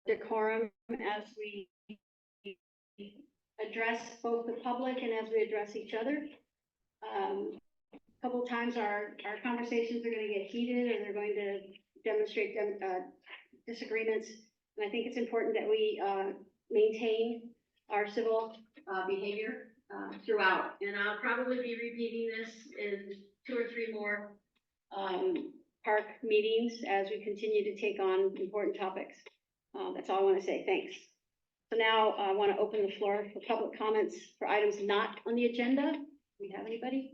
decorum as we address both the public and as we address each other. A couple of times our conversations are going to get heated, or they're going to demonstrate disagreements. And I think it's important that we maintain our civil behavior throughout. And I'll probably be repeating this in 2 or 3 more park meetings as we continue to take on important topics. That's all I want to say. Thanks. So now I want to open the floor for public comments for items not on the agenda. Do we have anybody?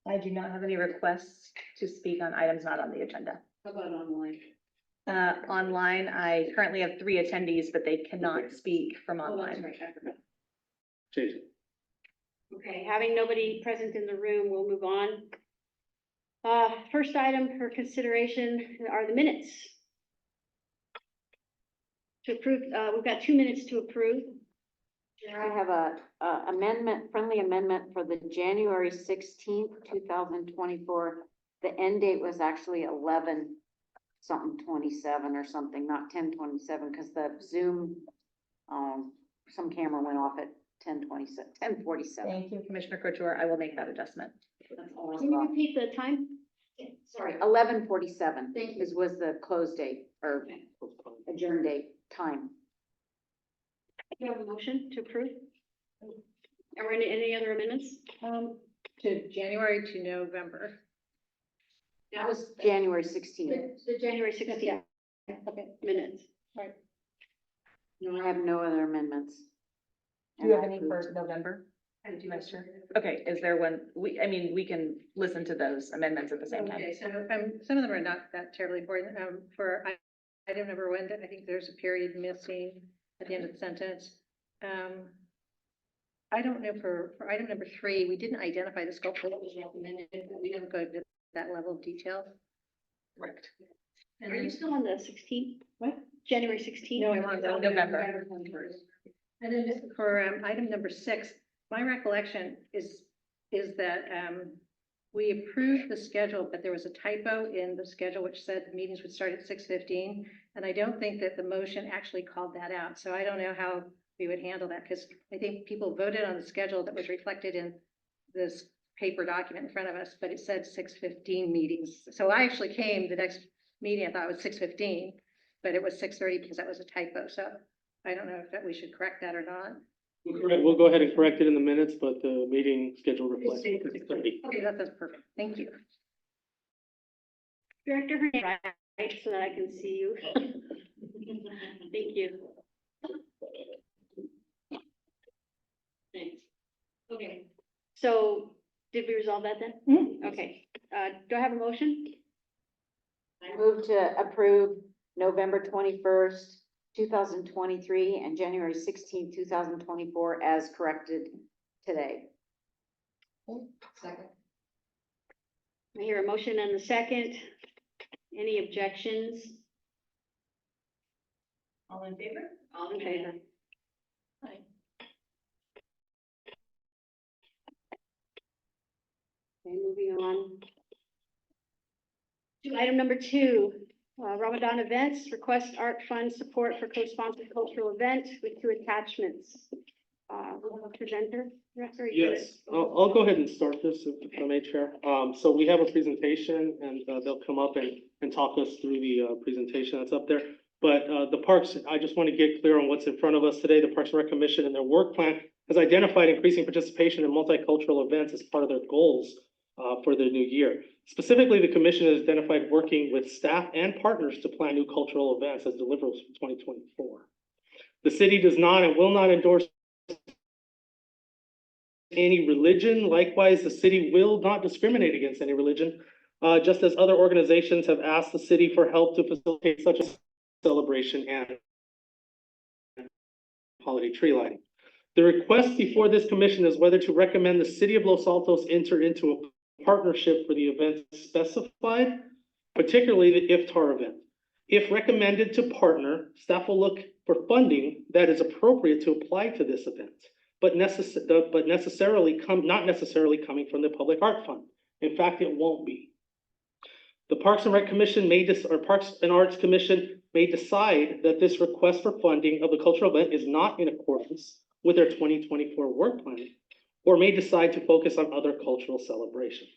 I do not have any requests to speak on items not on the agenda. How about online? Online, I currently have 3 attendees, but they cannot speak from Oh, that's online. right. I forgot. Jason. Okay, having nobody present in the room, we'll move on. First item for consideration are the minutes. To approve, we've got 2 minutes to approve. I have a friendly amendment for the January 16th, 2024. The end date was actually 11/27 or something, not 10/27, because the Zoom, some camera went off at 10:47. Thank you, Commissioner Couture. I will make that adjustment. Can you repeat the time? Sorry, 11:47. Thank you. Was the close date or adjourn date time. Do you have a motion to approve? Are there any other amendments? To January to November. That was January 16th. The January 16th minutes. No, I have no other amendments. Do you have any for November? Vice Chair? Okay, is there one, we can listen to those amendments at the same time. Okay, so some of them are not that terribly important. For item number 1, I think there's a period missing at the end of the sentence. I don't know for item number 3, we didn't identify the sculpture that was recommended, but we didn't go to that level of detail. Correct. And Are you then, still on the 16th? What? January 16th? no, I'm on November. 21st. And then for item number 6, my recollection is that we approved the schedule, but there was a typo in the schedule which said the meetings would start at 6:15. And I don't think that the motion actually called that out. So I don't know how we would handle that, because I think people voted on the schedule that was reflected in this paper document in front of us, but it said 6:15 meetings. So I actually came the next meeting, I thought it was 6:15, but it was 6:30 because that was a typo. So I don't know if that we should correct that or not. We'll go ahead and correct it in the minutes, but the meeting schedule reflects 6:30. Okay, that's perfect. Thank you. Director Hernandez, right, so that I can see you. Thank you. Thanks. Okay, so did we resolve that then? Okay, do I have a motion? I move to approve November 21st, 2023 and January 16th, 2024 as corrected today. I hear a motion and a second. Any objections? All in favor? All in favor? Aye. Okay, moving on. To item number 2, Ramadan events, request art fund support for co-sponsored cultural event with 2 attachments. We have a presenter, Director? Yes, I'll go ahead and start this if I may, Chair. So we have a presentation and they'll come up and talk us through the presentation that's up there. But the parks, I just want to get clear on what's in front of us today. The Parks and Rec Commission and their work plan has identified increasing participation in multicultural events as part of their goals for the new year. Specifically, the commission has identified working with staff and partners to plan new cultural events as deliverables for 2024. The city does not and will not endorse any religion. Likewise, the city will not discriminate against any religion, just as other organizations have asked the city for help to facilitate such a celebration and holiday tree lighting. The request before this commission is whether to recommend the city of Los Altos enter into a partnership for the event specified, particularly the Iftar event. If recommended to partner, staff will look for funding that is appropriate to apply to this event, but not necessarily coming from the Public Art Fund. In fact, it won't be. The Parks and Rec Commission Parks and Arts Commission may decide that this request for funding of the cultural event is not in accordance with their 2024 work plan, or may decide to focus on other cultural celebrations.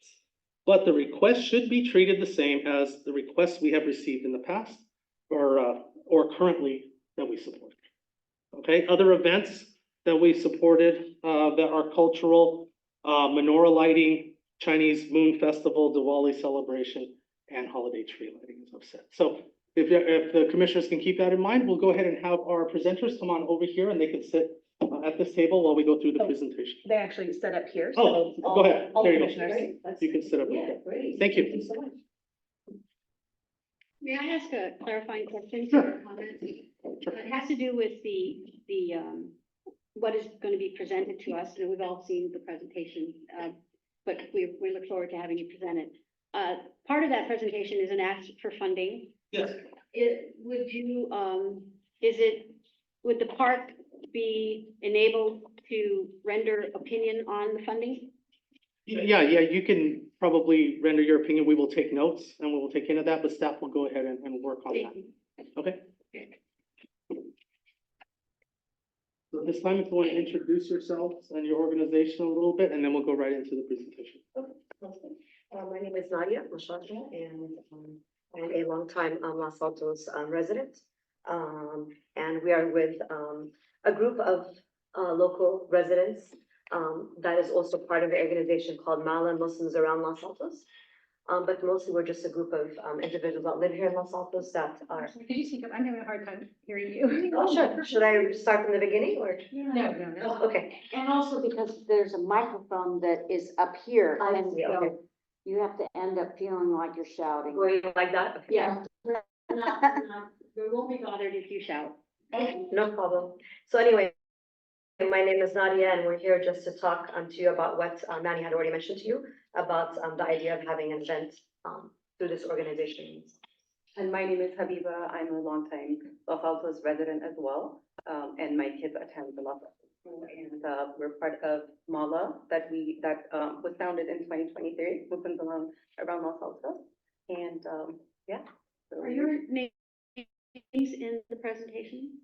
But the request should be treated the same as the requests we have received in the past or currently that we support. Okay, other events that we supported that are cultural, menorah lighting, Chinese Moon Festival, Diwali celebration, and holiday tree lighting, as I've said. So if the commissioners can keep that in mind, we'll go ahead and have our presenters come on over here and they can sit at this table while we go through the presentation. They actually set up here. Oh, so go ahead. all There you go. commissioners. You can sit up Yeah, here. great. Thank you. so much. May I ask a clarifying question or comment? It has to do with what is going to be presented to us, and we've all seen the presentation, but we look forward to having you present it. Part of that presentation is an ask for funding. Yes. Would the park be enabled to render opinion on the funding? Yeah, you can probably render your opinion. We will take notes and we will take into that, but staff will go ahead and work on that. Okay? So this time, if you want to introduce yourselves and your organization a little bit, and then we'll go right into the presentation. My name is Nadia Mashatra, and I'm a longtime Los Altos resident. And we are with a group of local residents that is also part of the organization called Mala Muslims Around Los Altos. But mostly we're just a group of individuals that live here in Los Altos that are. Could you speak up? I'm having a hard time hearing you. Oh, sure. Should I start from the beginning or? No. Okay. And also because there's a microphone that is up here, I and see, okay. so you have to end up feeling like you're shouting. Going like that? Okay. Yeah. We won't be bothered if you shout. No problem. So anyway, my name is Nadia, and we're here just to talk to you about what Manny had already mentioned to you about the idea of having an event through this organization. And my name is Habiba. I'm a longtime Los Altos resident as well. And my kids attend the Los Altos school, and we're part of Mala that was founded in 2023, Muslims around Los Altos. And yeah. So Are your names in the presentation?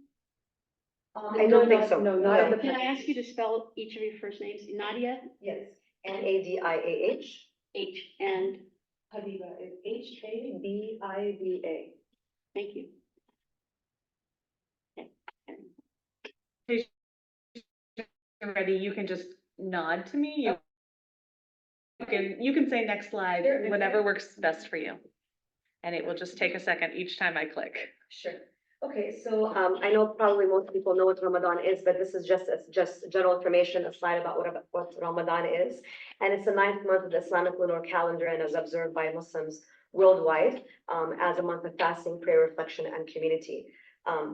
I don't think so. No, not in the. Can I ask you to spell each of your first names? Nadia, Yes. NADIAH. H, and Habiba is HABIBA. thank you. You're ready, you can just nod to me. You can say next slide, Sure. whatever works best for you. And it will just take a second each time I click. Sure. Okay, so I know probably most people know what Ramadan is, but this is just general information, a slide about what Ramadan is. And it's the 9th month of the Islamic lunar calendar and is observed by Muslims worldwide as a month of fasting, prayer, reflection, and community.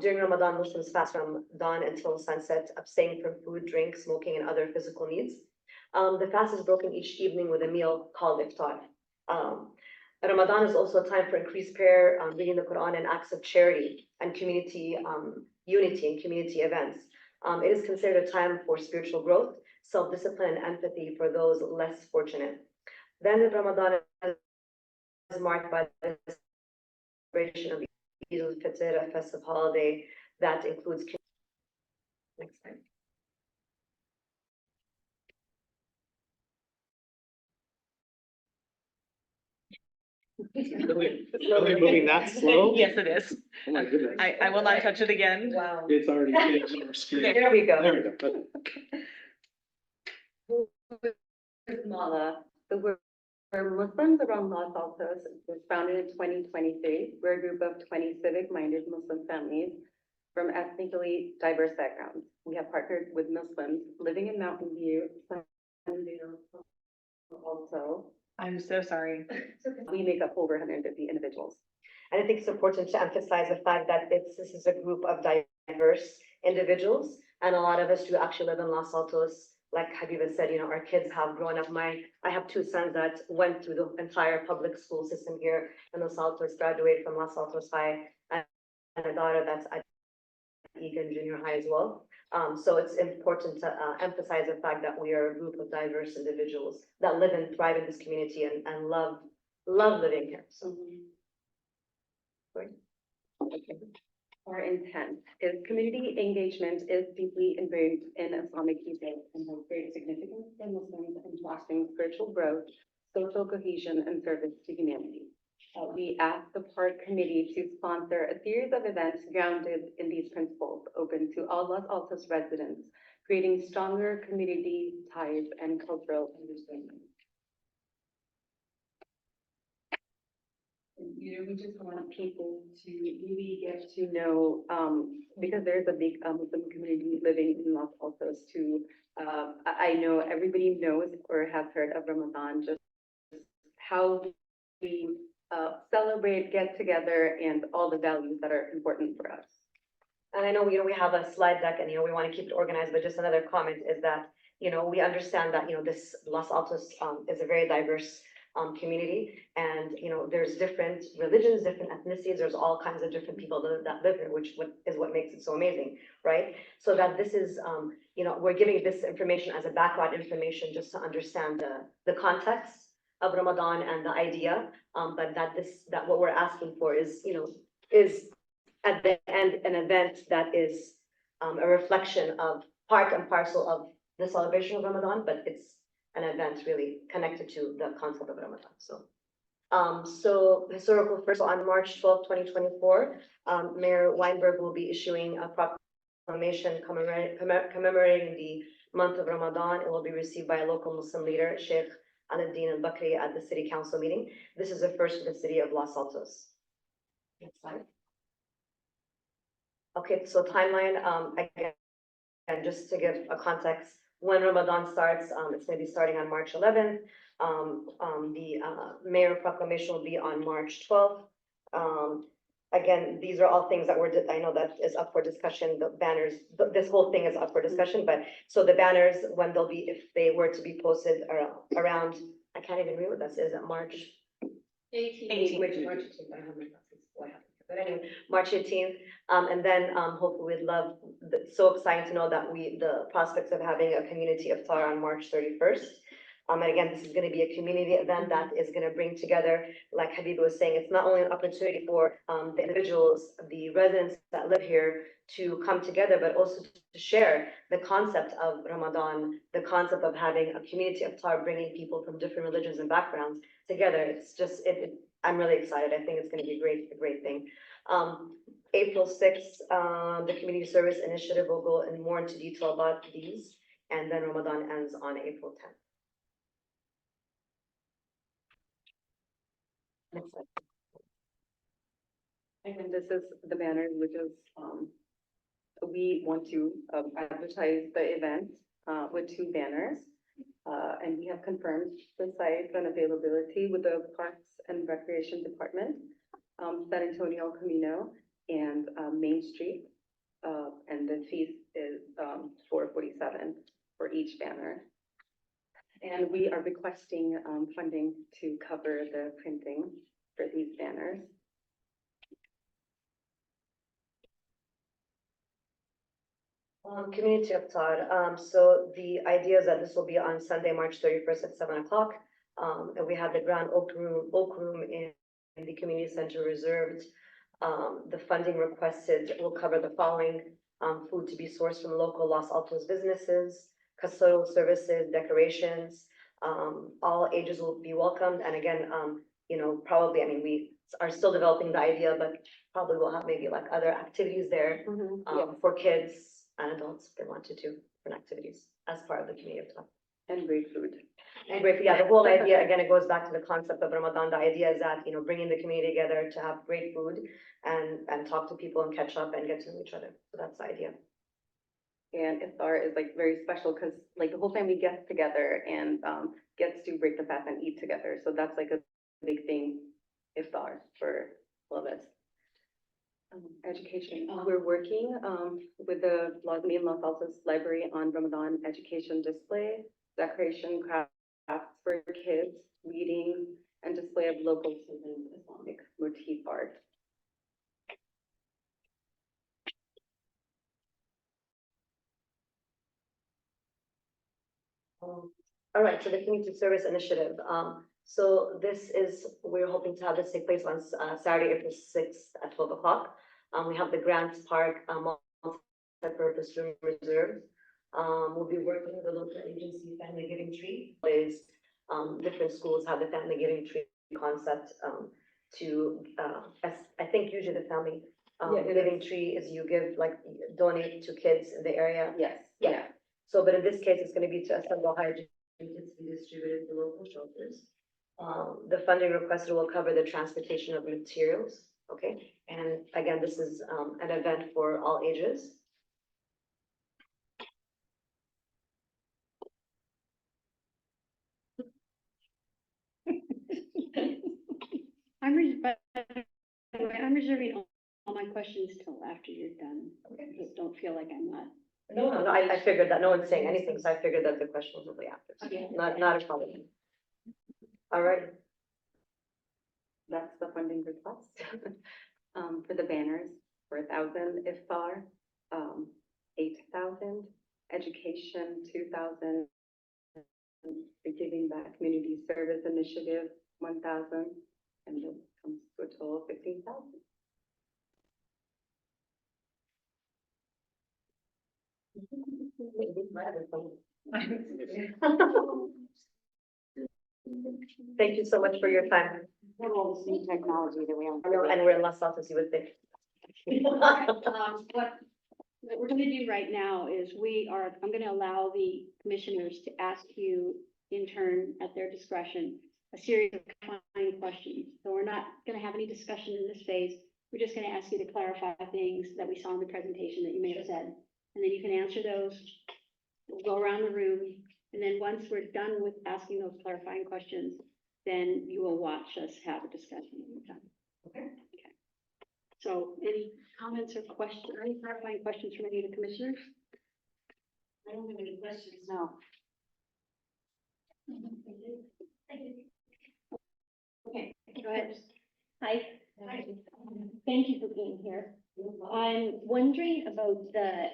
During Ramadan, Muslims fast from dawn until sunset, abstaining from food, drink, smoking, and other physical needs. The fast is broken each evening with a meal called iftar. Ramadan is also a time for increased prayer, reading the Quran, and acts of charity and community unity and community events. It is considered a time for spiritual growth, self-discipline, and empathy for those less fortunate. Then Ramadan is marked by the celebration of Eid al-Fitr, a festive holiday that includes. Next slide. Really moving that slow? Yes, it is. Oh my goodness. I will not touch it again. Wow. It's already changed on our screen. There we go. There we go. Mala, we're Muslims around Los Altos. It was founded in 2023. We're a group of 20 civic-minded Muslim families from ethnically diverse backgrounds. We have partnered with Muslims living in Mountain View, also. I'm so sorry. We make up over 150 individuals. And I think it's important to emphasize the fact that this is a group of diverse individuals, and a lot of us do actually live in Los Altos. Like Habiba said, our kids have grown up. I have 2 sons that went through the entire public school system here in Los Altos, graduated from Los Altos High, and a daughter that's at Egan Junior High as well. So it's important to emphasize the fact that we are a group of diverse individuals that live and thrive in this community and love living here. So. Our intent is community engagement is deeply ingrained in Islamic ethos and has great significance in Muslims in fostering spiritual growth, social cohesion, and service to humanity. We asked the park committee to sponsor a series of events grounded in these principles, open to all Los Altos residents, creating stronger community ties and cultural understanding. We just want people to really get to know, because there's a big Muslim community living in Los Altos too. I know everybody knows or has heard of Ramadan, just how we celebrate, get together, and all the values that are important for us. And I know, we have a slide deck and, we want to keep it organized, but just another comment is that, we understand that, this Los Altos, is a very diverse, community. And, there's different religions, different ethnicities, there's all kinds of different people that live here, which is what makes it so amazing, right? So that this is, we're giving this information as a background information just to understand the context of Ramadan and the idea, but that what we're asking for is, is at the end, an event that is a reflection of part and parcel of the celebration of Ramadan, but it's an event really connected to the concept of Ramadan. So historical first on March 12, 2024, Mayor Weinberg will be issuing a proclamation commemorating the month of Ramadan. It will be received by a local Muslim leader, Sheikh Al-Din Al-Bakri, at the city council meeting. This is the first for the city of Los Altos. Next slide. Okay, so timeline, again, and just to give a context, when Ramadan starts, it's going to be starting on March 11th. The mayor proclamation will be on March 12th. Again, these are all things that I know that is up for discussion. The banners, this whole thing is up for discussion, but so the banners, when they'll be, if they were to be posted around, I can't even read what that says, at March 18. Which March 18th, I don't have my glasses. What happened? But anyway, March 18th, and then hopefully we'd love, so exciting to know that the prospects of having a community iftar on March 31st. And again, this is going to be a community event that is going to bring together, like Habiba was saying, it's not only an opportunity for the individuals, the residents that live here to come together, but also to share the concept of Ramadan, the concept of having a community iftar, bringing people from different religions and backgrounds together. It's just, I'm really excited. I think it's going to be a great thing. April 6th, the community service initiative will go in more into detail about these, and then Ramadan ends on April 10th. Next slide. And this is the banner, which is, we want to advertise the event with 2 banners. And we have confirmed the size and availability with the Parks and Recreation Department, San Antonio Camino, and Main Street. And the fees is $447 for each banner. And we are requesting funding to cover the printing for these banners. Community iftar. So the idea is that this will be on Sunday, March 31st at 7 o'clock. And we have the Grand Oak Room in the community center reserved. The funding requested will cover the following: food to be sourced from local Los Altos businesses, custodial services, decorations. All ages will be welcomed. And again, probably, we are still developing the idea, but probably we'll have maybe like other activities there for kids and adults if they wanted to, different activities as part of the community iftar. And great food. And great, yeah, the whole idea, again, it goes back to the concept of Ramadan. The idea is that, bringing the community together to have great food and talk to people and catch up and get to know each other. So that's the idea. And iftar is like very special because like the whole family gets together and gets to break the fast and eat together. So that's like a big thing, iftar, for all of us. Education. We're working with the main Los Altos Library on Ramadan education display, decoration, crafts for kids, reading, and display of local Sudan Islamic motif art. All right, so the community service initiative. So we're hoping to have this take place on Saturday, April 6th at 12 o'clock. We have the Grants Park, multi-purpose room reserved. We'll be working with the local agency, Family Giving Tree. Different schools have the Family Giving Tree concept, I think usually the Family Giving Tree is you give, like, donate to kids in the area. Yes. Yeah. So, but in this case, it's gonna be to assemble hygiene kits to be distributed to local shelters. The funding requested will cover the transportation of materials, okay? And again, this is, an event for all ages. I'm reserving all my questions till after you're done. Just don't feel like I'm not. No, I figured that, no one's saying anything, so I figured that the questions will be after. Okay. Not a problem. All right, That's the funding request. For the banners, 4,000 iftar, 8,000, education, 2,000, the Giving Back Community Service Initiative, 1,000, and this comes to a total of 15,000. thank you so much for your time. All this new technology that we have. I know, and we're in Los Altos, you would think. What we're gonna do right now is I'm gonna allow the commissioners to ask you in turn at their discretion a series of clarifying questions. So we're not gonna have any discussion in this phase. We're just gonna ask you to clarify things that we saw in the presentation that you may have said. And then you can answer those. We'll go around the room, and then once we're done with asking those clarifying questions, then you will watch us have a discussion. Okay. So any comments or questions, or any clarifying questions from any of the commissioners? I don't have any questions. No. Okay, go ahead. Hi, thank you for being here. I'm wondering about the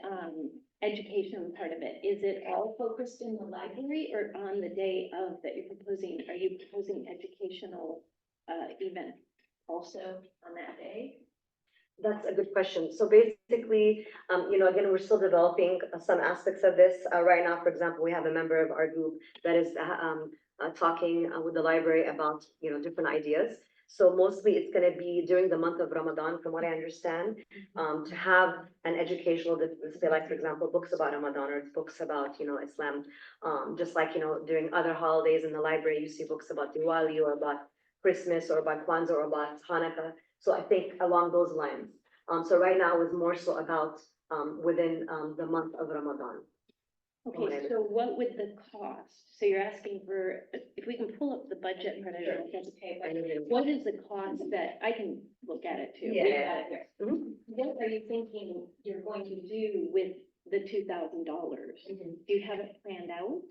education part of it. Is it all focused in the library or on the day of that you're proposing? Are you proposing educational event also on that day? That's a good question. So basically, again, we're still developing some aspects of this. Right now, for example, we have a member of our group that is talking with the library about, different ideas. So mostly it's gonna be during the month of Ramadan, from what I understand, to have an educational, say like, for example, books about Ramadan or books about, Islam. Just like, during other holidays in the library, you see books about Diwali or about Christmas or about Kwanzaa or about Hanukkah. So I think along those lines. So right now it's more so about, within, the month of Ramadan. Okay, so what would the cost? So you're asking for, if we can pull up the budget part, I don't know if that's okay, but what is the cost that, I can look at it too. We've got it here. Mhm. What are you thinking you're going to do with the $2,000? Do you have it planned out?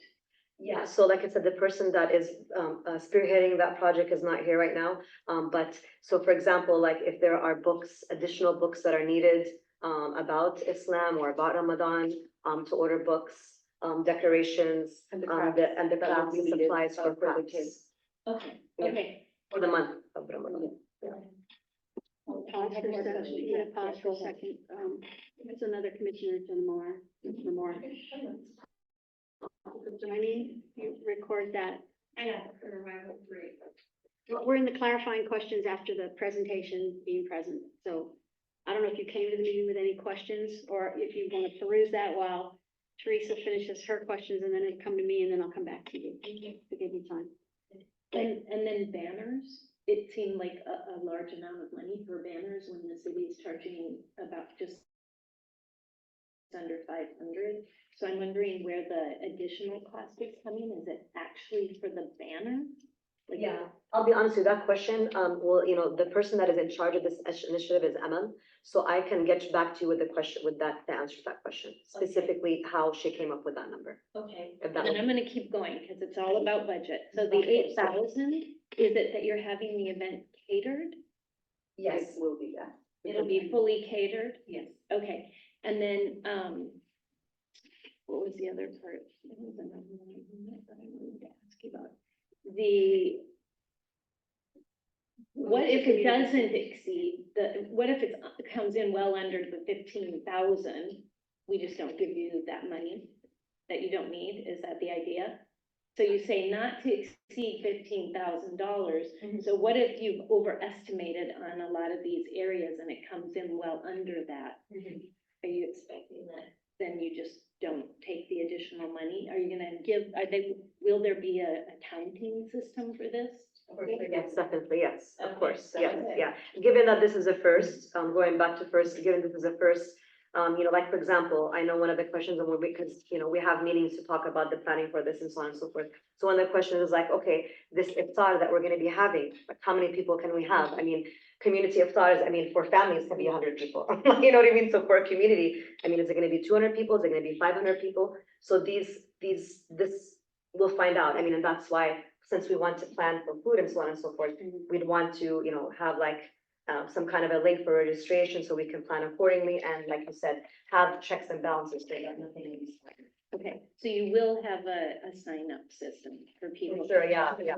Yeah, so like I said, the person that is spearheading that project is not here right now. But so for example, like if there are books, additional books that are needed about Islam or about Ramadan, to order books, decorations, And the the that crafts we needed, supplies for for the crafts kids. Okay, Yeah. okay. for the month of Ramadan. Pause for a second. You're gonna pause for a second. There's another commissioner, Commissioner Moore. Joining, you record that. We're in the clarifying questions after the presentation being present, so I don't know if you came to the meeting with any questions, or if you want to peruse that while Teresa finishes her questions, and then it'll come to me, and then I'll come back to you to give you time. And then banners, it seemed like a large amount of money for banners when the city is charging about just under 500. So I'm wondering where the additional cost is coming. Is it actually for the banner? Like- Yeah, I'll be honest with that question. Well, the person that is in charge of this initiative is Emma. So I can get back to you with the question, the answer to that question, specifically how she came up with that number. Okay, If and that then would- I'm gonna keep going because it's all about budget. So the 8,000, is it that you're having the event catered? Yes. It will be, yeah. It'll be fully catered? Yes. Okay, and then, what was the other part? There was another one that I wanted to ask you about. what if it doesn't exceed what if it comes in well under the 15,000? We just don't give you that money that you don't need, is that the idea? So you say not to exceed $15,000, so what if you've overestimated on a lot of these areas and it comes in well under that? Are you expecting that, then you just don't take the additional money? Are you gonna will there be a accounting system for this? Yes, definitely, yes, of Okay, course, so- yes, yeah. Given that this is a first, going back to first, given this is a first, like, for example, I know one of the questions, and because, we have meetings to talk about the planning for this and so on and so forth. So one of the questions is like, okay, this iftar that we're gonna be having, like, how many people can we have? I mean, community iftars, I mean, for families can be 100 people, you know what I mean? So for a community, I mean, is it gonna be 200 people? Is it gonna be 500 people? So this, we'll find out. I mean, and that's why, since we want to plan for food and so on and so forth, we'd want to, have like, some kind of a link for registration so we can plan accordingly, and like you said, have checks and balances so that nothing will be sliding. Okay, so you will have a sign-up system for people. Sure, yeah. Okay.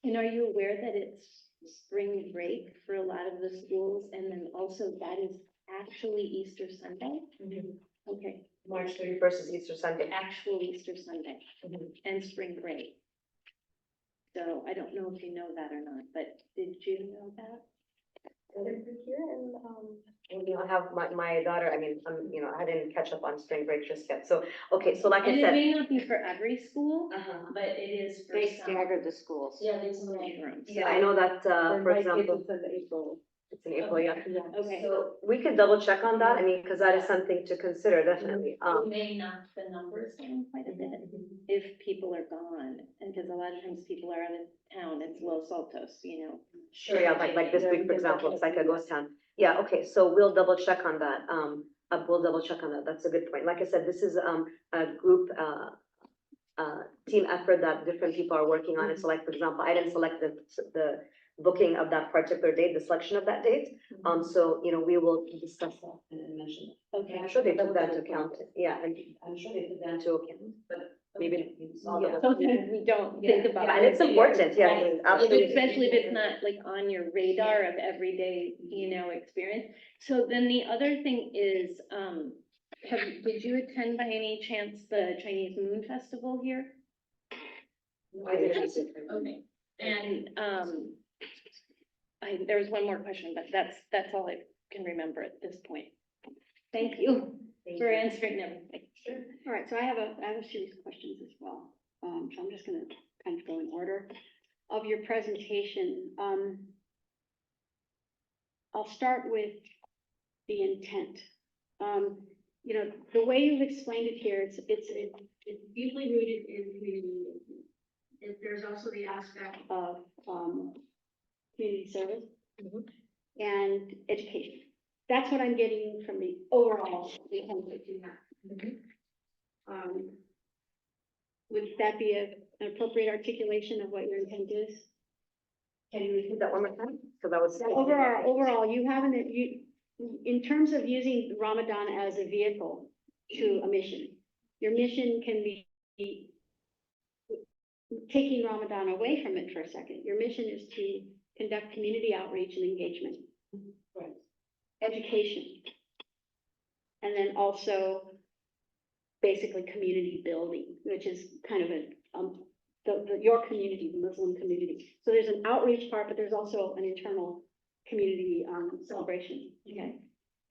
And are you aware that it's spring break for a lot of the schools, and then also that is actually Easter Sunday? Okay, March 31st is Easter Sunday. actual Easter Sunday and spring break. So I don't know if you know that or not, but did you know that? I have my daughter, I mean, I didn't catch up on spring break just yet, so, okay, so like I And it said. may not be for every school, Uh-huh. but it is for They some. staggered the schools. Yeah, there's some rooms. Yeah, I know that, for example, it's in April, yeah. Okay. So we could double check on that, I mean, because that is something to consider, definitely. We may knock the numbers down quite a bit if people are gone, and because a lot of times people are out of town, it's Los Altos, Sure, yeah, like this week, for example, it's like a ghost town. Yeah, okay, so we'll double check on that. We'll double check on that. That's a good point. Like I said, this is, a group, team effort that different people are working on it. So like, for example, I didn't select the booking of that particular date, the selection of that date. So, we will discuss that and mention it. Okay. I'm sure they took that into account. Yeah, and I'm sure they took that into account, but maybe. Sometimes we don't think about it. Yeah, and it's important, yeah, Right. absolutely. Especially if it's not like on your radar of everyday, experience. So then the other thing is, did you attend by any chance the Chinese Moon Festival here? Okay, and, there was one more question, but that's all I can remember at this point. Thank you for answering everything. All right, so I have a series of questions as well. So I'm just gonna kind of go in order of your presentation. I'll start with the intent. The way you've explained it here, it's deeply rooted in community engagement. There's also the aspect of, community service and education. That's what I'm getting from the overall, the intent that you have. Would that be an appropriate articulation of what your intent is? Can you repeat that one more time? Because I was. Overall, you haven't, in terms of using Ramadan as a vehicle to a mission, your mission can be taking Ramadan away from it for a second. Your mission is to conduct community outreach and engagement. Right. Education. And then also basically community building, which is kind of your community, the Muslim community. So there's an outreach part, but there's also an internal community celebration. Okay.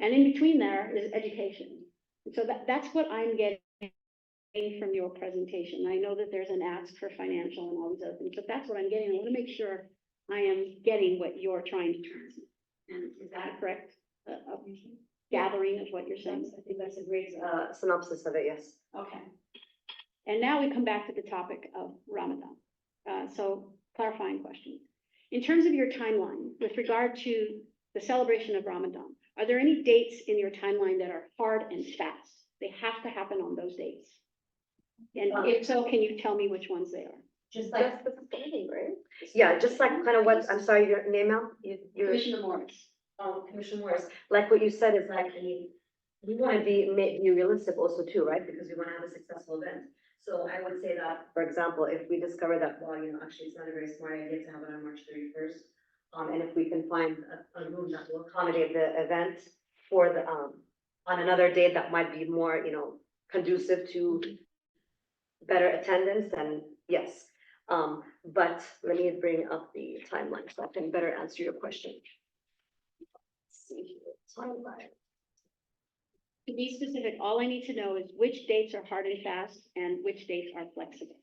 And in between there is education. And so that's what I'm getting from your presentation. I know that there's an ask for financial and all these other things, but that's what I'm getting. I want to make sure I am getting what you're trying to transmit. And is that correct? Gathering of what you're saying? I think that's a great synopsis of it, yes. Okay. And now we come back to the topic of Ramadan. So clarifying question. In terms of your timeline, with regard to the celebration of Ramadan, are there any dates in your timeline that are hard and fast? They have to happen on those dates. And if so, can you tell me which ones they are? Just like the beginning, right? Yeah, just like kind of what, I'm sorry, your name out? Your Commissioner Morris. Commissioner Morris, like what you said is like, I mean, we want to be realistic also too, right? Because we want to have a successful event. So I would say that, for example, if we discover that, well, actually it's not a very smart idea to have it on March 31st. And if we can find a room that will accommodate the event for the, on another day that might be more, conducive to better attendance, then yes. But let me bring up the timeline so I can better answer your question. Let's see here, timeline. To be specific, all I need to know is which dates are hard and fast and which dates are flexible.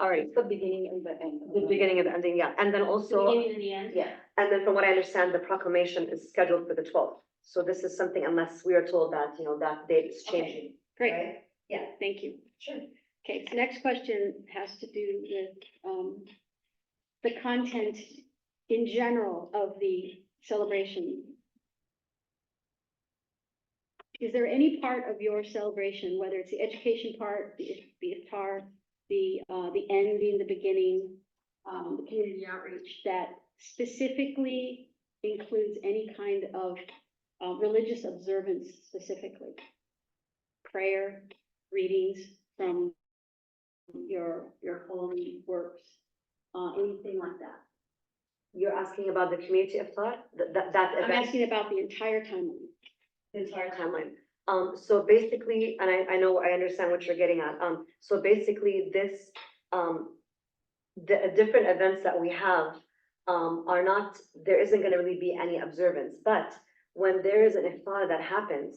All right, The beginning and the end. the beginning and the ending, yeah, and then The also, beginning and the end? yeah, and then from what I understand, the proclamation is scheduled for the 12th. So this is something, unless we are told that, that date is Okay. changing, Great, right? Yeah, thank you. sure. Okay, so next question has to do with, the content in general of the celebration. Is there any part of your celebration, whether it's the education part, the iftar, the end being the beginning, the community outreach, that specifically includes any kind of religious observance specifically? Prayer, readings from your holy works, anything like that? You're asking about the community iftar, that I'm event? asking about the entire timeline. The entire timeline. So basically, and I understand what you're getting at. So basically this, the different events that we have, are not, there isn't gonna really be any observance, but when there is an iftar that happens,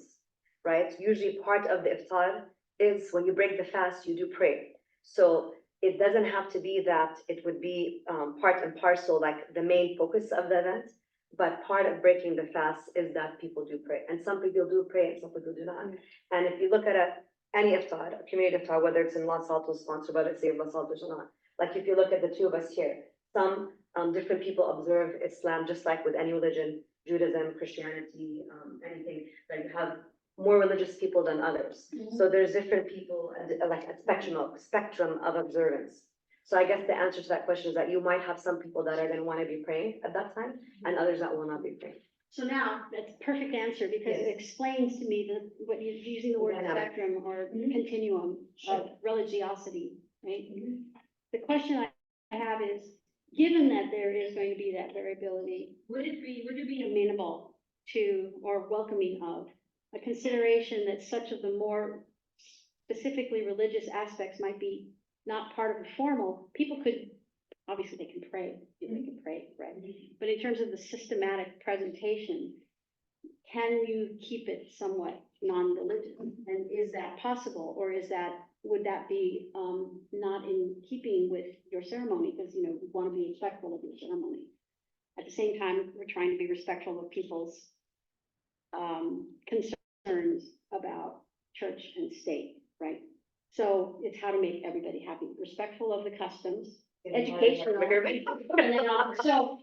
right? Usually part of the iftar is when you break the fast, you do pray. So it doesn't have to be that it would be, part and parcel, like the main focus of the event. But part of breaking the fast is that people do pray, and some people do pray and some people do not. And if you look at any iftar, a community iftar, whether it's in Los Altos sponsored by the city of Los Altos or not, like if you look at the two of us here, some different people observe Islam just like with any religion, Judaism, Christianity, anything, that you have more religious people than others. So there's different people, like a spectrum of observance. So I guess the answer to that question is that you might have some people that are gonna wanna be praying at that time, and others that will not be praying. So now, that's a perfect answer, because it explains to me what you're using the word Dynamic. spectrum or Mhm. continuum Sure. of religiosity, right? The question I have is, given that there is going to be that variability, would it be amenable to or welcoming of a consideration that such of the more specifically religious aspects might be not part of the formal? People could, obviously they can pray, right? But in terms of the systematic presentation, can you keep it somewhat non-religious? And is that possible, or would that be not in keeping with your ceremony? Because, we want to be respectful of your ceremony. At the same time, we're trying to be respectful of people's concerns about church and state, right? So it's how to make everybody happy, respectful of the customs, educational. And then, so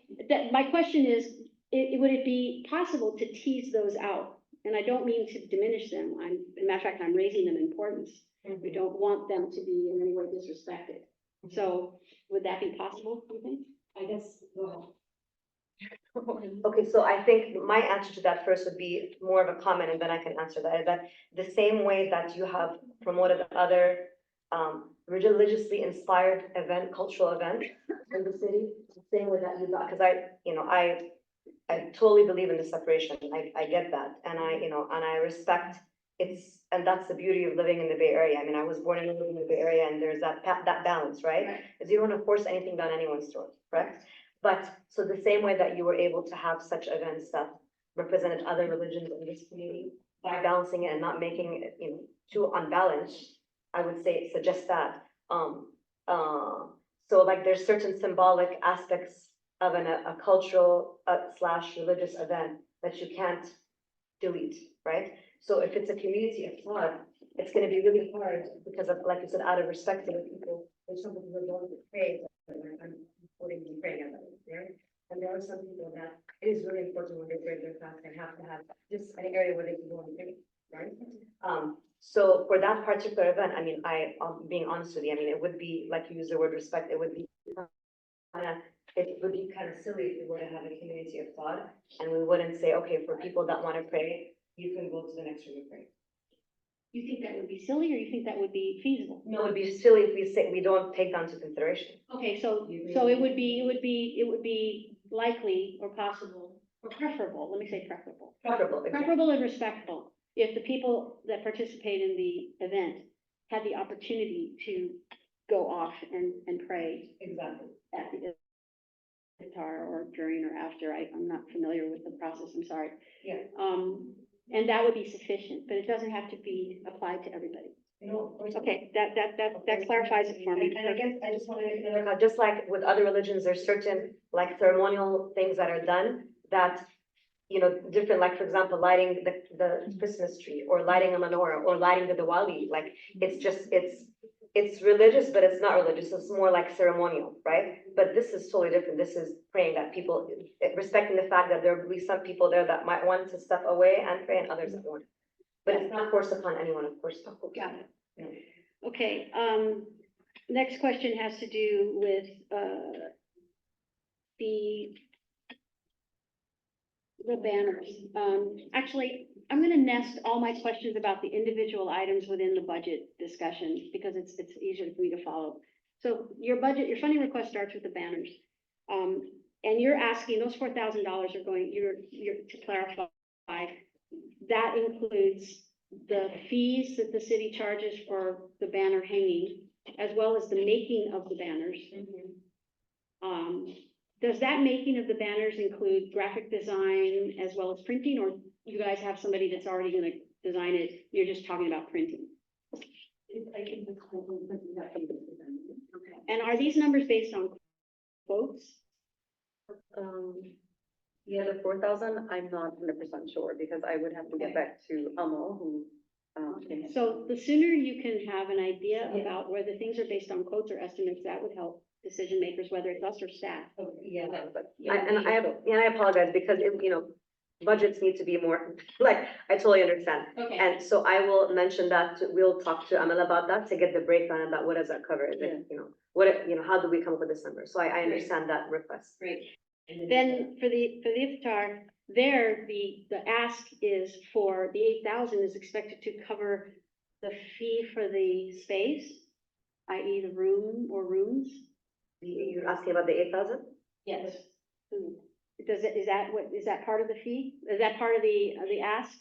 my question is, would it be possible to tease those out? And I don't mean to diminish them. As a matter of fact, I'm raising them in importance. We don't want them to be in any way disrespected. So would that be possible, do you think? I guess. Okay, so I think my answer to that first would be more of a comment, and then I can answer that. That the same way that you have promoted other religiously inspired cultural event in the city, the same way that you got, because I totally believe in the separation. I get that, and I respect and that's the beauty of living in the Bay Area. I mean, I was born and living in the Bay Area, and there's that balance, right? Because you don't want to force anything down anyone's throat, correct? But so the same way that you were able to have such events that represented other religions in this community, by balancing it and not making it, too unbalanced, I would say suggest that. So like there's certain symbolic aspects of a cultural / religious event that you can't delete, right? So if it's a community of thought, it's gonna be really hard because of, like you said, out of respect for the people, there's some people who don't pray, I'm quoting you praying about it, right? And there are some people that it is really important when they break their fast, they have to have just an area where they can go and pray, right? So for that particular event, I mean, being honest with you, I mean, it would be, like you use the word respect, it would be kind of silly if we were to have a community of thought, and we wouldn't say, okay, for people that want to pray, you can go to the next room and pray. You think that would be silly, or you think that would be feasible? No, it would be silly if we say, we don't take that into consideration. Okay, so it would be likely or possible or preferable, let me say preferable. Preferable. Preferable and respectful if the people that participate in the event had the opportunity to go off and pray Exactly. at the guitar or during or after. I'm not familiar with the process, I'm sorry. Yeah. And that would be sufficient, but it doesn't have to be applied to everybody. No, of course. Okay, that clarifies it for me. And again, I just wanted to clarify, just like with other religions, there's certain like ceremonial things that are done that, you know, different, like for example, lighting the Christmas tree or lighting a menorah or lighting the Diwali, like it's just, it's religious, but it's not religious. It's more like ceremonial, right? But this is totally different. This is praying that people, respecting the fact that there will be some people there that might want to step away and pray and others that won't. But it's not forced upon anyone, of course. Got it. Okay, next question has to do with, the banners. Actually, I'm gonna nest all my questions about the individual items within the budget discussion because it's easier for me to follow. So your budget, your funding request starts with the banners. And you're asking, those $4,000 are going, you're to clarify, that includes the fees that the city charges for the banner hanging, as well as the making of the banners. Does that making of the banners include graphic design as well as printing, or you guys have somebody that's already gonna design it, you're just talking about printing? And are these numbers based on quotes? Yeah, the 4,000, I'm not 100% sure because I would have to get back to Amo who. So the sooner you can have an idea about whether things are based on quotes or estimates, that would help decision makers, whether it's us or staff. Yeah, I apologize because it, you know, budgets need to be more, like, I totally understand. Okay. And so I will mention that, we'll talk to Amel about that to get the breakdown about what does that cover, is it, you know, what, you know, how do we come up with this number? So I understand that request. Great. Then for the iftar, there, the ask is for the 8,000 is expected to cover the fee for the space, i.e. the room or rooms. You're asking about the 8,000? Yes. Is that part of the fee? Is that part of the ask?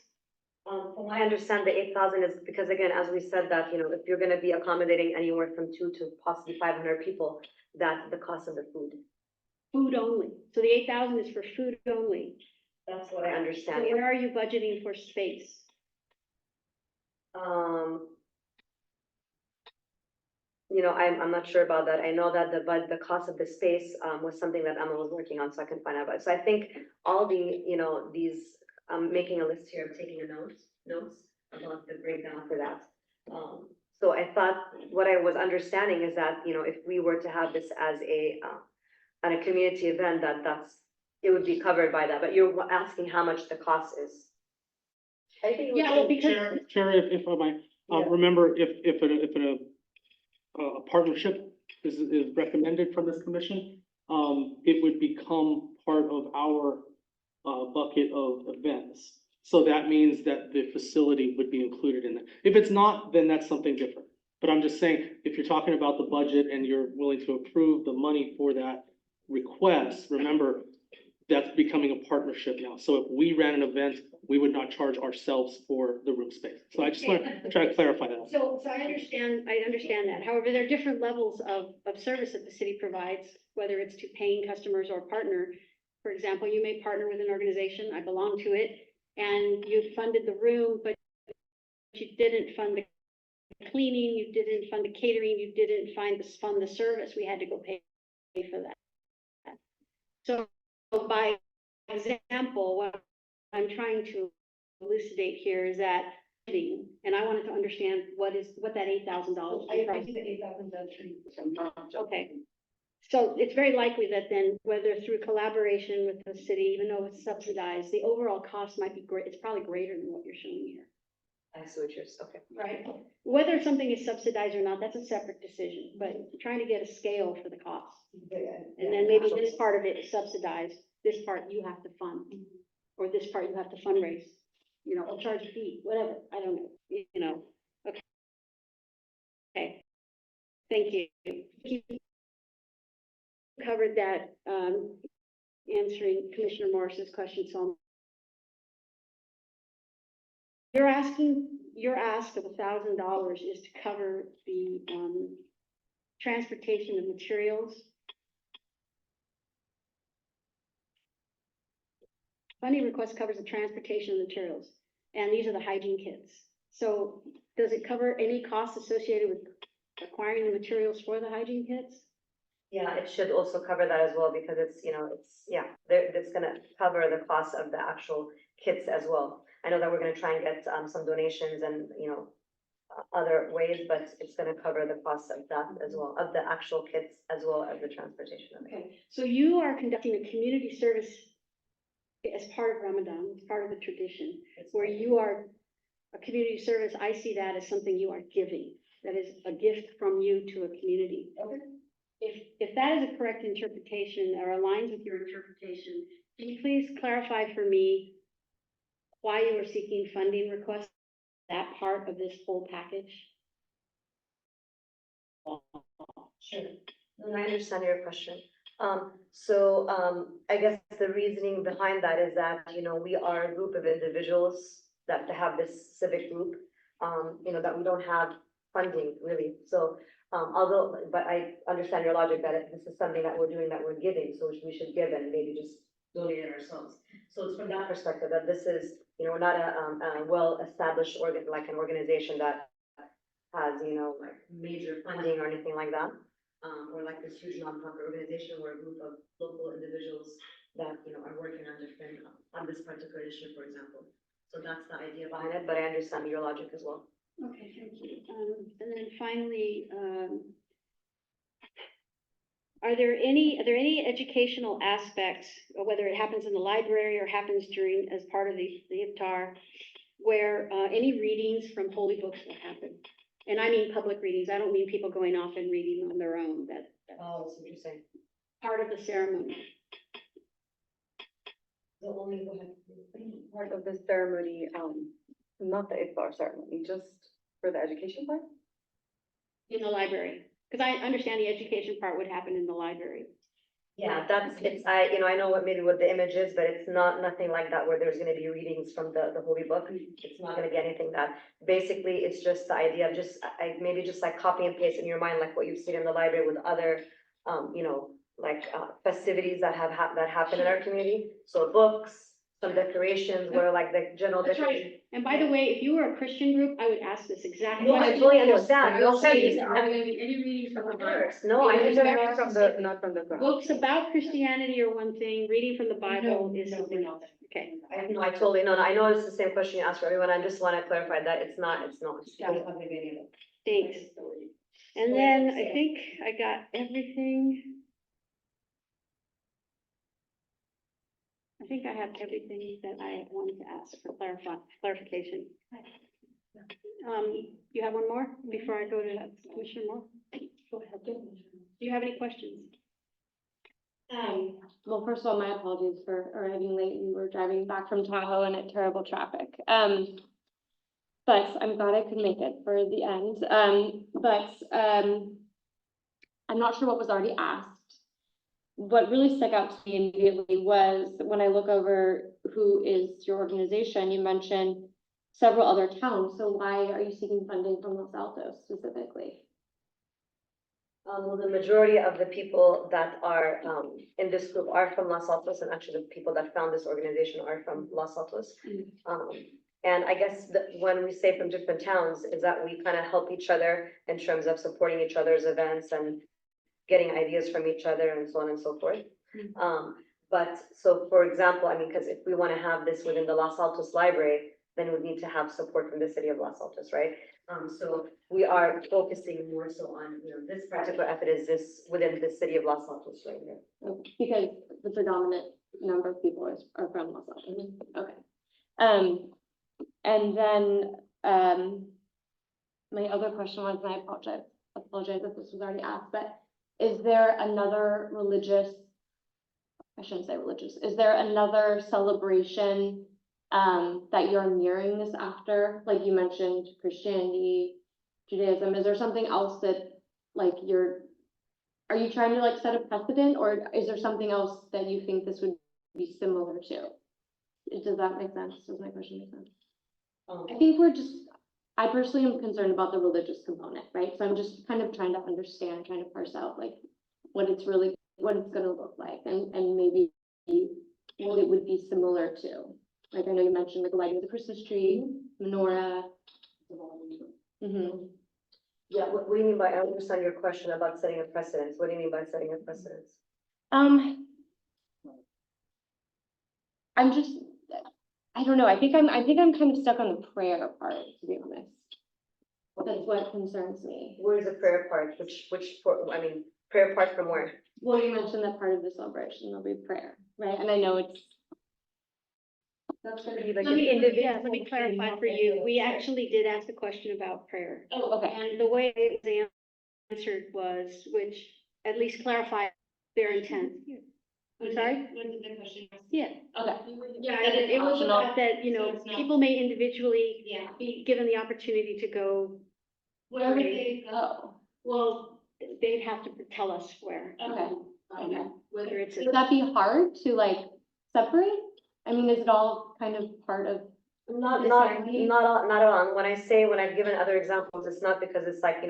From what I understand, the 8,000 is because, again, as we said that, you know, if you're gonna be accommodating anywhere from 2 to possibly 500 people, that's the cost of the food. Food only. So the 8,000 is for food only. That's what I So understand. where are you budgeting for space? You know, I'm not sure about that. I know that the cost of the space, was something that Emma was working on, so I can find out about it. So I think all the, you know, these, I'm making a list here, I'm taking notes about the breakdown for that. So I thought, what I was understanding is that, you know, if we were to have this as on a community event, it would be covered by that, but you're asking how much the cost is. I think. Yeah, well, because Chair, if I might, remember, if a partnership is recommended from this commission, it would become part of our bucket of events. So that means that the facility would be included in that. If it's not, then that's something different. But I'm just saying, if you're talking about the budget and you're willing to approve the money for that request, remember, that's becoming a partnership now. So if we ran an event, we would not charge ourselves for the room space. So I just want to try to clarify that. So I understand that. However, there are different levels of service that the city provides, whether it's to paying customers or partner. For example, you may partner with an organization, I belong to it, and you funded the room, but you didn't fund the cleaning, you didn't fund the catering, you didn't fund the service. We had to go pay for that. So by example, what I'm trying to elucidate here is that, and I wanted to understand what that $8,000. I think the 8,000 does. Okay. So it's very likely that then, whether through collaboration with the city, even though it's subsidized, the overall cost might be great. It's probably greater than what you're showing here. I see what you're, okay. Right. Whether something is subsidized or not, that's a separate decision, but trying to get a scale for the cost. And then maybe this part of it is subsidized, this part you have to fund, or this part you have to fundraise, you know, or charge a fee, whatever, I don't know, you know. Okay, thank you. You covered that, answering Commissioner Morris's question, so your ask of $1,000 is to cover the, transportation of materials. Funding request covers the transportation of materials, and these are the hygiene kits. So does it cover any costs associated with acquiring the materials for the hygiene kits? Yeah, it should also cover that as well, because it's, it's gonna cover the cost of the actual kits as well. I know that we're gonna try and get, some donations and, other ways, but it's gonna cover the cost of that as well, of the actual kits as well as the transportation of it. Okay, so you are conducting a community service as part of Ramadan, as part of the tradition, where you are a community service. I see that as something you are giving, that is a gift from you to a community. If that is a correct interpretation or aligns with your interpretation, can you please clarify for me why you are seeking funding requests, that part of this whole package? Sure. No, I understand your question. I guess the reasoning behind that is that, we are a group of individuals that have this civic group, that we don't have funding really. So, but I understand your logic that this is something that we're doing, that we're giving, so we should give and maybe just donate it ourselves. So it's from that perspective that this is, we're not a well-established like an organization that has, like major funding or anything like that. Or like this huge nonprofit organization. We're a group of local individuals that, are working on different, on this particular issue, for example. So that's the idea behind it, but I understand your logic as well. Okay, thank you. And then finally, are there any educational aspects, or whether it happens in the library or happens during, as part of the iftar, where, any readings from holy books will happen? And I mean public readings. I don't mean people going off and reading on their own. That's Oh, that's what you're saying. part of the ceremony. The only, go ahead. Part of the ceremony, not the iftar ceremony, just for the education part? In the library, because I understand the education part would happen in the library. Yeah, I know what the image is, but it's nothing like that where there's gonna be readings from the holy book. It's not gonna be anything that, basically, it's just the idea of maybe just like copy and paste in your mind, like what you've seen in the library with other, festivities that happen in our community. So books, some decorations, where like the general That's decoration. right. And by the way, if you were a Christian group, I would ask this exactly. No, I totally understand. No, Okay. please, are there gonna be any readings from the Bible? No, I understand. Not from the Quran. Books about Christianity are one thing, reading from the Bible is something else. Okay. I totally, no, I know it's the same question you asked for everyone. I just want to clarify that it's not. It's not gonna be any of it. Thanks. And then I think I got everything. I think I have everything that I wanted to ask for clarification. You have one more before I go to Commissioner Moore? Go ahead. Do you have any questions? Well, first of all, my apologies for arriving late. We were driving back from Tahoe and at terrible traffic. But I'm glad I could make it for the end. I'm not sure what was already asked. What really stuck out to me immediately was when I look over who is your organization, you mentioned several other towns. So why are you seeking funding from Los Altos specifically? Well, the majority of the people that are in this group are from Los Altos, and actually the people that found this organization are from Los Altos. And I guess that when we say from different towns is that we kind of help each other in terms of supporting each other's events and getting ideas from each other and so on and so forth. But so for example, because if we want to have this within the Los Altos Library, then we need to have support from the city of Los Altos, right? So we are focusing more so on, this particular effort is this within the city of Los Altos right here. Because the predominant number of people are from Los Altos. Okay. And then, my other question was, and I apologize if this was already asked, but is there another I shouldn't say religious, is there another celebration that you're mirroring this after? Like you mentioned Christianity, Judaism, is there something else that, like, are you trying to like set a precedent, or is there something else that you think this would be similar to? Does that make sense? Does my question make sense? I think I personally am concerned about the religious component, right? So I'm just kind of trying to understand, trying to parse out like what it's gonna look like, and maybe what it would be similar to. Like, I know you mentioned like lighting the Christmas tree, menorah. Mhm. Yeah, what do you mean by, I don't understand your question about setting a precedence. What do you mean by setting a precedence? I'm just, I don't know, I think I'm kind of stuck on the prayer part, to be honest. That's what concerns me. Where's the prayer part? Prayer part from where? Well, you mentioned that part of the celebration will be prayer, right? And I know that's gonna be like. Let me clarify for you. We actually did ask a question about prayer. Oh, okay. And the way it was answered was, which at least clarified their intent. I'm sorry? Yeah. Okay. Yeah, it was about that, you know, people may individually be given the opportunity to go. Where would they go? Well, they'd have to tell us where. Okay. Okay. Whether it's. Would that be hard to like separate? I mean, is it all kind of part of? Not at all. When I've given other examples, it's not because it's like,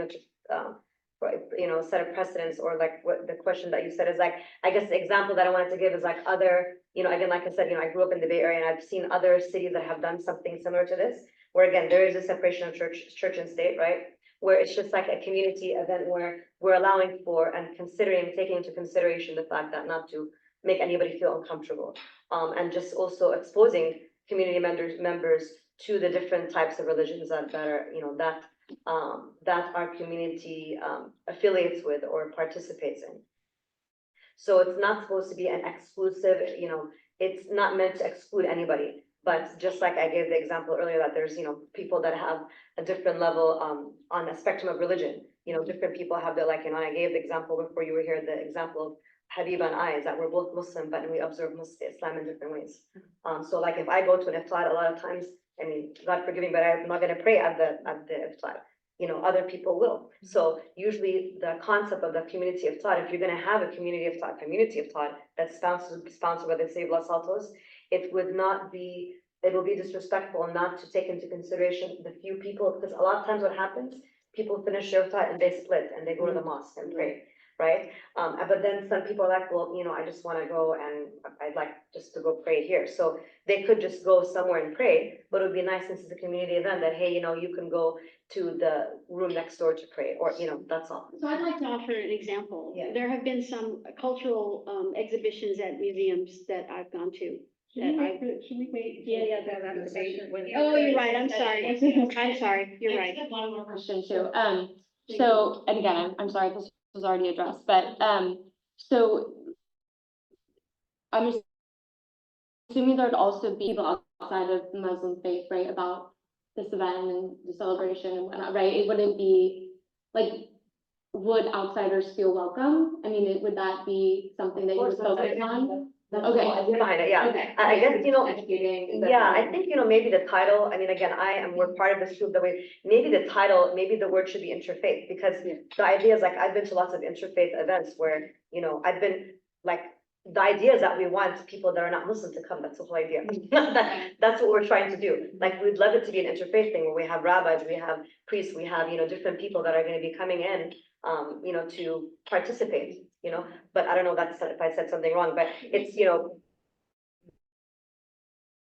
set of precedents, or like what the question that you said is like, I guess the example that I wanted to give is like other, again, like I said, I grew up in the Bay Area, and I've seen other cities that have done something similar to this, where again, there is a separation of church and state, right? Where it's just like a community event where we're allowing for and taking into consideration the fact that not to make anybody feel uncomfortable. And just also exposing community members to the different types of religions that are, that our community affiliates with or participates in. So it's not supposed to be an exclusive, it's not meant to exclude anybody. But just like I gave the example earlier, that there's, people that have a different level on the spectrum of religion. Different people have their, like, and I gave the example before you were here, the example of Habiba and I, is that we're both Muslim, but we observe Islam in different ways. So like if I go to an iftar, a lot of times, I mean, God forgive me, but I'm not gonna pray at the iftar. Other people will. So usually the concept of the community of thought, if you're gonna have a community of thought that's sponsored by the Save Los Altos, it will be disrespectful not to take into consideration the few people, because a lot of times what happens, people finish their thought and they split and they go to the mosque and pray, right? But then some people are like, well, I just wanna go and I'd like just to go pray here. So they could just go somewhere and pray, but it would be nice, since it's a community event, that, hey, you can go to the room next door to pray, or, that's all. So I'd like to offer an example. Yeah. There have been some cultural exhibitions at museums that I've gone to. Should we wait? Yeah, that's the debate when. Oh, you're right, I'm sorry. I'm sorry, you're right. One more question too. So, and again, I'm sorry, this was already addressed, but, so I'm assuming there'd also be people outside of the Muslim faith, right, about this event and the celebration and whatnot, right? It wouldn't be, like, would outsiders feel welcome? I mean, would that be something that you would focus on? Okay. Behind it, yeah. Okay. I guess, Educating. yeah, I think, maybe the title, I mean, again, we're part of this group that maybe the title, maybe the word should be interfaith, because the idea is, like, I've been to lots of interfaith events where, I've been, like, the idea is that we want people that are not Muslim to come. That's the whole idea. That's what we're trying to do. Like, we'd love it to be an interfaith thing where we have rabbis, we have priests, we have, different people that are going to be coming in, to participate, but I don't know if I said something wrong, but it's,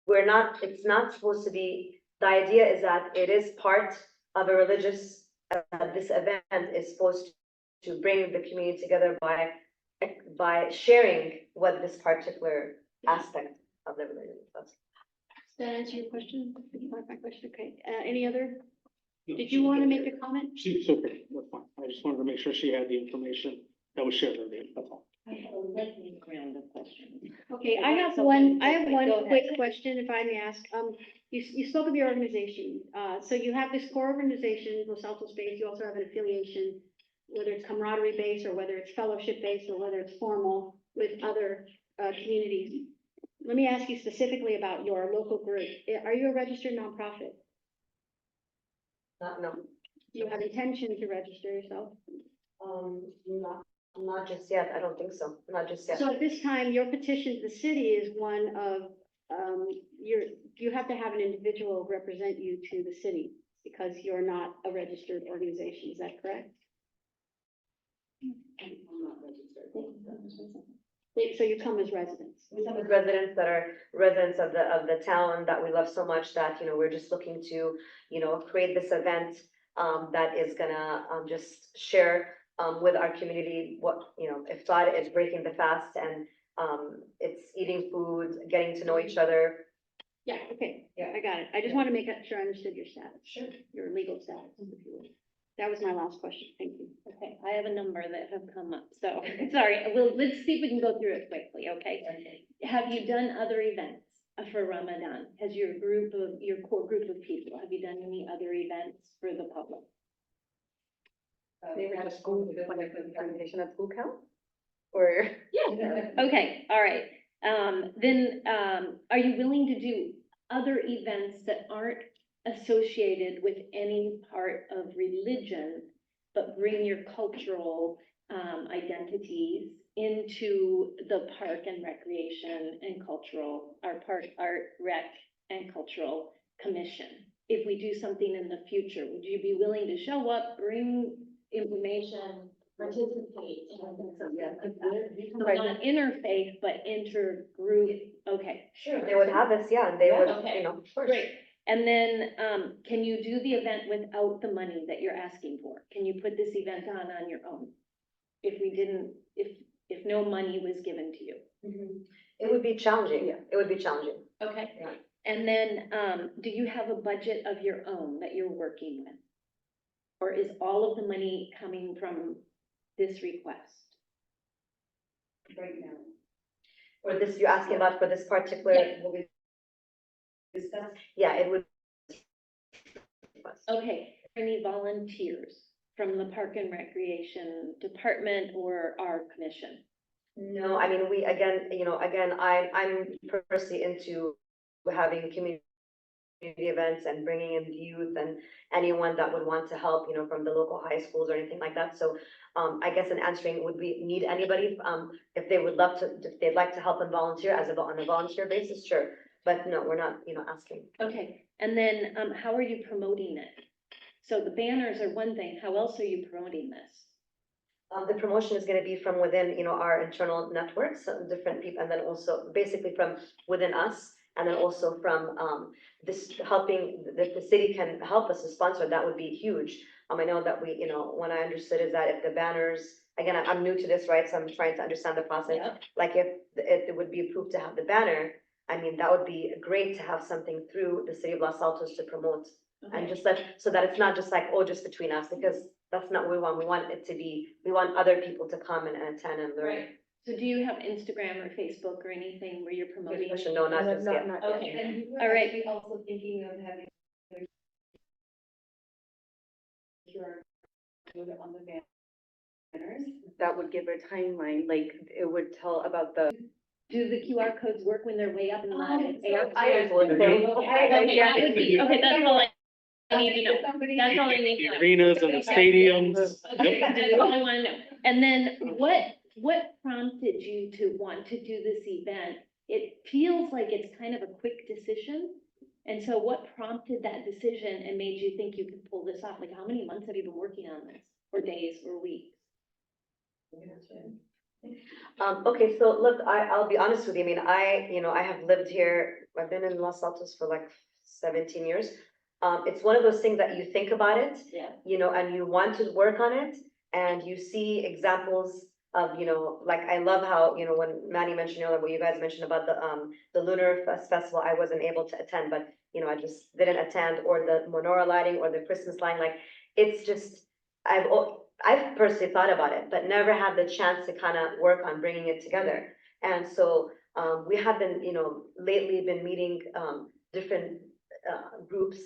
it's not supposed to be, the idea is that it is part of a religious, this event is supposed to bring the community together by sharing what this particular aspect of the religion is. Does that answer your question? My question, okay. Any other? Did you want to make a comment? She's okay, that's fine. I just wanted to make sure she had the information that was shared with me, that's all. Okay, I have one quick question, if I may ask. You spoke of your organization. So you have this core organization, Los Altos Space. You also have an affiliation, whether it's camaraderie based or whether it's fellowship based or whether it's formal with other communities. Let me ask you specifically about your local group. Are you a registered nonprofit? No. Do you have intention to register yourself? Not just yet, I don't think so, not just yet. So at this time, your petition to the city is one of, you have to have an individual represent you to the city because you're not a registered organization, is that correct? So you come as residents. We have residents that are residents of the town that we love so much that, you know, we're just looking to, you know, create this event that is gonna just share with our community what, you know, Iftar is breaking the fast and it's eating food, getting to know each other. Yeah, okay, Yeah. I got it. I just want to make sure I understood your status. Sure. Your legal status, if you will. That was my last question. Thank you. Okay, I have a number that have come up, so, sorry, let's see if we can go through it quickly, okay? Have you done other events for Ramadan? Has your core group of people, have you done any other events for the public? They were at school, like the presentation at school count? Or? Okay, all right. Then, are you willing to do other events that aren't associated with any part of religion, but bring your cultural, identities into the park and recreation and cultural, our park, art, rec, and cultural commission? If we do something in the future, would you be willing to show up, bring information, participate in something like that? So not interfaith, but intergroup, okay. Sure. They would have us, yeah, and they would, Okay. you know, of course. Great. And then, can you do the event without the money that you're asking for? Can you put this event on your own? If we didn't, if no money was given to you? It would be challenging, Yeah. it would be challenging. Okay. Yeah. And then, do you have a budget of your own that you're working with? Or is all of the money coming from this request? Right now. Or this, you're asking about for this particular, Yeah. what we discussed? Yeah, it would. Okay, any volunteers from the Park and Recreation Department or our commission? No, I mean, we, again, you know, again, I'm personally into having community events and bringing in youth and anyone that would want to help, you know, from the local high schools or anything like that. So I guess in answering, would we need anybody, if they would love to, if they'd like to help and volunteer on a volunteer basis, sure. But no, we're not, you know, asking. Okay, and then, how are you promoting it? So the banners are one thing, how else are you promoting this? The promotion is gonna be from within, you know, our internal networks, different people, and then also basically from within us. And then also from, this helping, the city can help us to sponsor, that would be huge. I know that we, you know, what I understood is that if the banners, again, I'm new to this, right, so I'm trying to understand the process. Yeah. Like if it would be approved to have the banner, I mean, that would be great to have something through the city of Los Altos to promote. And just so that it's not just like, oh, just between us, because that's not what we want. We want it to be, we want other people to come and attend and learn. Right. So do you have Instagram or Facebook or anything where you're Good promoting? question. No, not just yet. Okay, all right. Also thinking of having. On the banners. That would give a timeline, like it would tell about the. Do the QR codes work when they're way up in the air? I- Okay, that would be, okay, that's all I need to know. That's all I need The to know. arenas and the stadiums. Okay, Yep. that's all I wanna know. And then what prompted you to want to do this event? It feels like it's kind of a quick decision. And so what prompted that decision and made you think you could pull this off? Like, how many months have you been working on this? Or days or weeks? Okay, so look, I'll be honest with you. I mean, I have lived here, I've been in Los Altos for like 17 years. It's one of those things that you think about it, Yeah. you know, and you want to work on it, and you see examples of, you know, like, I love how, you know, when Manny mentioned earlier, what you guys mentioned about the Lunar Festival, I wasn't able to attend, but, you know, I just didn't attend, or the menorah lighting, or the Christmas lighting, like, it's just, I've personally thought about it, but never had the chance to kind of work on bringing it together. And so, we have been, you know, lately been meeting, different, groups,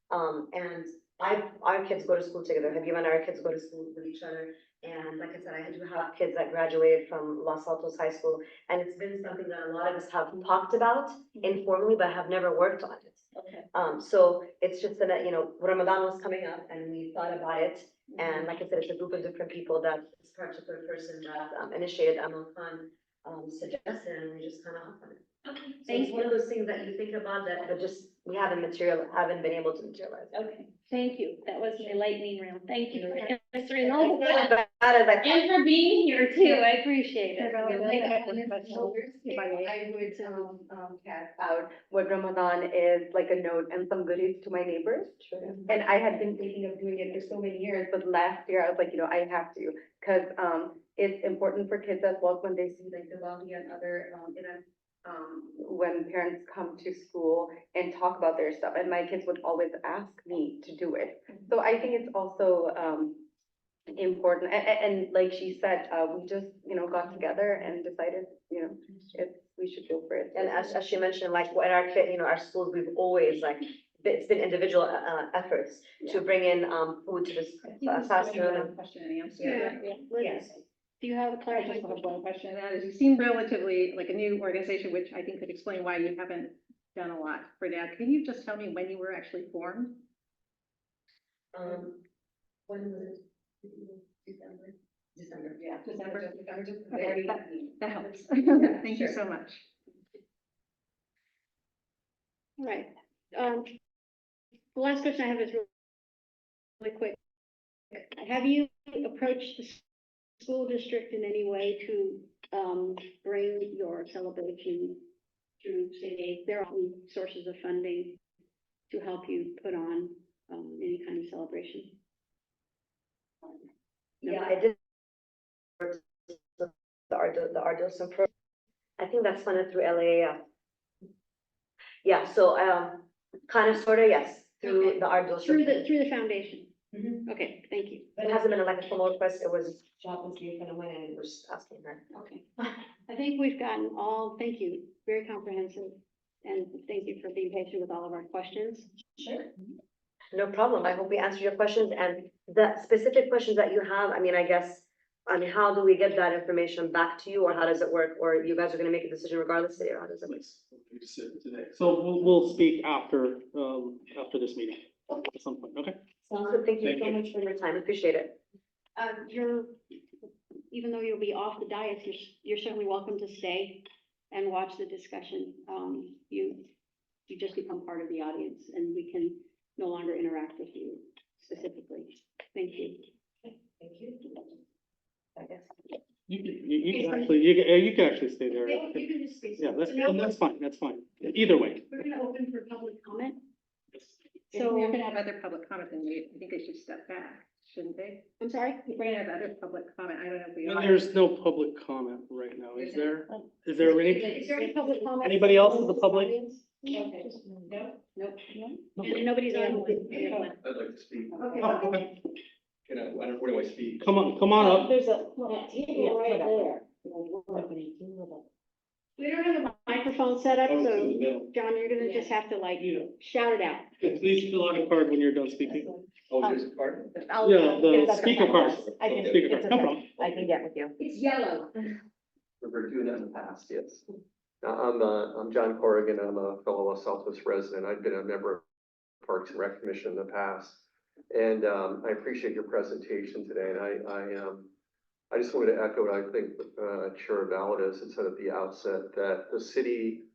and our kids go to school together. Habiba and our kids go to school with each other. And like I said, I do have kids that graduated from Los Altos High School, and it's been something that a lot of us have talked about informally, but have never worked on it. Okay. So it's just that, you know, Ramadan was coming up and we thought about it. And like I said, it's a group of different people that this particular person that initiated Amal Khan suggested, and we just kind of hopped on it. Okay, So it's one of those things that you think about that, but just we haven't been able to materialize. Okay, thank you. That was my lightning round. Thank you for answering all of Not that. as bad as I thought. And for being here too. I appreciate it. I would, pass out what Ramadan is, like a note and some goodies to my neighbors. And I had been thinking of doing it for so many years, but last year I was like, you know, I have to, because, it's important for kids as well when they see like the Diwali and other, events. When parents come to school and talk about their stuff, and my kids would always ask me to do it. So I think it's also, important, and like she said, we just, you know, got together and decided, you know, we should go for it. And as she mentioned, like in our, you know, our schools, we've always like, it's been individual efforts to bring in food to this classroom. Question and answer. Yeah. Liz, do you have a I just clarification? have one question, and that is, you seem relatively like a new organization, which I think could explain why you haven't done a lot for that. Can you just tell me when you were actually formed? When was it? December, yeah. December. Okay, that helps. Thank you so much. All right. The last question I have is really quick. Have you approached the school district in any way to bring your celebration through, say, their own sources of funding to help you put on any kind of celebration? Yeah, I did. The Ardilson program. I think that's funded through LAAF. Yeah, so, kind of, sort of, yes, through Okay. the Ardilson. Through the foundation? Mhm. Okay, thank you. But it hasn't been like a formal request, it was, she happens to be a friend of mine and we're just asking her. Okay. I think we've gotten all, thank you, very comprehensive. And thank you for being patient with all of our questions. Sure. No problem, I hope we answered your questions, and the specific questions that you have, I mean, I guess, how do we get that information back to you, or how does it work, or you guys are gonna make a decision regardless today, or how does it work? So we'll speak after this meeting at some point, okay? Sounds good, thank you Thank so you. much for your time, appreciate it. Even though you'll be off the dais, you're certainly welcome to stay and watch the discussion. You just become part of the audience, and we can no longer interact with you specifically. Thank you. Thank you. I guess. You can actually stay there. You can just stay. Yeah, So now that's fine, either way. we're gonna open for public comment. So So, we're gonna have other public comment, then I think they should step back, shouldn't they? I'm sorry? We're gonna have other public comment. I don't know if we are. There's no public comment right now, is there? Is there any? Is there any public comment? Anybody else in the public? Okay. Nope. And nobody's on. I'd like to speak. Oh, okay. Can I, where do I speak? Come on up. There's a table right there. We don't have a microphone set up, so John, you're gonna just have to like shout it out. Please fill out a card when you're done speaking. Oh, there's a card? Yeah, the speaker card. I can, Speaker it's card, no okay. problem. I can get with you. It's yellow. We're doing that in the past, yes. I'm John Corrigan. I'm a fellow Los Altos resident. I've been a member of Parks and Rec Commission in the past. And, I appreciate your presentation today. And I just wanted to echo what I think, Chair Valdez had said at the outset, that the city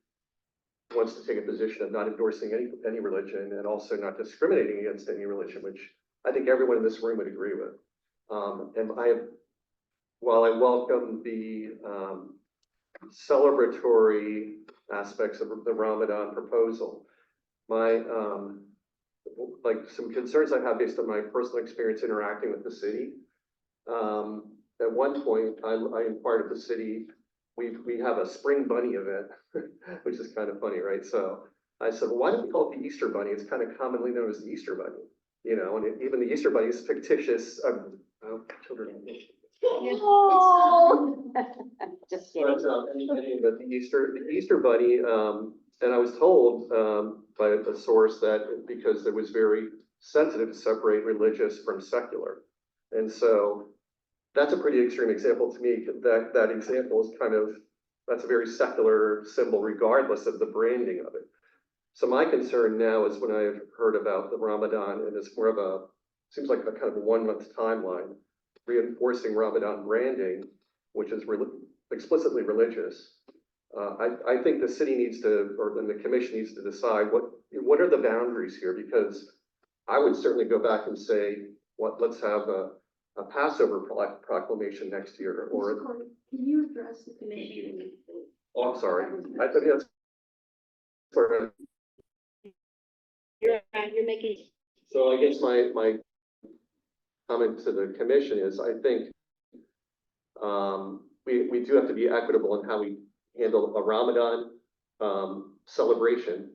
wants to take a position of not endorsing any religion and also not discriminating against any religion, which I think everyone in this room would agree with. While I welcome the, celebratory aspects of the Ramadan proposal, my, like some concerns I have based on my personal experience interacting with the city. At one point, I inquired of the city, we have a spring bunny event, which is kind of funny, right? So I said, well, why don't we call it the Easter Bunny? It's kind of commonly known as the Easter Bunny, you know, and even the Easter Bunny is fictitious. Children. Just kidding. But the Easter Bunny, and I was told by a source that because it was very sensitive to separate religious from secular. And so that's a pretty extreme example to me. That example is kind of, that's a very secular symbol regardless of the branding of it. So my concern now is when I've heard about the Ramadan, and it's more of a, seems like a kind of a 1 month timeline, reinforcing Ramadan branding, which is explicitly religious. I think the city needs to, or then the commission needs to decide what are the boundaries here, because I would certainly go back and say, let's have a Passover proclamation next year, or, Can you address the commission? oh, I'm sorry. I think that's where You're making, so I guess my comment to the commission is, I think we do have to be equitable in how we handle a Ramadan celebration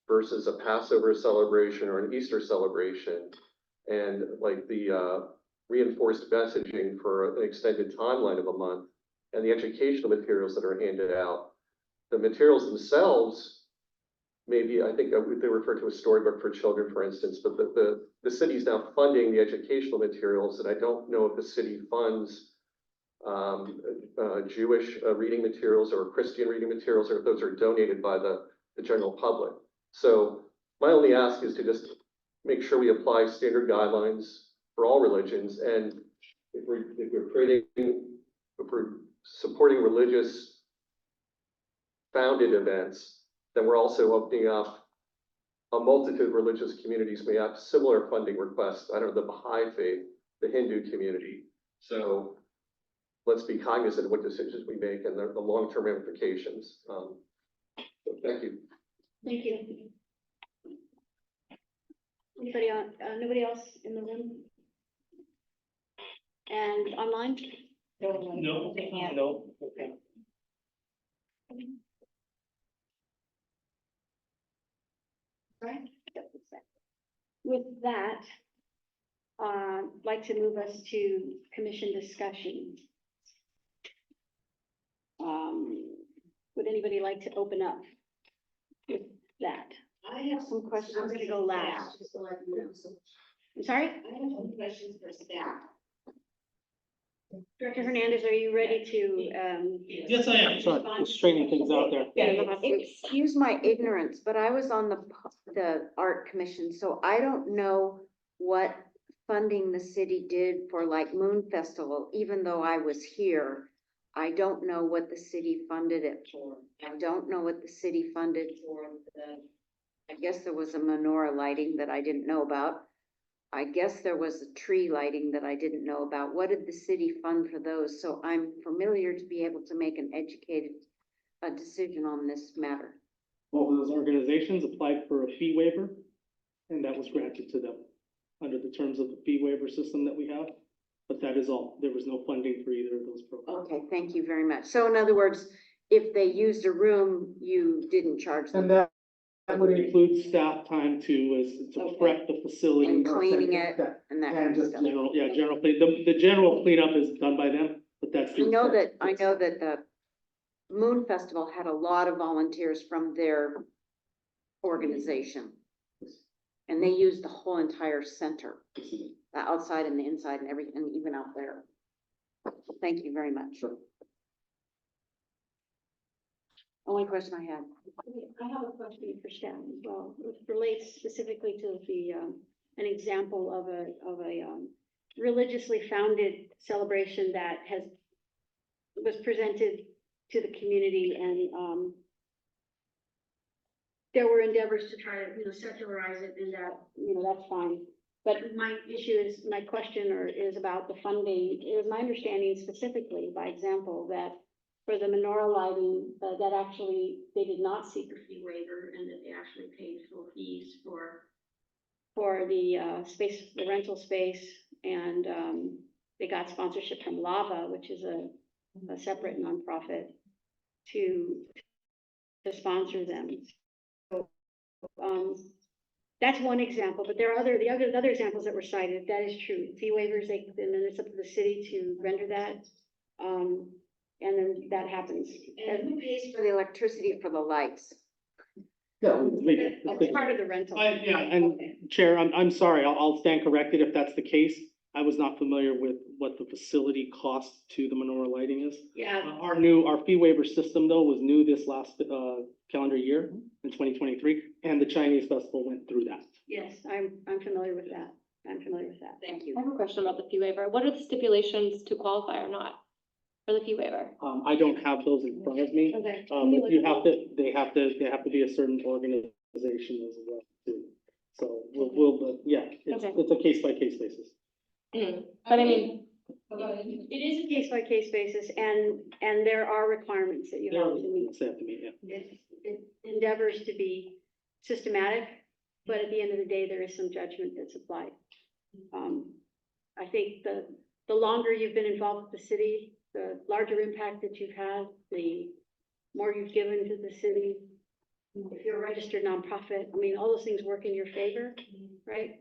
versus a Passover celebration or an Easter celebration, and like the reinforced messaging for an extended timeline of a month, and the educational materials that are handed out. The materials themselves, maybe, I think they refer to a storybook for children, for instance, but the city's now funding the educational materials, and I don't know if the city funds Jewish reading materials or Christian reading materials, or if those are donated by the general public. So my only ask is to just make sure we apply standard guidelines for all religions, and if we're supporting religious founded events, then we're also opening up a multitude of religious communities may have similar funding requests. I don't know, the Baha'i faith, the Hindu community. So let's be cognizant of what decisions we make and the long-term ramifications. So thank you. thank you. Anybody on, nobody else in the room? And online? No, okay. Right. With that, I'd like to move us to commission discussion. Would anybody like to open up with that? I have some questions. I'm gonna go last. I'm sorry? I have some questions for staff. Director Hernandez, are you ready to, Yes, I am. Sorry, just straightening things out there. Excuse my ignorance, but I was on the art commission, so I don't know what funding the city did for like Moon Festival, even though I was here. I don't know what the city funded it for. I don't know what the city funded for I guess there was a menorah lighting that I didn't know about. I guess there was a tree lighting that I didn't know about. What did the city fund for those? So I'm familiar to be able to make an educated decision on this matter. Both of those organizations applied for a fee waiver, and that was granted to them under the terms of the fee waiver system that we have. But that is all. There was no funding for either of those programs. Okay, thank you very much. So in other words, if they used a room, you didn't charge them? And that would include staff time to prep the facility. And cleaning it and that kind of stuff. General, yeah, general clean, the general cleanup is done by them, but that's. I know that the Moon Festival had a lot of volunteers from their organization. And they used the whole entire center, the outside and the inside and everything, even out there. Thank you very much. Sure. Only question I had. I have a question for staff as well. It relates specifically to the, an example of a religiously founded celebration that was presented to the community, and there were endeavors to try to, secularize it, and that, that's fine. But my question is about the funding. It was my understanding specifically, by example, that for the menorah lighting, that actually they did not seek a fee waiver, and that they actually paid full fees for the space, the rental space, and they got sponsorship from Lava, which is a separate nonprofit, to sponsor them. So, that's one example, but there are other examples that were cited. That is true. Fee waivers, and then it's up to the city to render that. And then that happens. And who pays for the electricity for the lights? Yeah. That's part of the rental. And Chair, I'm sorry, I'll stand corrected if that's the case. I was not familiar with what the facility cost to the menorah lighting is. Yeah, Our fee waiver system though was new this last, calendar year in 2023, and the Chinese festival went through that. yes, I'm familiar with that. I'm familiar with that. Thank I you. have a question about the fee waiver. What are the stipulations to qualify or not for the fee waiver? I don't have those in front of me. Okay. But you have to, they have to be a certain organization as well too. So but yeah, Okay. it's a case by case basis. But I mean, It is a case by case basis and there are requirements that you have to meet. They have to meet, yeah. It endeavors to be systematic, but at the end of the day, there is some judgment that's applied. I think the longer you've been involved with the city, the larger impact that you've had, the more you've given to the city. If you're a registered nonprofit, I mean, all those things work in your favor, right?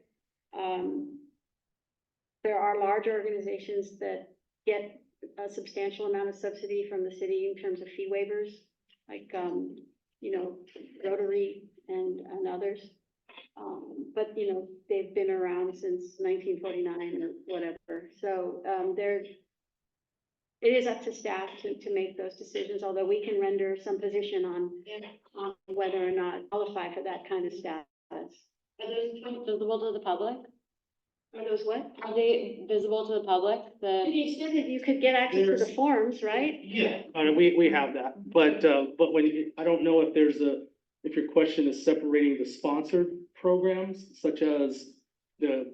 There are large organizations that get a substantial amount of subsidy from the city in terms of fee waivers, like, Rotary and others. But, they've been around since 1949 or whatever. So, it is up to staff to make those decisions, although we can render some position on whether or not qualify for that kind of status. are those visible to the public? Are those what? Are they visible to the public? To the extent that you could get access to the forms, right? Yeah. We have that, but I don't know if if your question is separating the sponsored programs such as the,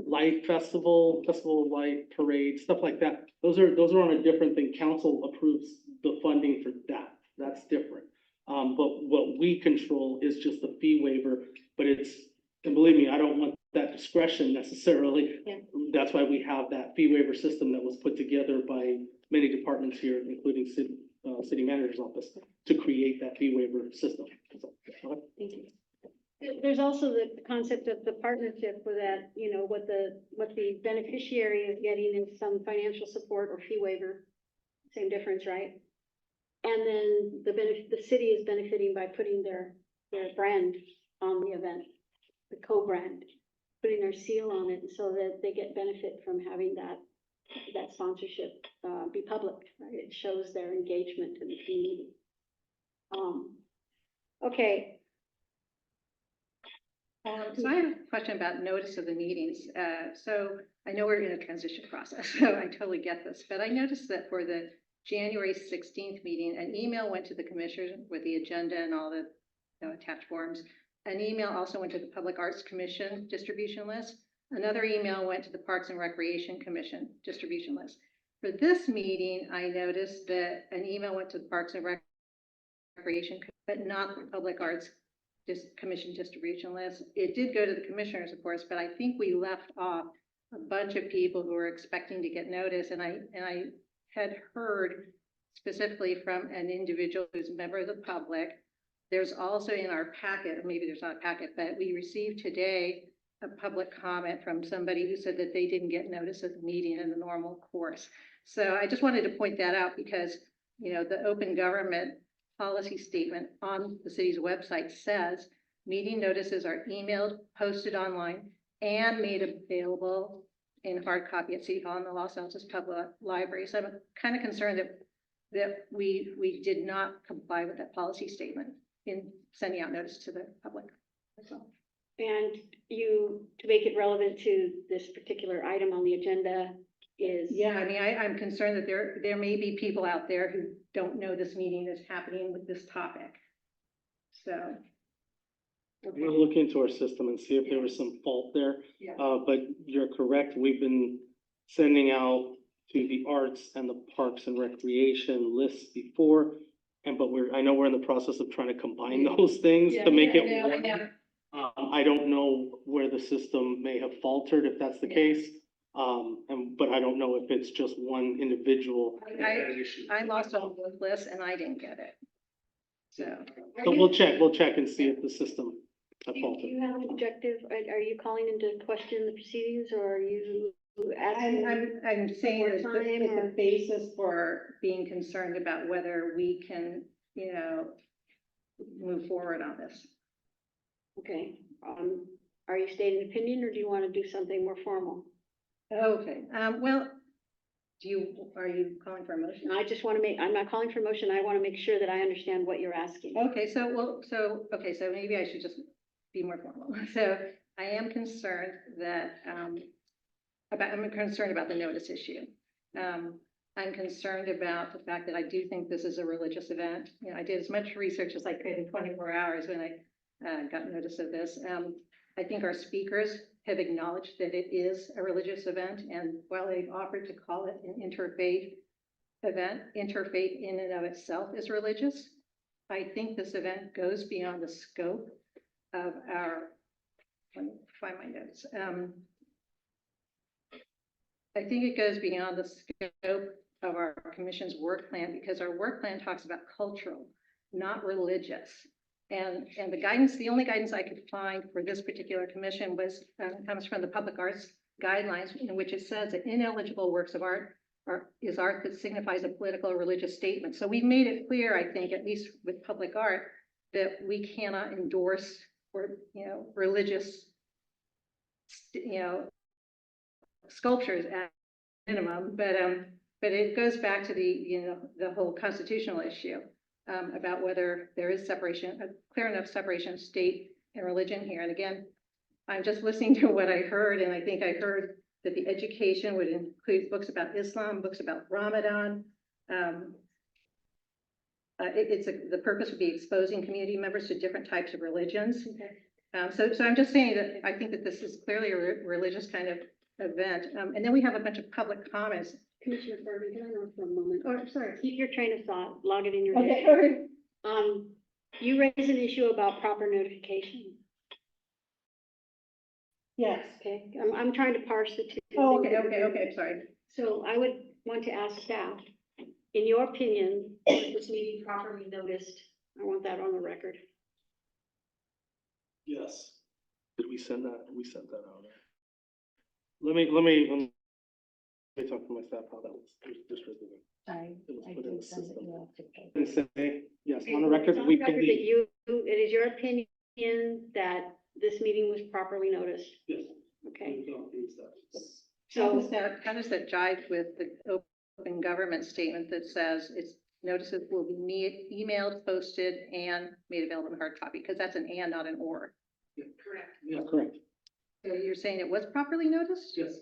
light festival light parade, stuff like that. Those are on a different thing. Council approves the funding for that. That's different. But what we control is just the fee waiver, but and believe me, I don't want that discretion necessarily. Yeah. That's why we have that fee waiver system that was put together by many departments here, including city manager's office, to create that fee waiver system. So, okay. Thank you. There's also the concept of the partnership with that, what the beneficiary is getting is some financial support or fee waiver. Same difference, right? And then the city is benefiting by putting their brand on the event, the co-brand, putting their seal on it so that they get benefit from having that sponsorship, be public, right? It shows their engagement in the community. Okay. So I have a question about notice of the meetings. So I know we're in a transition process, so I totally get this, but I noticed that for the January 16th meeting, an email went to the commissioners with the agenda and all the attached forms. An email also went to the Public Arts Commission distribution list. Another email went to the Parks and Recreation Commission distribution list. For this meeting, I noticed that an email went to the Parks and Recreation, but not the Public Arts Commission distribution list. It did go to the commissioners, of course, but I think we left off a bunch of people who were expecting to get notice. And I had heard specifically from an individual who's a member of the public. There's also in our packet, maybe there's not a packet, but we received today a public comment from somebody who said that they didn't get notice of the meeting in the normal course. So I just wanted to point that out because, the open government policy statement on the city's website says meeting notices are emailed, posted online, and made available in hard copy at City Hall and the Los Altos Public Library. So I'm kind of concerned that we did not comply with that policy statement in sending out notice to the public. And to make it relevant to this particular item on the agenda is. Yeah, I mean, I'm concerned that there may be people out there who don't know this meeting is happening with this topic. So. We'll look into our system and see if there was some fault there. Yeah. But you're correct. We've been sending out to the arts and the parks and recreation lists before. But I know we're in the process of trying to combine those things to make it work. I don't know where the system may have faltered if that's the case. But I don't know if it's just one individual. I lost all the lists and I didn't get it. So We'll check and see if the system Do faulted. you have an objective? Are you calling into question the proceedings or are you asking? I'm saying More it's time a or- basis for being concerned about whether we can, move forward on this. Okay, are you stating an opinion or do you want to do something more formal? Okay, well, are you calling for a motion? And I just want to I'm not calling for motion. I want to make sure that I understand what you're asking. Okay, so maybe I should just be more formal. So I am concerned that, I'm concerned about the notice issue. I'm concerned about the fact that I do think this is a religious event. You know, I did as much research as I could in 24 hours when I got notice of this. I think our speakers have acknowledged that it is a religious event, and while they've offered to call it an interfaith event, interfaith in and of itself is religious. I think this event goes beyond the scope of our, let me find my notes. I think it goes beyond the scope of our commission's work plan, because our work plan talks about cultural, not religious. And the guidance, the only guidance I could find for this particular commission was, comes from the public arts guidelines, in which it says that ineligible works of art is art that signifies a political or religious statement. So we've made it clear, I think, at least with public art, that we cannot endorse or, religious, sculptures at minimum, but it goes back to the whole constitutional issue about whether there is separation, a clear enough separation of state and religion here. And again, I'm just listening to what I heard, and I think I heard that the education would include books about Islam, books about Ramadan. The purpose would be exposing community members to different types of religions. So I'm just saying that I think that this is clearly a religious kind of event. And then we have a bunch of public comments. Commissioner Bergen, can I know for a moment? Or, sorry, keep your train of thought, log it in your head. Okay. You raised an issue about proper notification. Yes. Okay, I'm trying to parse the two. Oh, okay, sorry. So I would want to ask staff, in your opinion, was this meeting properly noticed? I want that on the record. Yes. Did we send that? We sent that out. Let me talk to my staff how that was distributed. It was put in the system. And say, yes, on the record, It's on we the record that believe. it is your opinion that this meeting was properly noticed. Yes. Okay, How so does that jive with the open government statement that says it's notices will be emailed, posted, and made available in hard copy? Because that's an and, not an or. correct. Yeah, correct. So you're saying it was properly noticed? Yes.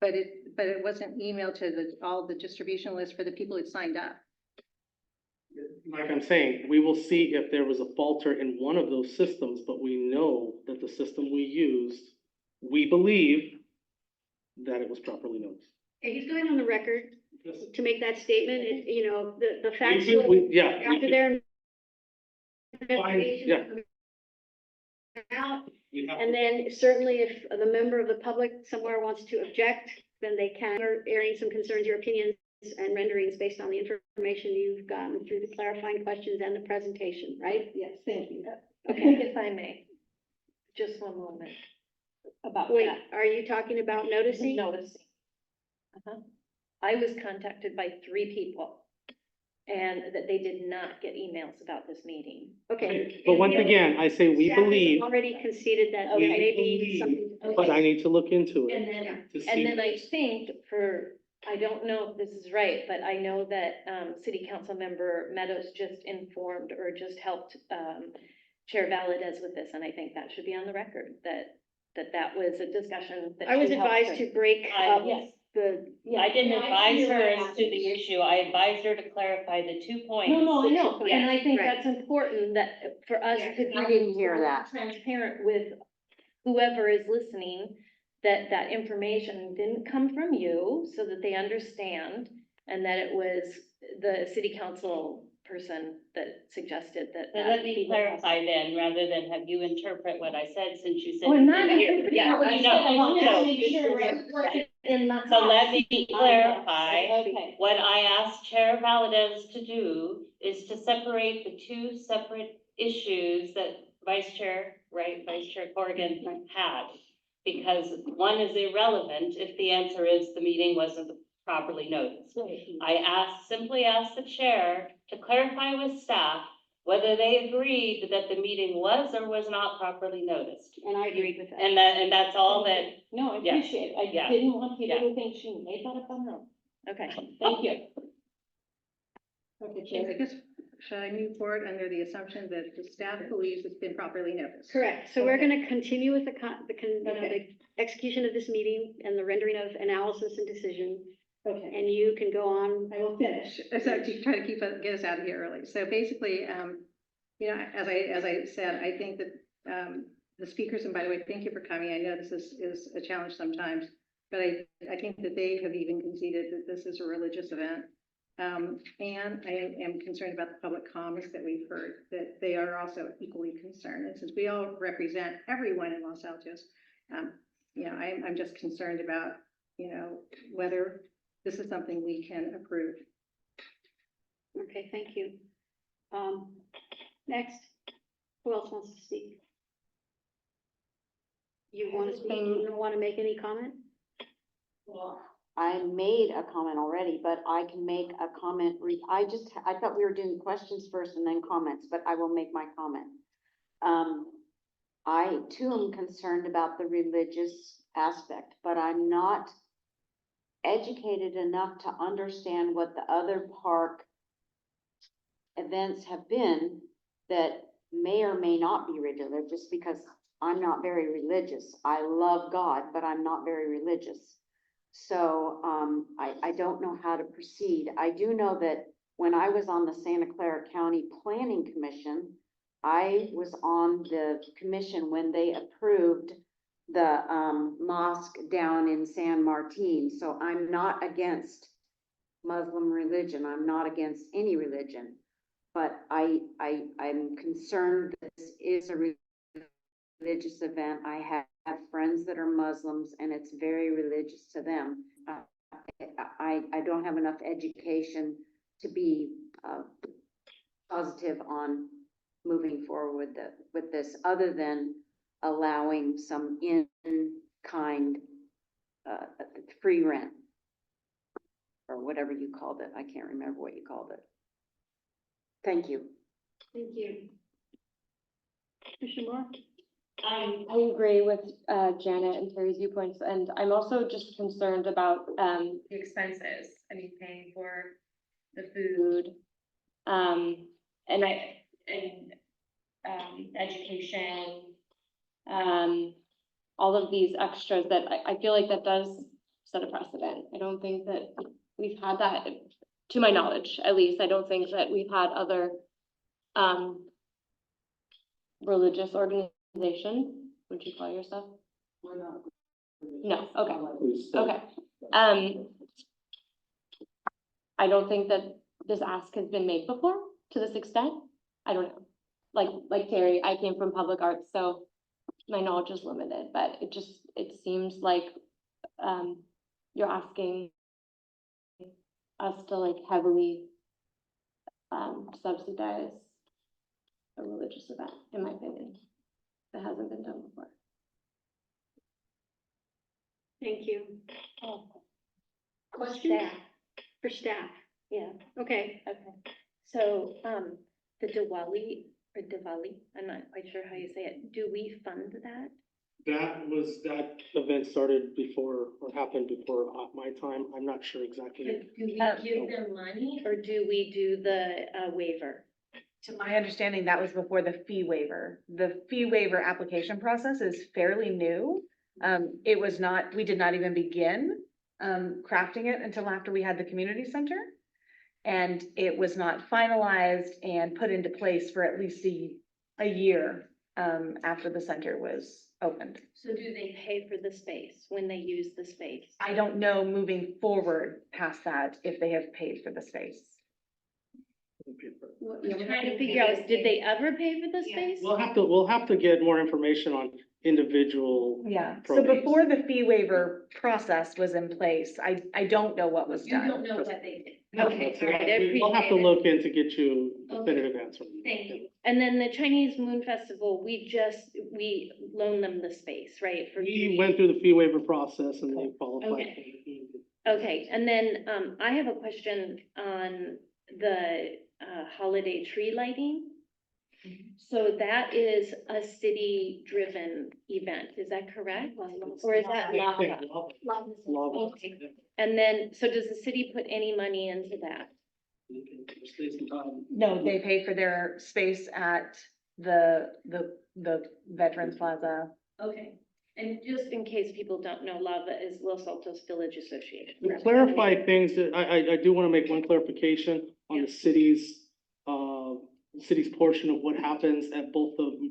But it wasn't emailed to all the distribution lists for the people who signed up. Like I'm saying, we will see if there was a falter in one of those systems, but we know that the system we used, we believe that it was properly noticed. Okay, he's going on the record Yes. to make that statement. The facts. Yeah. After their Fine, yeah. investigation out, and then certainly if the member of the public somewhere wants to object, then they can, or airing some concerns, your opinions and renderings based on the information you've gotten through the clarifying questions and the presentation, right? Yes, thank you. Okay. If I may, just one moment about Wait, that. are you talking about noticing? Noticing. I was contacted by 3 people, and that they did not get emails about this meeting. Okay. But once again, I say we Staff has believe, already conceded that Okay. there may be believe, something. but I need to look into And it then, to see. and then I think I don't know if this is right, but I know that, City Council Member Meadows just informed or just helped, Chair Valadez with this, and I think that should be on the record, that was a discussion that I was she helped advised her. to break up Yes, the. I didn't advise her as to the issue, I advised her to clarify the 2 points. No, I know, Yes, and I think right. that's important that for us Yeah, to be. I didn't hear that. Transparent with whoever is listening, that information didn't come from you, so that they understand, and that it was the city council person that suggested that. So let me clarify then, rather than have you interpret what I said, since you said. Oh, I'm not you didn't hear. interpreting Yeah, what I you know. said. I want to So- make sure it's in the. So let me clarify. Okay. What I asked Chair Valadez to do is to separate the 2 separate issues that Vice Chair Corrigan had. Because one is irrelevant if the answer is the meeting wasn't properly noticed. I simply asked the chair to clarify with staff whether they agreed that the meeting was or was not properly noticed. And I agreed with that. And that's all that, No, I Yes. appreciate it. I Yeah. didn't want people Yeah. to think she made that up on her own. Okay. Thank you. Okay, I guess, should I move forward under the assumption that the staff believes it's been properly noticed? Correct, so we're Okay. gonna continue with you know, Okay. the execution of this meeting and the rendering of analysis and decision, Okay. and you can go on. I will finish, so to try to get us out of here early. So basically, you know, as I said, I think that, the speakers, and by the way, thank you for coming. I know this is a challenge sometimes, but I think that they have even conceded that this is a religious event. And I am concerned about the public comments that we've heard, that they are also equally concerned. And since we all represent everyone in Los Altos, you know, I'm just concerned about, you know, whether this is something we can approve. Okay, thank you. Next, who else wants to speak? You want to speak, you don't want to make any comment? I made a comment already, but I can make a comment. I thought we were doing questions first and then comments, but I will make my comment. I too am concerned about the religious aspect, but I'm not educated enough to understand what the other park events have been that may or may not be religious, because I'm not very religious. I love God, but I'm not very religious. So, I don't know how to proceed. I do know that when I was on the Santa Clara County Planning Commission, I was on the commission when they approved the, mosque down in San Martin. So I'm not against Muslim religion. I'm not against any religion. But I'm concerned that this is a religious event. I have friends that are Muslims and it's very religious to them. I don't have enough education to be positive on moving forward with this, other than allowing some in-kind free rent, or whatever you called it. I can't remember what you called it. Thank you. Thank you. Commissioner Moore? I agree with Janet and Terry's viewpoints, and I'm also just concerned about the expenses. I mean, paying for the food, and education, all of these extras that I feel like that does set a precedent. I don't think that we've had that, to my knowledge, at least. I don't think that we've had other religious organization, would you call yourself? No, okay, okay. I don't think that this ask has been made before to this extent. I don't know. Like Terry, I came from public arts, so my knowledge is limited, but it seems like you're asking us to like heavily subsidize a religious event, in my opinion. That hasn't been done before. Thank you. For Questions? staff, For staff, yeah, okay. okay. So, the Diwali, I'm not quite sure how you say it. Do we fund that? That event started before, or happened before my time. I'm not sure exactly. Do we give them money or do we do the waiver? To my understanding, that was before the fee waiver. The fee waiver application process is fairly new. It was not, we did not even begin crafting it until after we had the community center. And it was not finalized and put into place for at least a year after the center was opened. So do they pay for the space when they use the space? I don't know moving forward past that if they have paid for the space. I'm trying to figure out, did they ever pay for the space? We'll have to get more information on individual. Yeah, so programs. before the fee waiver process was in place, I don't know what was You done. don't know what they did. No. Okay, all right, I We'll have to appreciate it. look in to get you a definitive answer. Thank you. And then the Chinese Moon Festival, we loaned them the space, right? For We went through the fee waiver process and they qualified. Okay. Okay, and then, I have a question on the, holiday tree lighting. So that is a city-driven event, is that correct? Or is that Lava? Lava. Okay. And then, so does the city put any money into that? No, they pay for their space at the Veterans Plaza. Okay. And just in case people don't know, Lava is Los Altos Village Association. To clarify things, I do want to make one clarification on the city's portion of what happens at both the,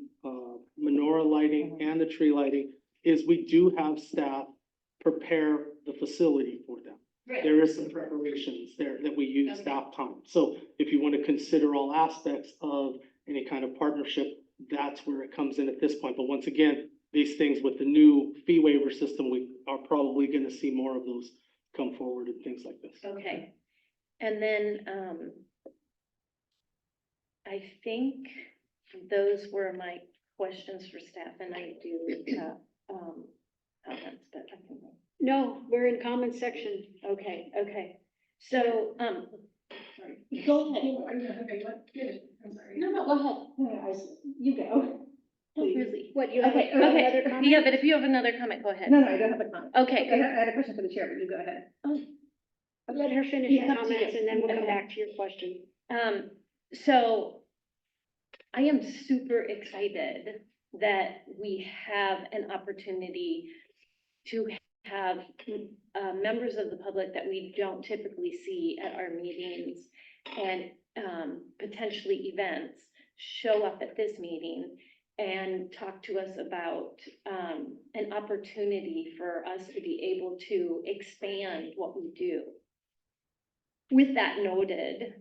menorah lighting and the tree lighting, is we do have staff prepare the facility for them. There is some preparations there that we use staff time. So if you want to consider all aspects of any kind of partnership, that's where it comes in at this point. But once again, these things with the new fee waiver system, we are probably gonna see more of those come forward and things like this. Okay. And then, I think those were my questions for staff, and I do have, comments, but I can. No, we're in comment section. Okay, so, go ahead. No, go ahead. You go. Oh, really? What, you have Okay, another okay, comment? yeah, but if you have another comment, go ahead. No, I don't have a comment. Okay, I had a question for the chair, but you go ahead. Let her finish Yeah, her up to you. comments and then we'll come Okay. back to your question. So I am super excited that we have an opportunity to have members of the public that we don't typically see at our meetings and potentially events show up at this meeting and talk to us about an opportunity for us to be able to expand what we do. With that noted,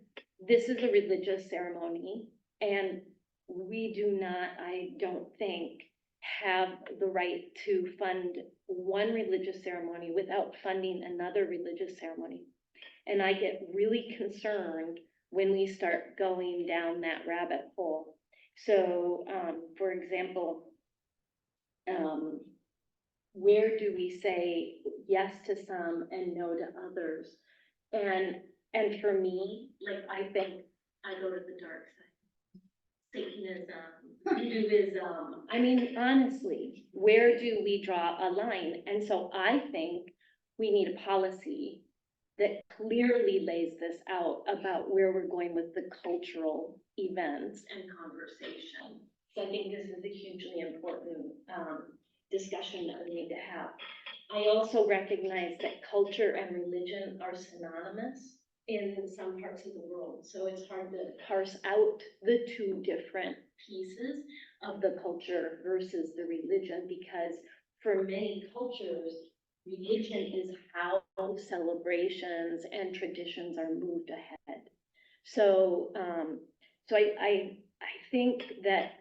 this is a religious ceremony, and we do not, I don't think, have the right to fund one religious ceremony without funding another religious ceremony. And I get really concerned when we start going down that rabbit hole. So, for example, where do we say yes to some and no to others? And for me, like, I think I go to the dark side. Satanism, Hinduism. I mean, honestly, where do we draw a line? And so I think we need a policy that clearly lays this out about where we're going with the cultural events and conversation. So I think this is a hugely important discussion that we need to have. I also recognize that culture and religion are synonymous in some parts of the world. So it's hard to parse out the two different pieces of the culture versus the religion, because for many cultures, religion is how celebrations and traditions are moved ahead. So, I think that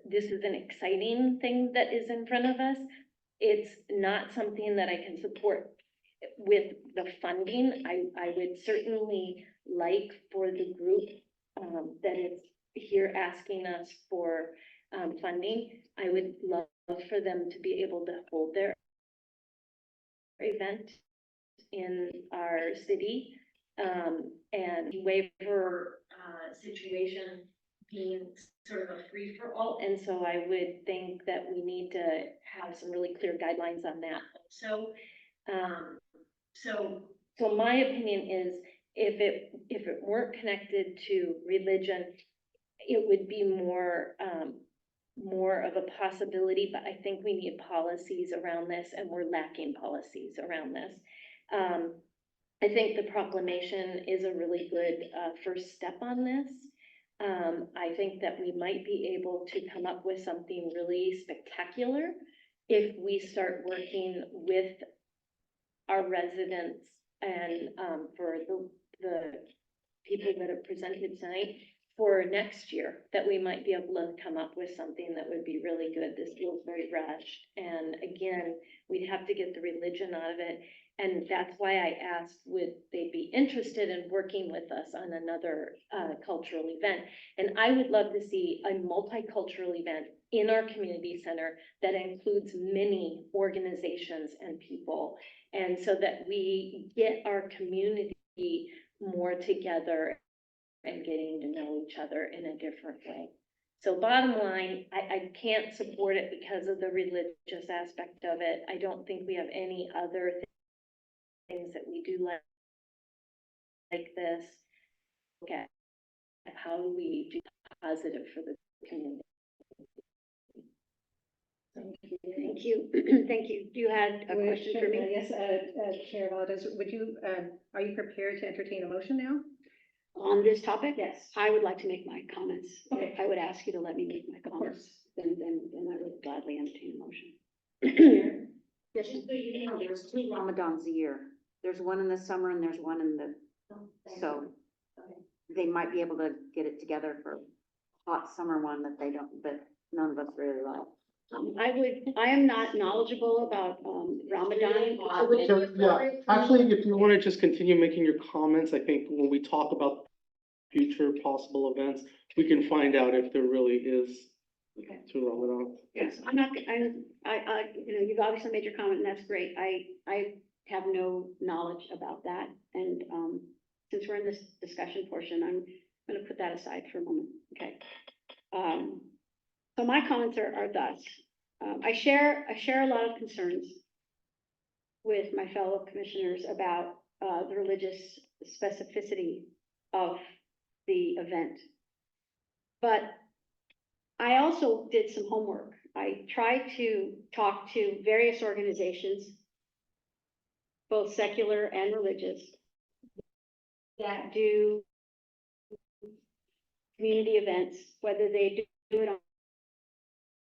this is an exciting thing that is in front of us. It's not something that I can support with the funding. I would certainly like for the group that is here asking us for funding, I would love for them to be able to hold their event in our city, and waiver situation being sort of a free-for-all. And so I would think that we need to have some really clear guidelines on that also. So my opinion is, if it weren't connected to religion, it would be more of a possibility, but I think we need policies around this, and we're lacking policies around this. I think the proclamation is a really good first step on this. I think that we might be able to come up with something really spectacular if we start working with our residents and for the people that are presented tonight for next year, that we might be able to come up with something that would be really good. This feels very rushed. And again, we'd have to get the religion out of it. And that's why I asked, would they be interested in working with us on another cultural event? And I would love to see a multicultural event in our community center that includes many organizations and people. And so that we get our community more together and getting to know each other in a different way. So bottom line, I can't support it because of the religious aspect of it. I don't think we have any other things that we do like this. Look at how we do positive for the community. Thank you. Thank you. You had a question for me? Yes, Chair Valdez, would you, are you prepared to entertain a motion now? On this topic? Yes. I would like to make my comments. Okay. I would ask you to let me make my Of comments, course. then I would gladly entertain a motion. Yes, Just so you know, there's 2 Ramadans a year. There's one in the summer and there's one in the, so they might be able to get it together for hot summer one that they don't, that none of us really like. I am not knowledgeable about, Ramadan. Yeah, actually, if you want to just continue making your comments, I think when we talk about future possible events, we can find out if there really is Okay. to Ramadan. Yes, I'm not, you know, you've obviously made your comment and that's great. I have no knowledge about that. And, since we're in this discussion portion, I'm gonna put that aside for a moment, okay? So my comments are thus. I share a lot of concerns with my fellow commissioners about, the religious specificity of the event. But I also did some homework. I tried to talk to various organizations, both secular and religious, that do community events, whether they do it on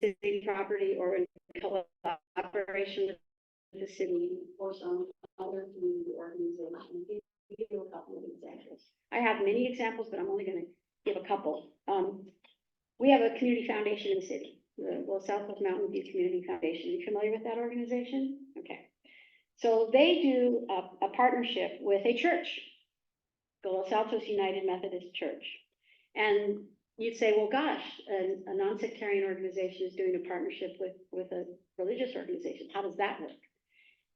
city property or in collaboration with the city or some other community organization. I'll give you a couple of examples. I have many examples, but I'm only gonna give a couple. We have a community foundation in the city, the Los Altos Mountain View Community Foundation. Are you familiar with that organization? Okay. So they do a partnership with a church, the Los Altos United Methodist Church. And you'd say, well, gosh, a non-sectarian organization is doing a partnership with a religious organization. How does that work?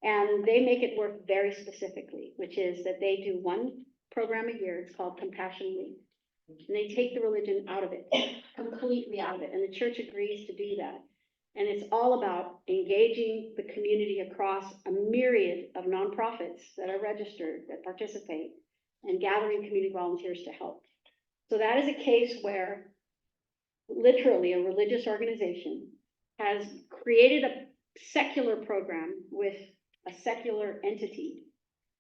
And they make it work very specifically, which is that they do one program a year. It's called Compassion Week. And they take the religion out of it, completely out of it. And the church agrees to do that. And it's all about engaging the community across a myriad of nonprofits that are registered, that participate, and gathering community volunteers to help. So that is a case where literally a religious organization has created a secular program with a secular entity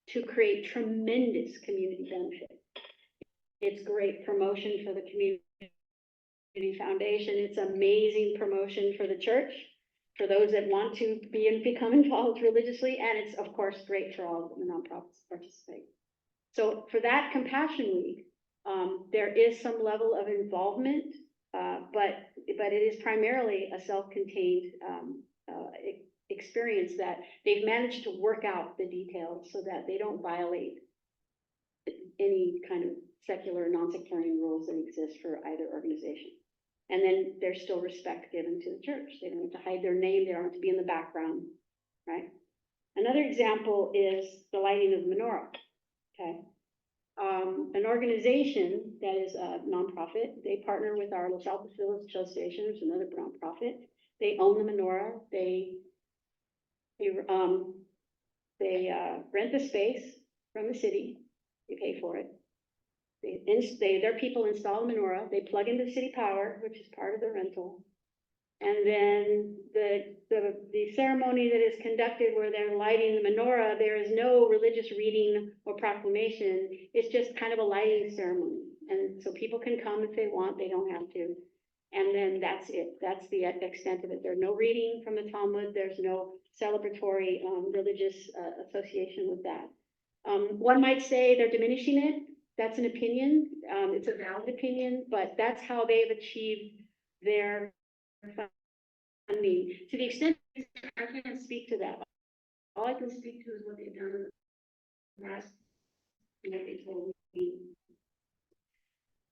to create tremendous community benefit. It's great promotion for the community foundation. It's amazing promotion for the church, for those that want to be and become involved religiously. And it's, of course, great for all of the nonprofits participate. So for that Compassion Week, there is some level of involvement, but it is primarily a self-contained experience that they've managed to work out the details so that they don't violate any kind of secular, non-sectarian rules that exist for either organization. And then there's still respect given to the church. They don't have to hide their name. They don't have to be in the background, right? Another example is the lighting of the menorah, okay? An organization that is a nonprofit, they partner with our Los Altos Village Association, which is another nonprofit. They own the menorah. They rent the space from the city. They pay for it. Their people install the menorah. They plug into city power, which is part of the rental. And then the ceremony that is conducted where they're lighting the menorah, there is no religious reading or proclamation. It's just kind of a lighting ceremony. And so people can come if they want, they don't have to. And then that's it. That's the extent of it. There's no reading from the Talmud. There's no celebratory religious association with that. One might say they're diminishing it. That's an opinion. It's a valid opinion, but that's how they've achieved their funding. To the extent I can't speak to that. All I can speak to is what they've done in the past and what they told me.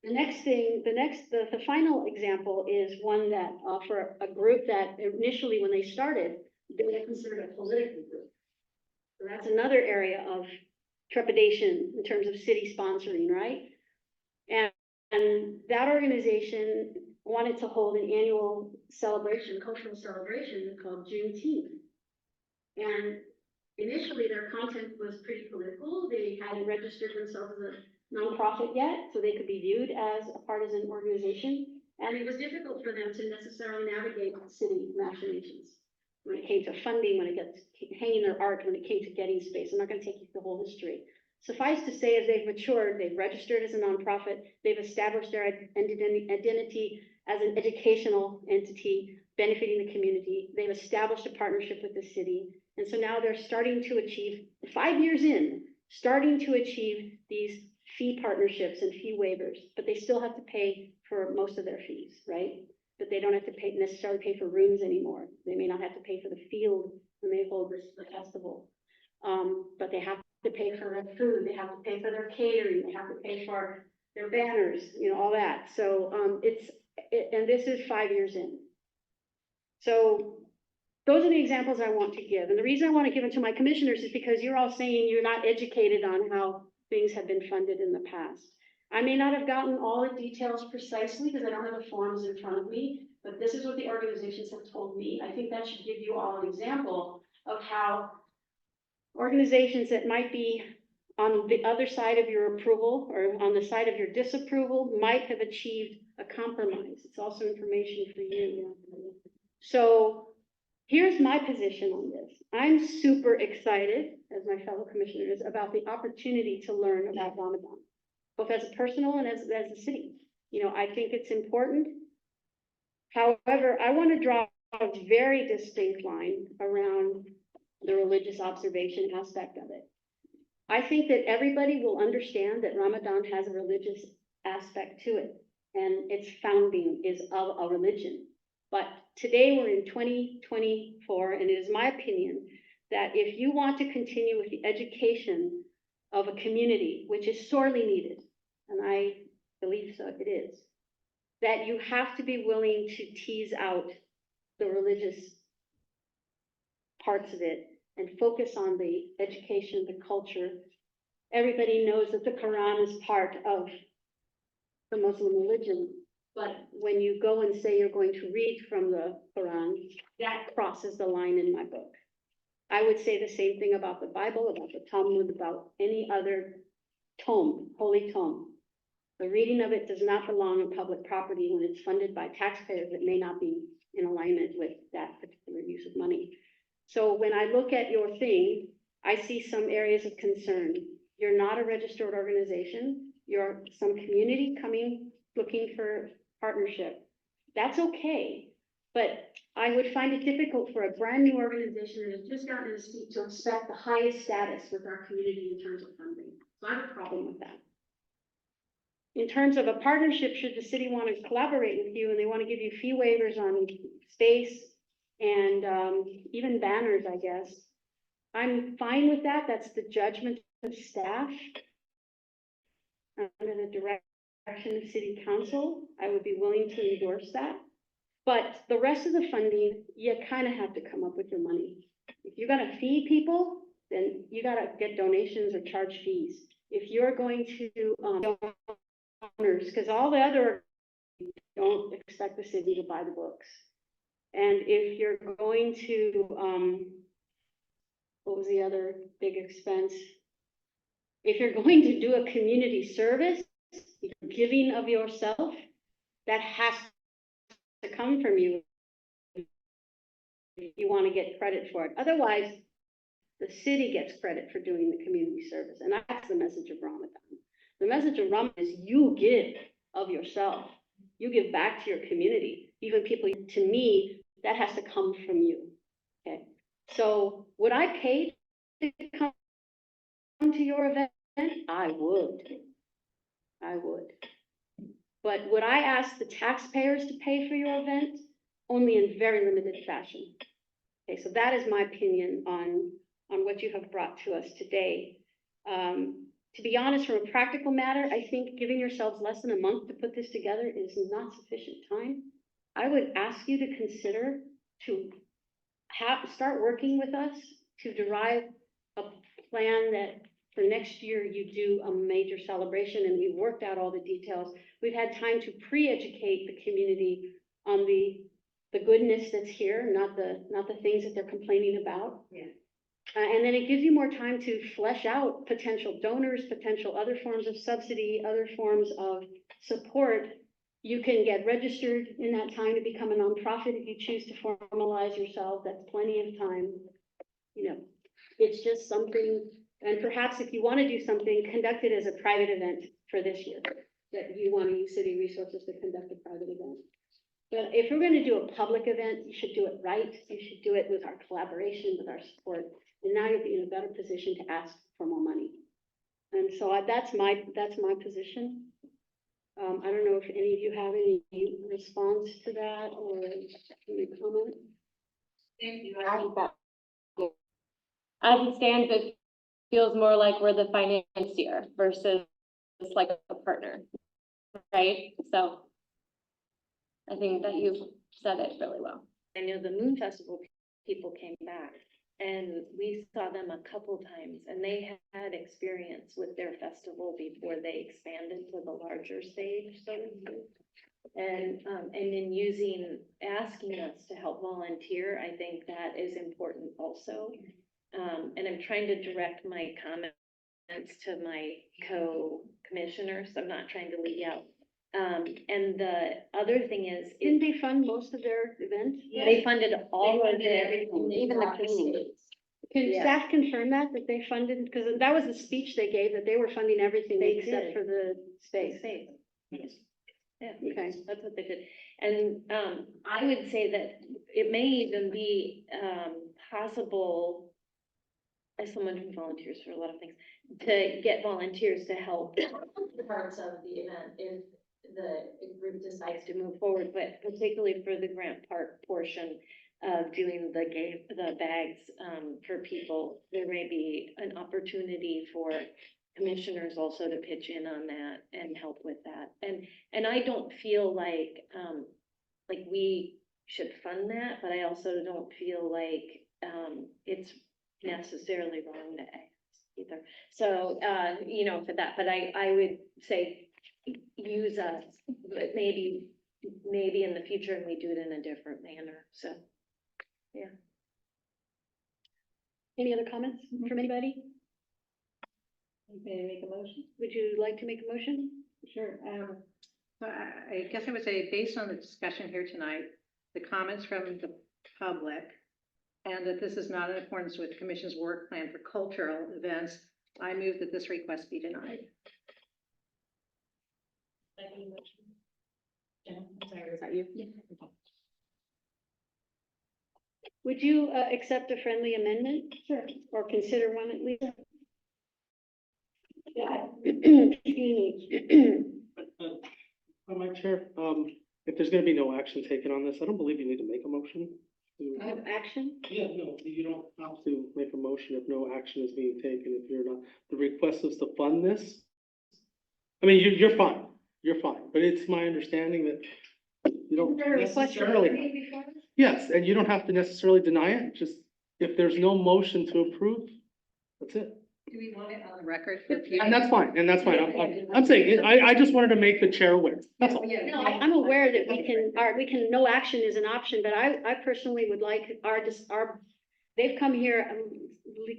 The final example is one that for a group that initially, when they started, they were considered a political group. So that's another area of trepidation in terms of city sponsoring, right? And and that organization wanted to hold an annual celebration, cultural celebration called Juneteenth. And initially, their content was pretty political. They hadn't registered themselves as a nonprofit yet, so they could be viewed as a partisan organization. And it was difficult for them to necessarily navigate city machinations when it came to funding, when it gets hanging their art, when it came to getting space. I'm not going to take you through the whole history. Suffice to say, as they've matured, they've registered as a nonprofit, they've established their identity as an educational entity benefiting the community. They've established a partnership with the city. And so now they're starting to achieve, 5 years in, starting to achieve these fee partnerships and fee waivers, but they still have to pay for most of their fees, right? But they don't have to necessarily pay for rooms anymore. They may not have to pay for the field when they hold the festival. But they have to pay for their food, they have to pay for their catering, they have to pay for their banners, all that. So and this is 5 years in. So those are the examples I want to give. And the reason I want to give it to my commissioners is because you're all saying you're not educated on how things have been funded in the past. I may not have gotten all the details precisely because I don't have the forms in front of me, but this is what the organizations have told me. I think that should give you all an example of how organizations that might be on the other side of your approval or on the side of your disapproval might have achieved a compromise. It's also information for you. So here's my position on this. I'm super excited, as my fellow commissioners, about the opportunity to learn about Ramadan, both as a personal and as a city. I think it's important. However, I want to draw a very distinct line around the religious observation aspect of it. I think that everybody will understand that Ramadan has a religious aspect to it, and its founding is of a religion. But today we're in 2024, and it is my opinion that if you want to continue with the education of a community, which is sorely needed, and I believe so it is, that you have to be willing to tease out the religious parts of it and focus on the education, the culture. Everybody knows that the Quran is part of the Muslim religion, but when you go and say you're going to read from the Quran, that crosses the line in my book. I would say the same thing about the Bible, about the Talmud, about any other tome, holy tome. The reading of it does not belong on public property when it's funded by taxpayers that may not be in alignment with that particular use of money. So when I look at your thing, I see some areas of concern. You're not a registered organization. You're some community looking for partnership. That's okay. But I would find it difficult for a brand new organization that has just gotten a seat to expect the highest status with our community in terms of funding. So I have a problem with that. In terms of a partnership, should the city want to collaborate with you and they want to give you fee waivers on space and even banners, I guess, I'm fine with that. That's the judgment of staff. Under the direction of city council, I would be willing to endorse that. But the rest of the funding, you kind of have to come up with your money. If you're going to feed people, then you got to get donations or charge fees. If you're going to donors, because all the other don't expect the city to buy the books. And if you're going to, what was the other big expense? If you're going to do a community service, giving of yourself, that has to come from you if you want to get credit for it. Otherwise, the city gets credit for doing the community service. And that's the message of Ramadan. The message of Ramadan is you give of yourself. You give back to your community. Even people, to me, that has to come from you. Okay. So would I pay to come to your event? I would. But would I ask the taxpayers to pay for your event? Only in very limited fashion. Okay, so that is my opinion on what you have brought to us today. To be honest, from a practical matter, I think giving yourselves less than a month to put this together is not sufficient time. I would ask you to consider to start working with us to derive a plan that for next year, you do a major celebration, and we've worked out all the details. We've had time to pre-educate the community on the goodness that's here, not the things that they're complaining about. Yeah. And then it gives you more time to flesh out potential donors, potential other forms of subsidy, other forms of support. You can get registered in that time to become a nonprofit if you choose to formalize yourself. That's plenty of time. You know, it's just something, and perhaps if you want to do something, conduct it as a private event for this year. That you want to use city resources to conduct a private event. But if we're going to do a public event, you should do it right. You should do it with our collaboration, with our support. And now you'll be in a better position to ask for more money. And so that's my position. I don't know if any of you have any response to that or any comment. As it stands, it feels more like we're the financier versus like a partner, right? So I think that you've said it really well. I know the Moon Festival people came back and we saw them a couple times and they had experience with their festival before they expanded to the larger stage, so to speak. And in asking us to help volunteer, I think that is important also. And I'm trying to direct my comments to my co-commissioners. I'm not trying to leave you out. And the other thing is, Didn't they fund most of their events? they funded all of it. Even the cleaning. Can Yeah. staff confirm that they funded, because that was the speech they gave, that they were funding everything They except did. for the space. Space. Yeah, Okay. that's what they did. And, I would say that it may even be, possible, as someone who volunteers for a lot of things, to get volunteers to help parts of the event if the group decides to move forward, but particularly for the Grant Park portion of doing the bags, for people, there may be an opportunity for commissioners also to pitch in on that and help with that. And I don't feel like we should fund that, but I also don't feel like, it's necessarily wrong to ask either. So, for that, but I would say use us, but maybe in the future and we do it in a different manner, so. Any other comments from anybody? May I make a motion? Would you like to make a motion? Sure. So I guess I would say, based on the discussion here tonight, the comments from the public, and that this is not in accordance with the commission's work plan for cultural events, I move that this request be denied. Is that you? Would you accept a friendly amendment? Sure. Or consider one at least? Yeah. Excuse me. Madam Chair, if there's gonna be no action taken on this, I don't believe you need to make a motion. Of action? Yeah, no, you don't have to make a motion if no action is being taken, if you're not, the request is to fund this. I mean, you're fine, but it's my understanding that you don't necessarily. Yes, and you don't have to necessarily deny it, just if there's no motion to approve, that's it. Do we want it on the record for future? And that's fine, I'm saying, I just wanted to make the chair aware, that's all. No, I'm aware that no action is an option, but I personally would like they've come here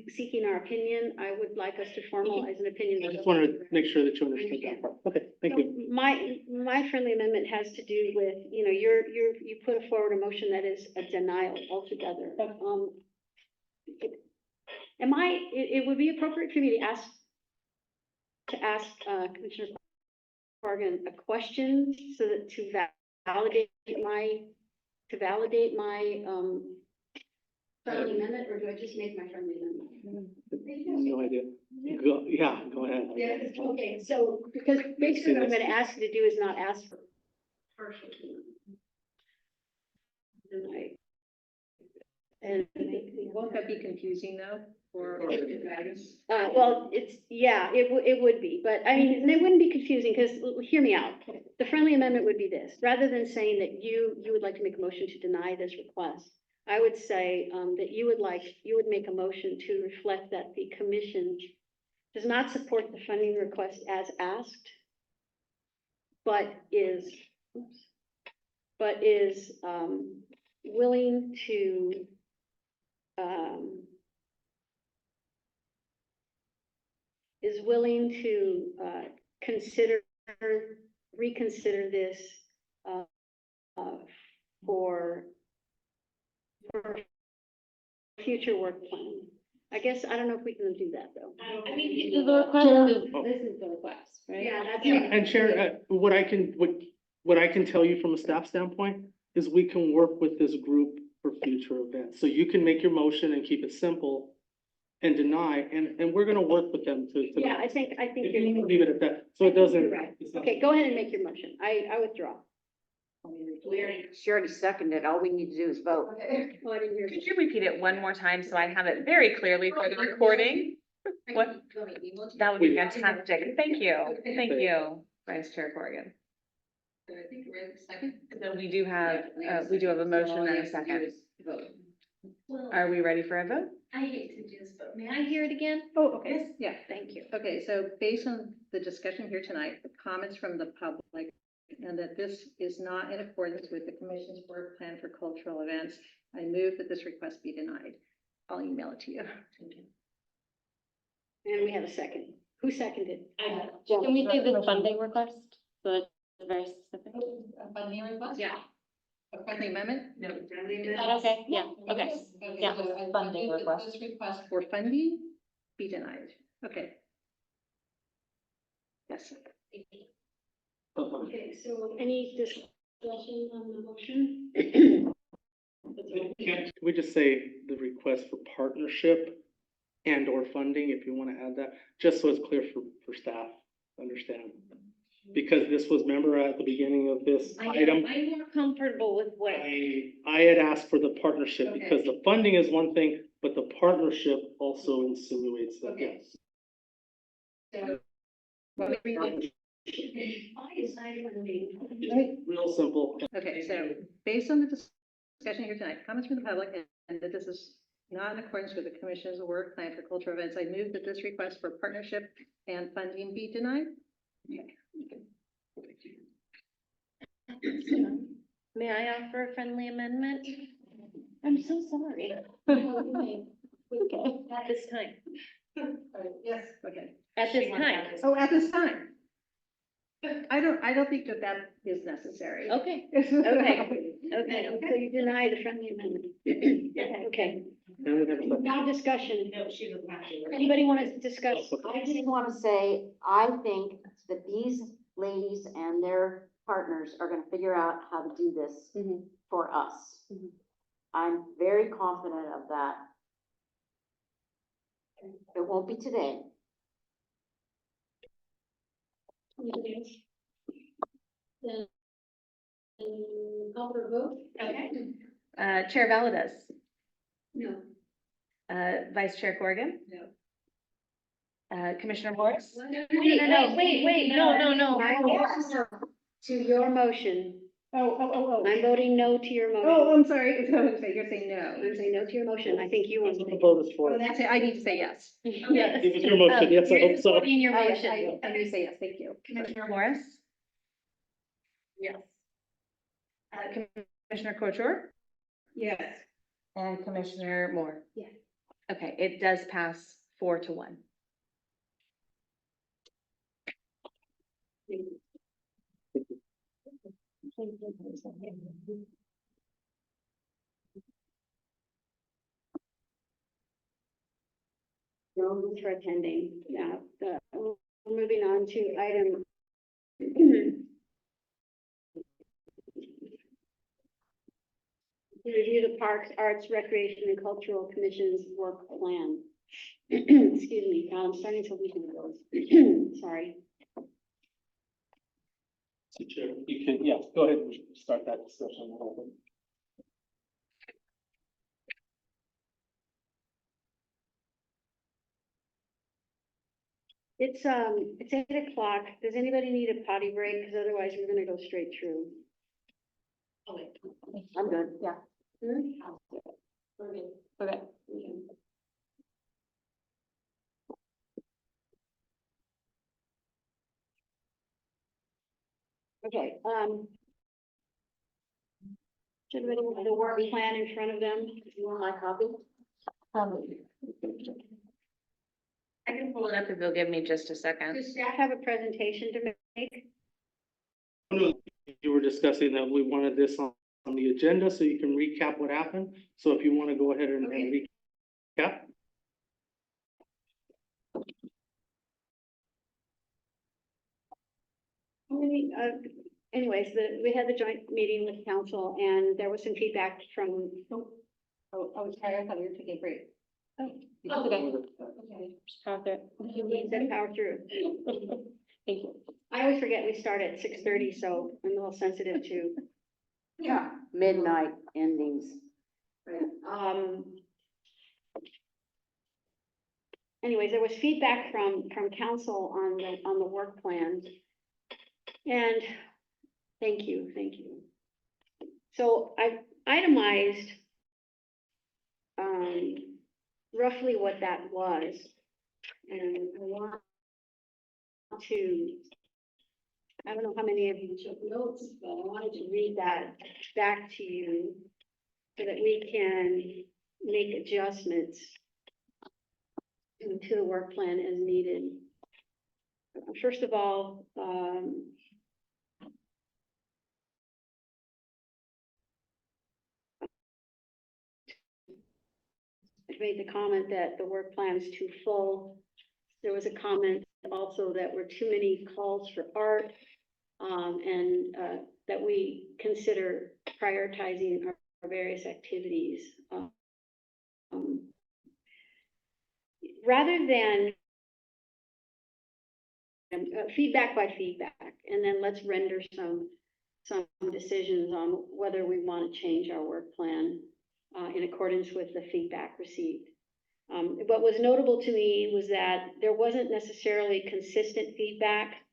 seeking our opinion. I would like us to formalize an opinion. I just wanted to make sure that you understood that part. Okay, thank you. My friendly amendment has to do with, you put forward a motion that is a denial altogether. It would be appropriate for me to ask Commissioner Corrigan a question so that to validate my friendly amendment, or do I just make my friendly amendment? No idea. Go ahead. Okay, so, because basically what I'm gonna ask you to do is not ask for partial. And Won't that be confusing though, for guidance? well, it would be, but I mean, it wouldn't be confusing, because hear me out. The friendly amendment would be this, rather than saying that you would like to make a motion to deny this request, I would say, that you would make a motion to reflect that the commission does not support the funding request as asked, but is, willing to, reconsider this, uh, for future work plan. I guess, I don't know if we can do that, though. I mean, the request is, this is the request, right? Yeah, that's. Yeah, and Chair, what I can tell you from a staff standpoint is we can work with this group for future events. So you can make your motion and keep it simple and deny, and we're gonna work with them to. Yeah, I think If you're. you can leave it at that, so it doesn't. You're right. Okay, go ahead and make your motion. I withdraw. She already seconded, all we need to do is vote. Oh, I didn't hear. Could you repeat it one more time so I have it very clearly for the recording? What? That would be fantastic. Thank you. Thank you, Vice Chair Corrigan. So we do have a motion and a second. Are we ready for a vote? I hate to do this, but may I hear it again? Oh, okay, yeah. Thank you. Okay, so based on the discussion here tonight, the comments from the public, and that this is not in accordance with the commission's work plan for cultural events, I move that this request be denied. I'll email it to you. And we have a second. Who seconded? Can we say the funding request? So it's very specific. Funding request? Yeah. A friendly amendment? Is that okay? Yeah, okay. Yeah, funding request. This request for funding be denied. Okay. Yes. Okay, so any discussion on the motion? Can we just say the request for partnership and or funding, if you want to add that, just so it's clear for staff to understand? Because this was, remember at the beginning of this item, I'm more comfortable with what. I had asked for the partnership because the funding is one thing, but the partnership also insinuates that, Okay. yes. So, Real simple. okay, so based on the discussion here tonight, comments from the public, and that this is not in accordance with the commission's work plan for cultural events, I move that this request for partnership and funding be denied. May I offer a friendly amendment? I'm so sorry. Okay, at this time. Yes. Okay. At this time. Oh, at this time. I don't think that is necessary. Okay, Okay. okay. So you deny the friendly amendment. Okay, And we have a second. now discussion. Anybody want to discuss? I just want to say, I think that these ladies and their partners are gonna figure out how to do this for us. I'm very confident of that. It won't be today. Then, call for a vote? Okay. Chair Valadez, No. Vice Chair Corrigan? No. Commissioner Morris? Wait, no. To your motion. Oh. I'm voting no to your Oh, motion. I'm sorry. You're saying no. I'm saying no to your motion. I think you want to. The vote is for Oh, it. that's it. I need to say yes. Yes. If it's your motion, yes, I hope so. Supporting your I motion. need to say yes, thank you. Commissioner Morris? Yes. Commissioner Couture? Yes. And Commissioner Moore? Yes. Okay, it does pass 4-1. No, for attending. Now, moving on to item. Review the Parks, Arts, Recreation, and Cultural Commission's work plan. Excuse me, I'm starting to lose my voice. Sorry. So Chair, you can, yeah, go ahead and start that discussion. It's 8:00. Does anybody need a potty break? Because otherwise we're gonna go straight through. I'm good, yeah. Okay. Okay. Okay, should everybody have the work plan in front of them? You want my copy? I can pull it up if you'll give me just a second. Does staff have a presentation to make? You were discussing that we wanted this on the agenda so you can recap what happened. So if you want to go ahead and recap. Anyways, we had the joint meeting with council and there was some feedback from, Oh, I was tired, I thought we were taking a break. then power through. Thank you. I always forget we start at 6:30, so I'm a little sensitive to. Yeah, midnight endings. Um. Anyways, there was feedback from council on the work plan. And thank you. So I itemized roughly what that was. And I want to, I don't know how many of you took notes, but I wanted to read that back to you so that we can make adjustments to the work plan as needed. First of all, I made the comment that the work plan is too full. There was a comment also that were too many calls for art, and that we consider prioritizing our various activities. Rather than feedback by feedback, and then let's render some decisions on whether we want to change our work plan in accordance with the feedback received. What was notable to me was that there wasn't necessarily consistent feedback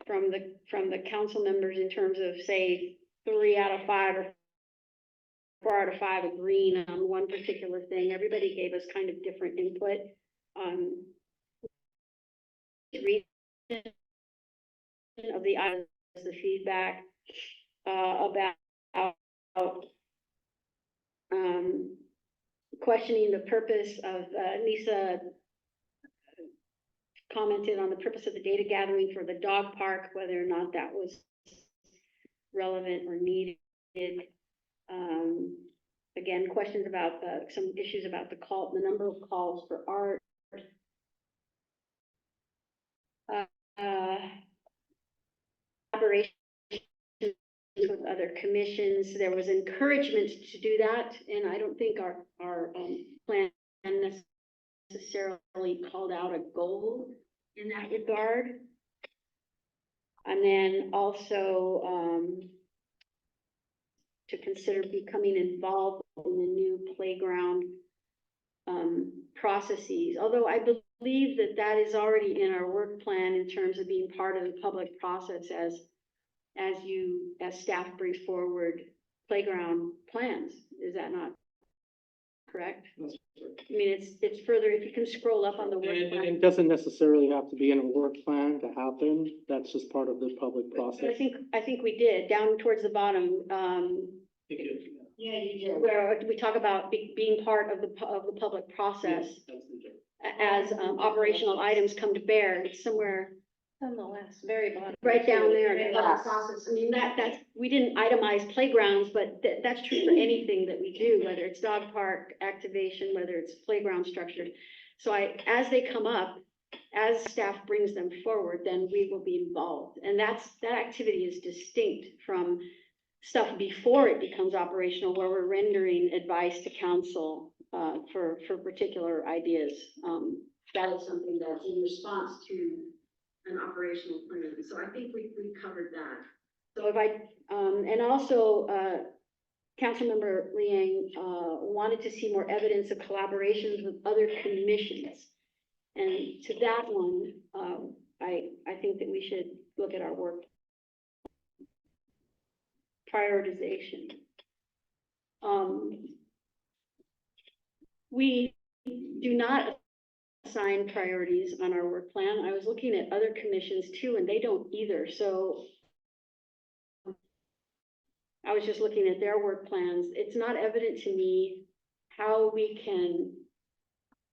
from the council members in terms of, say, 3 out of 5 or 4 out of 5 agreeing on one particular thing. Everybody gave us kind of different input. Of the items, the feedback about questioning the purpose of Lisa commented on the purpose of the data gathering for the dog park, whether or not that was relevant or needed. Again, questions about some issues about the number of calls for art. Collaboration with other commissions. There was encouragement to do that, and I don't think our plan necessarily called out a goal in that regard. And then also to consider becoming involved in the new playground processes, although I believe that is already in our work plan in terms of being part of the public process as staff brings forward playground plans. Is that not correct? I mean, it's further, if you can scroll up on the work plan. It doesn't necessarily have to be in a work plan to happen. That's just part of the public But process. I think we did, down towards the bottom. Yeah, you did. Where we talk about being part of the public process as operational items come to bear. It's somewhere On the last, very bottom. right down there. Yes. Process. I mean, that's, we didn't itemize playgrounds, but that's true for anything that we do, whether it's dog park activation, whether it's playground structured. So as they come up, as staff brings them forward, then we will be involved. And that activity is distinct from stuff before it becomes operational, where we're rendering advice to council for particular ideas. That is something that's in response to an operational plan. So I think we covered that. So if and also Councilmember Liang wanted to see more evidence of collaborations with other commissions. And to that one, I think that we should look at our work prioritization. We do not assign priorities on our work plan. I was looking at other commissions too, and they don't either. So I was just looking at their work plans. It's not evident to me how we can,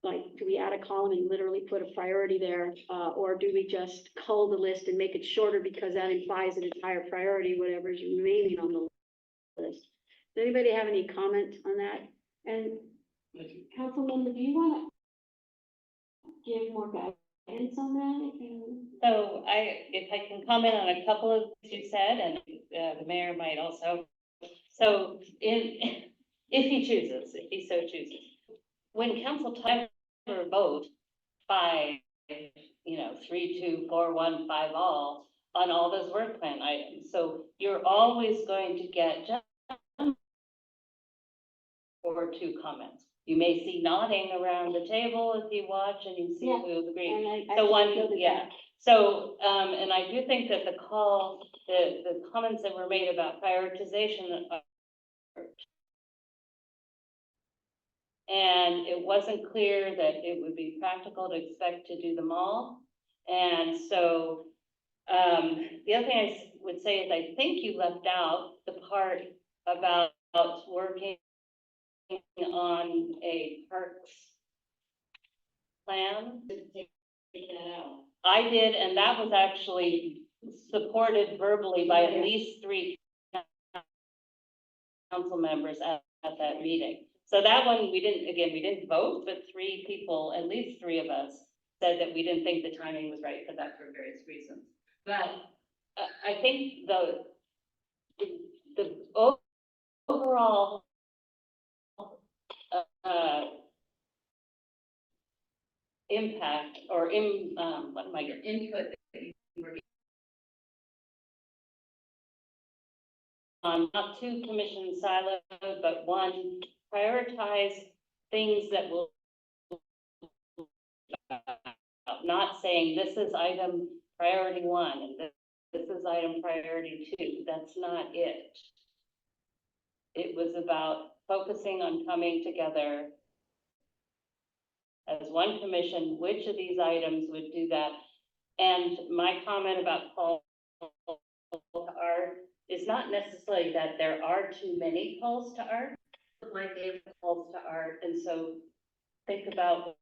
like, do we add a column and literally put a priority there? Or do we just cull the list and make it shorter because that implies that it's higher priority, whatever is remaining on the list? Does anybody have any comment on that? And Councilman, do you want to give more guidance on that? So if I can comment on a couple of things you said, and the mayor might also. So if he chooses, if he so chooses, when council time or vote 5, 3, 2, 4, 1, 5 all on all those work plan items. So you're always going to get just 1 or 2 comments. You may see nodding around the table if you watch and you see Yeah, who agree. And I So one, feel that yeah. So, and I do think that the comments that were made about prioritization are. And it wasn't clear that it would be practical to expect to do them all. And so, the other thing I would say is I think you left out the part about working on a parks plan. I did, and that was actually supported verbally by at least 3 council members at that meeting. So that one, we didn't vote, but 3 people, at least 3 of us, said that we didn't think the timing was right for that for various reasons. But I think the overall impact or input that you were on not 2 commission silos, but 1, prioritize things that will not saying this is item priority 1 and this is item priority 2. That's not it. It was about focusing on coming together as 1 commission, which of these items would do that. And my comment about calls to art is not necessarily that there are too many calls to art, but my favorite calls to art. And so think about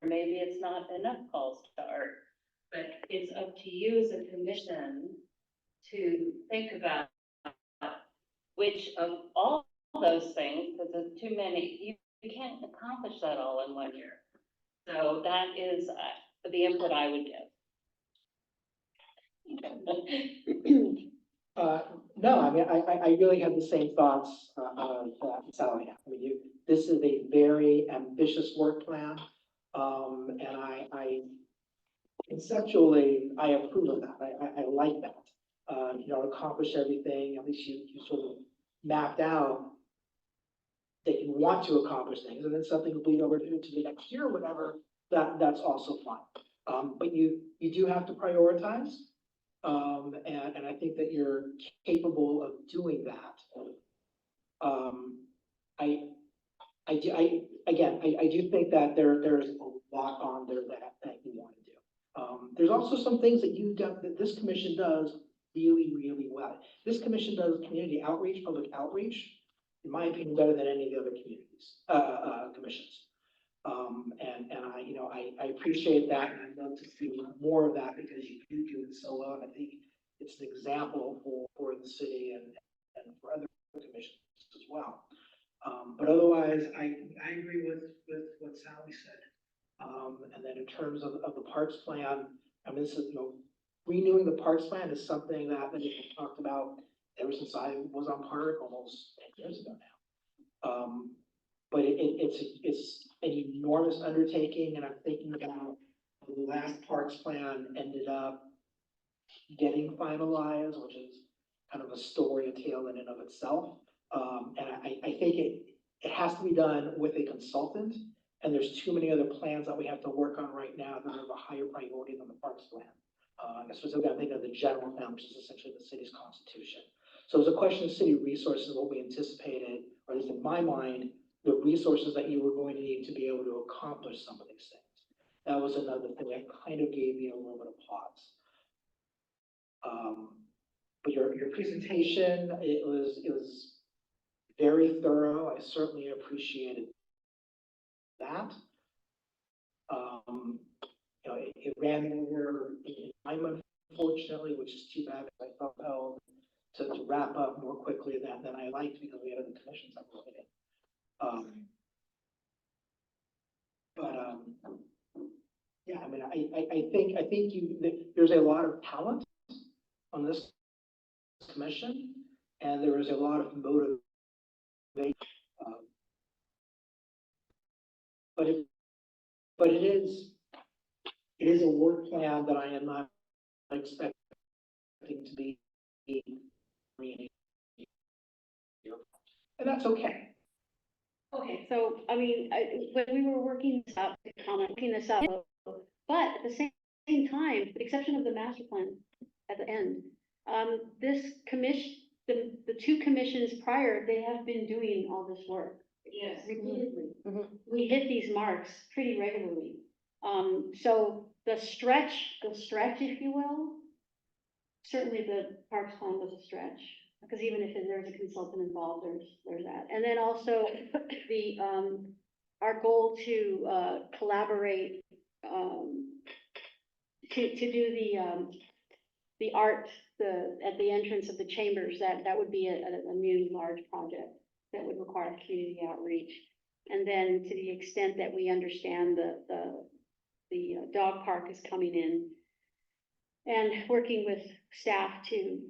maybe it's not enough calls to art, but it's up to you as a commission to think about which of all those things, because there's too many, you can't accomplish that all in 1 year. So that is the input I would give. No, I mean, I really have the same thoughts, Sally. I mean, this is a very ambitious work plan. And I conceptually, I approve of that. I like that. To accomplish everything, at least you sort of mapped out that you want to accomplish things, and then something will bleed over to the next year or whatever, that's also fine. But you do have to prioritize. And I think that you're capable of doing that. I do think that there's a lot on there that you want to do. There's also some things that this commission does really, really well. This commission does community outreach, public outreach, in my opinion, better than any of the other commissions. I appreciate that, and I'd love to see more of that because you do it so well. And I think it's an example for the city and for other commissions as well. But otherwise, I agree with what Sally said. And then in terms of the parks plan, I mean, this is, renewing the parks plan is something that we've talked about ever since I was on park almost 10 years ago now. But it's an enormous undertaking, and I'm thinking about the last parks plan ended up getting finalized, which is kind of a story, a tale in and of itself. And I think it has to be done with a consultant, and there's too many other plans that we have to work on right now that are of a higher priority than the parks plan. Specifically, I think of the general plan, which is essentially the city's constitution. So it's a question of city resources, what we anticipated, or at least in my mind, the resources that you were going to need to be able to accomplish some of these things. That was another thing that kind of gave me a little bit of pause. But your presentation, it was very thorough. I certainly appreciated that. You know, it ran over in time, unfortunately, which is too bad, because I thought, oh, to wrap up more quickly than I liked, because we had other commissions that were waiting. Yeah, I mean, I think there's a lot of talent on this commission, and there is a lot of motivation. But it is a work plan that I am not expecting to be. And that's okay. Okay, so, I mean, when we were working this out, but at the same time, with the exception of the master plan at the end, this commission, the two commissions prior, they have been doing all this work. Yes. Repeatedly. Mhm. We hit these marks pretty regularly. So the stretch, if you will, certainly the parks plan was a stretch. Because even if there's a consultant involved, there's that. And then also the, our goal to, collaborate, to do the art, at the entrance of the chambers, that would be a new large project that would require community outreach. And then to the extent that we understand the dog park is coming in and working with staff to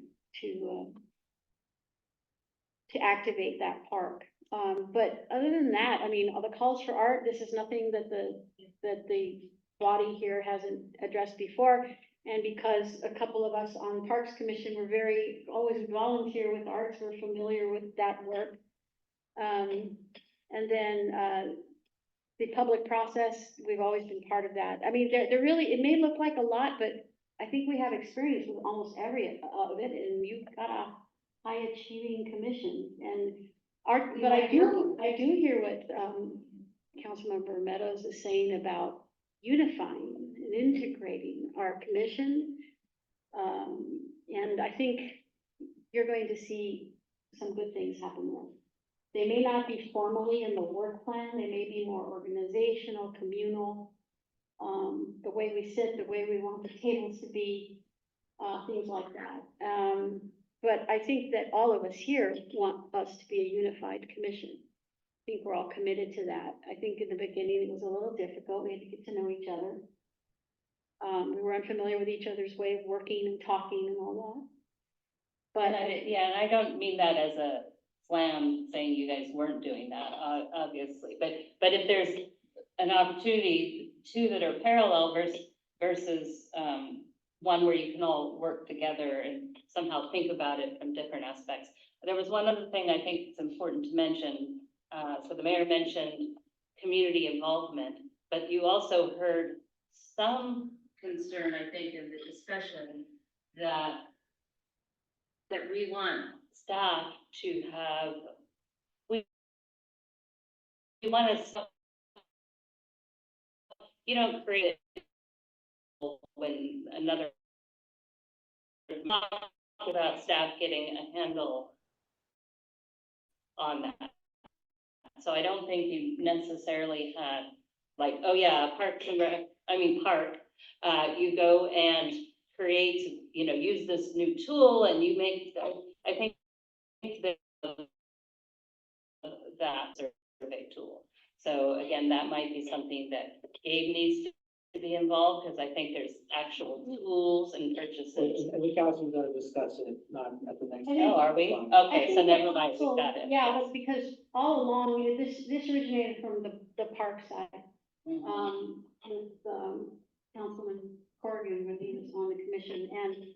activate that park. But other than that, I mean, the calls for art, this is nothing that the body here hasn't addressed before. And because a couple of us on Parks Commission were always volunteer with arts, we're familiar with that work. And then, the public process, we've always been part of that. I mean, they're really, it may look like a lot, but I think we have experience with almost every of it, and you've got a high achieving commission and art, but I do hear what, Councilmember Meadows is saying about unifying and integrating our commission. And I think you're going to see some good things happen there. They may not be formally in the work plan, they may be more organizational, communal, the way we sit, the way we want the tables to be, things like that. But I think that all of us here want us to be a unified commission. I think we're all committed to that. I think in the beginning it was a little difficult. We had to get to know each other. We were unfamiliar with each other's way of working and talking and all that. But And I don't mean that as a slam saying you guys weren't doing that, obviously, but if there's an opportunity, two that are parallel versus one where you can all work together and somehow think about it from different aspects. There was one other thing I think it's important to mention. So the mayor mentioned community involvement, but you also heard some concern, I think, in the discussion that we want staff to have, we want to, you don't create it when another, talk about staff getting a handle on that. So I don't think you necessarily had like, oh yeah, park, you go and create, use this new tool and you make, I think that survey tool. So again, that might be something that Gabe needs to be involved, because I think there's actual tools and purchases. And the council's gonna discuss it, not at the next. Oh, are we? I Okay, think so never the mind, we council- got it. Yeah, that's because all along, this originated from the park side. Mhm. With, Councilman Corrigan, when he was on the commission, and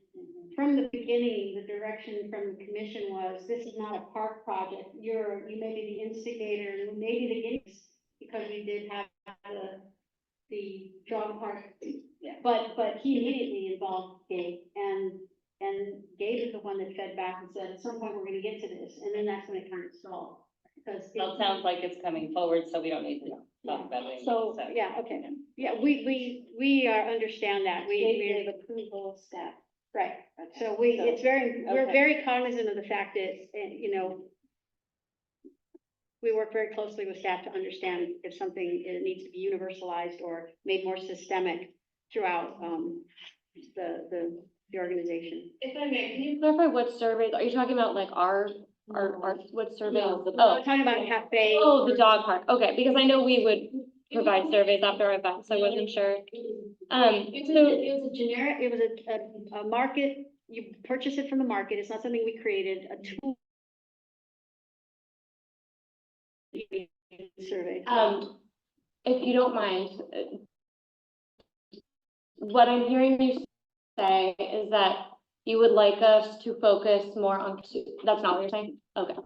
from the beginning, the direction from the commission was, this is not a park project, you may be the instigator, and maybe the guineas, because we did have the dog park. Yeah. But he immediately involved Gabe, and Gabe is the one that fed back and said, at some point, we're gonna get to this, and then that's when it kind of stalled. Because Well, it sounds like it's coming forward, so we don't need to talk about it. So, yeah, okay. Yeah, we understand that. We approval step. Right, so it's we're okay. very cognizant of the fact that, you know, we work very closely with staff to understand if something needs to be universalized or made more systemic throughout, the organization. If I may, can you clarify what surveys, are you talking about like our, what surveys? We're Oh, talking about a cafe. oh, the dog park, okay, because I know we would provide surveys after our events, I wasn't sure. It So, was a generic, it was a market, you purchase it from the market, it's not something we created, a tool. Survey. if you don't mind, what I'm hearing you say is that you would like us to focus more on, that's not what you're saying? Okay.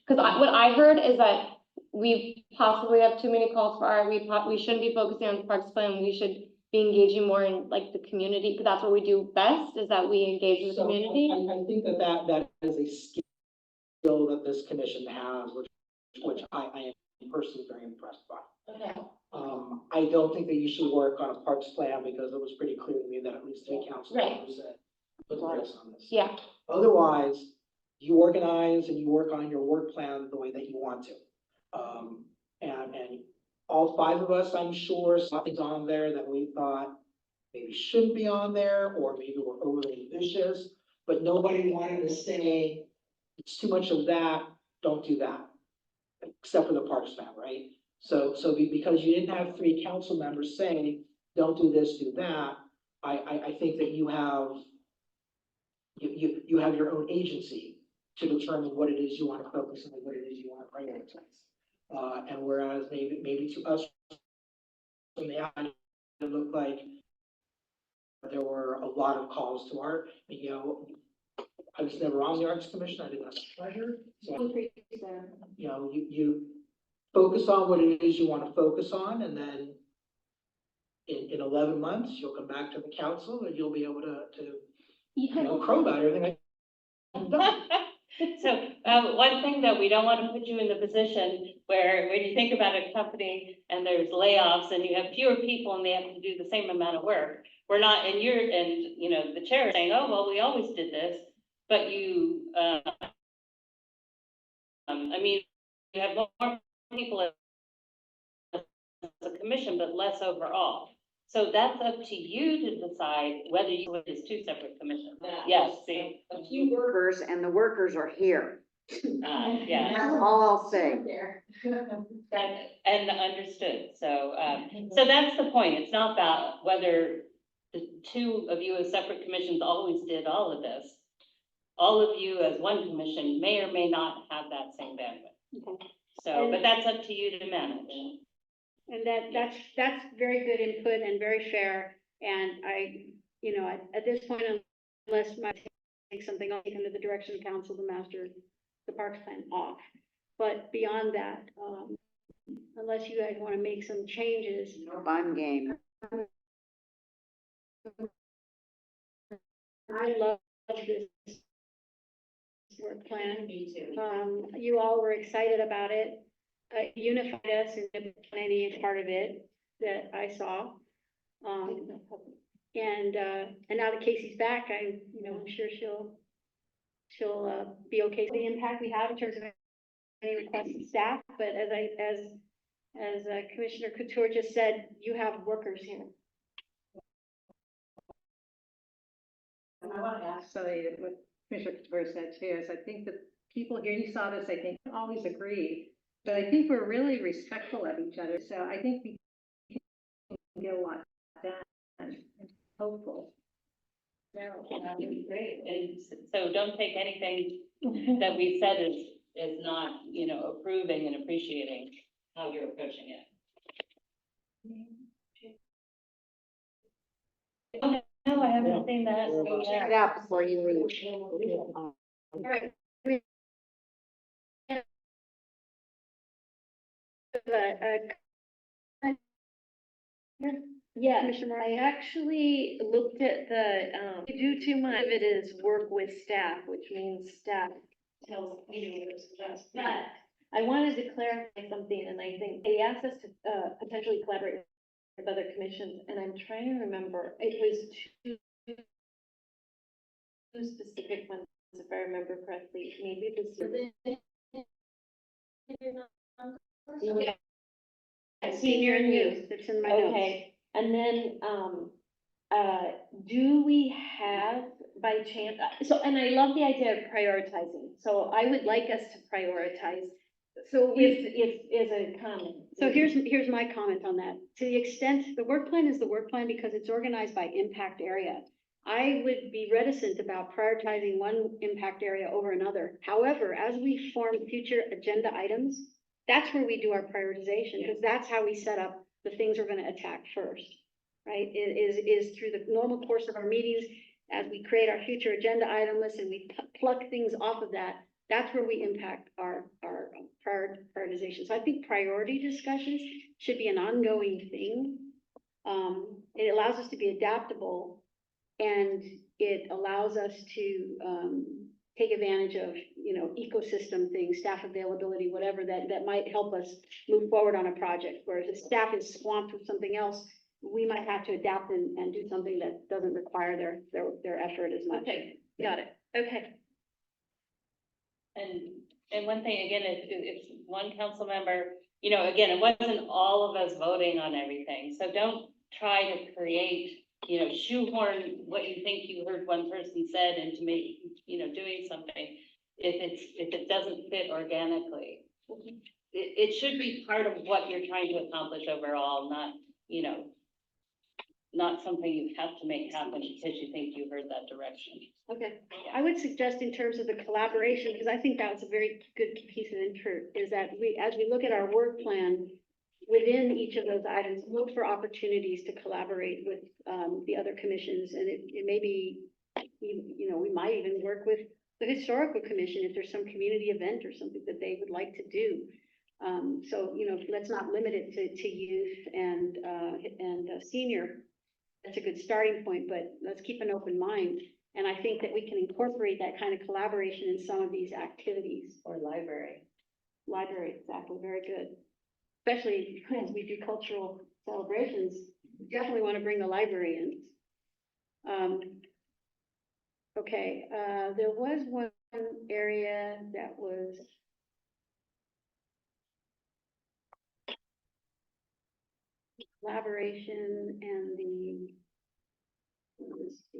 Because what I heard is that we possibly have too many calls for art, we shouldn't be focusing on the parks plan, we should be engaging more in like the community, because that's what we do best, is that we engage with the So community. I think that is a skill that this commission has, which I am personally very impressed by. Okay. I don't think that you should work on a parks plan because it was pretty clear to me that at least 3 council Right. members said, put the brakes on this. Yeah, Otherwise, you organize and you work on your work plan the way that you want to. And all 5 of us, I'm sure, saw things on there that we thought maybe shouldn't be on there, or maybe were overly ambitious, but nobody wanted to say, it's too much of that, don't do that. Except for the parks plan, right? So because you didn't have 3 council members saying, don't do this, do that, I think that you have your own agency to determine what it is you want to focus on and what it is you want to prioritize. And whereas maybe to us from the outside, it looked like there were a lot of calls to art, you know, I was never on the Arts Commission, I didn't have the pleasure, so, you know, you focus on what it is you want to focus on, and then in 11 months, you'll come back to the council and you'll be able to you know, crow about everything. So, one thing that we don't want to put you in the position where when you think about a company and there's layoffs and you have fewer people and they have to do the same amount of work. We're not, and you know, the chair is saying, oh, well, we always did this, but you, I mean, you have more people as a commission, but less overall. So that's up to you to decide whether you, it is 2 separate commissions. Yes, see? A few workers, and the workers are here. Yeah. That's all I'll say. That, and understood, so, so that's the point, it's not about whether the 2 of you as separate commissions always did all of this. All of you as one commission may or may not have that same bandwidth. So, but that's up to you to manage. And that's very good input and very fair, and I, you know, at this point, unless my take something, I'll take under the direction of council to master the parks plan off. But beyond that, unless you guys want to make some changes. Nope, I'm game. I love this work plan. Me too. You all were excited about it. Unified us in the planning part of it that I saw. And now that Casey's back, I'm sure she'll be okay with the impact we have in terms of any requests of staff, but as Commissioner Couture just said, you have workers here. I want to ask somebody that what Commissioner Couture said too, is I think that people here, you saw this, I think, always agree, but I think we're really respectful of each other, so I think we can get a lot done, and hopeful. No, great, and so don't take anything that we said is not, approving and appreciating how you're approaching it. No, I haven't seen that. So, Check it yeah. out before you leave. All right. Yeah, Commissioner Moore? I actually looked at the, we do too much of it is work with staff, which means staff tells me what to suggest. But I wanted to clarify something, and I think they asked us to potentially collaborate with other commissions, and I'm trying to remember, it was specific ones, if I remember correctly, maybe this. Senior and youth, it's in my notes. Okay, and then, do we have by chance, so, and I love the idea of prioritizing, so I would like us to prioritize. So if, as a comment. So here's my comment on that. To the extent, the work plan is the work plan because it's organized by impact area. I would be reticent about prioritizing one impact area over another. However, as we form future agenda items, that's where we do our prioritization, because that's how we set up the things we're gonna attack first, right? Is through the normal course of our meetings, as we create our future agenda item list and we pluck things off of that, that's where we impact our prioritization. So I think priority discussions should be an ongoing thing. It allows us to be adaptable, and it allows us to take advantage of, you know, ecosystem things, staff availability, whatever, that might help us move forward on a project. Whereas if staff is swamped with something else, we might have to adapt and do something that doesn't require their effort as much. Okay, got it, okay. And one thing, again, if one council member, you know, again, it wasn't all of us voting on everything, so don't try to create, you know, shoehorn what you think you heard one person said into make, you know, doing something. If it doesn't fit organically, it should be part of what you're trying to accomplish overall, not, you know, not something you have to make happen because you think you heard that direction. Okay, I would suggest in terms of the collaboration, because I think that was a very good piece of input, is that as we look at our work plan, within each of those items, look for opportunities to collaborate with the other commissions, and it may be, you know, we might even work with the historical commission if there's some community event or something that they would like to do. So, you know, let's not limit it to youth and senior. That's a good starting point, but let's keep an open mind. And I think that we can incorporate that kind of collaboration in some of these activities. Or library. Library, exactly, very good. Especially as we do cultural celebrations, we definitely want to bring the library in. Okay, there was one area that was collaboration and the, let's see.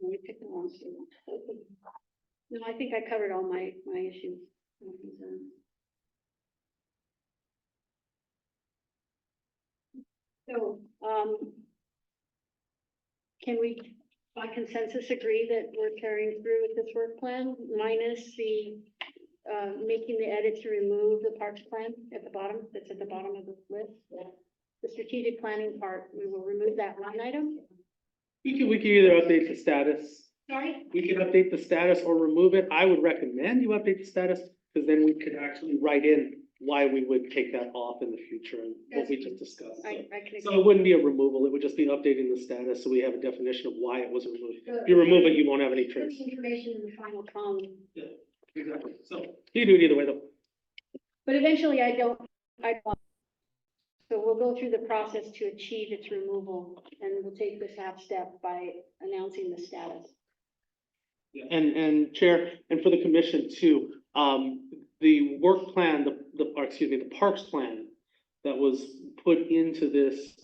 We picked the wrong student. No, I think I covered all my issues. So, can we by consensus agree that we're carrying through with this work plan minus the making the edit to remove the parks plan at the bottom, that's at the bottom of the list? The strategic planning part, we will remove that line item. We can either update the status. Sorry? We can update the status or remove it. I would recommend you update the status, because then we could actually write in why we would take that off in the future and what we just discussed. I can So it wouldn't be a removal, it would just be updating the status, so we have a definition of why it was removed. If you remove it, you won't have any put trace. the information in the final column. Exactly, so you do it either way though. But eventually I don't. So we'll go through the process to achieve its removal, and we'll take this half step by announcing the status. And Chair, and for the commission too, the work plan, the parks plan that was put into this,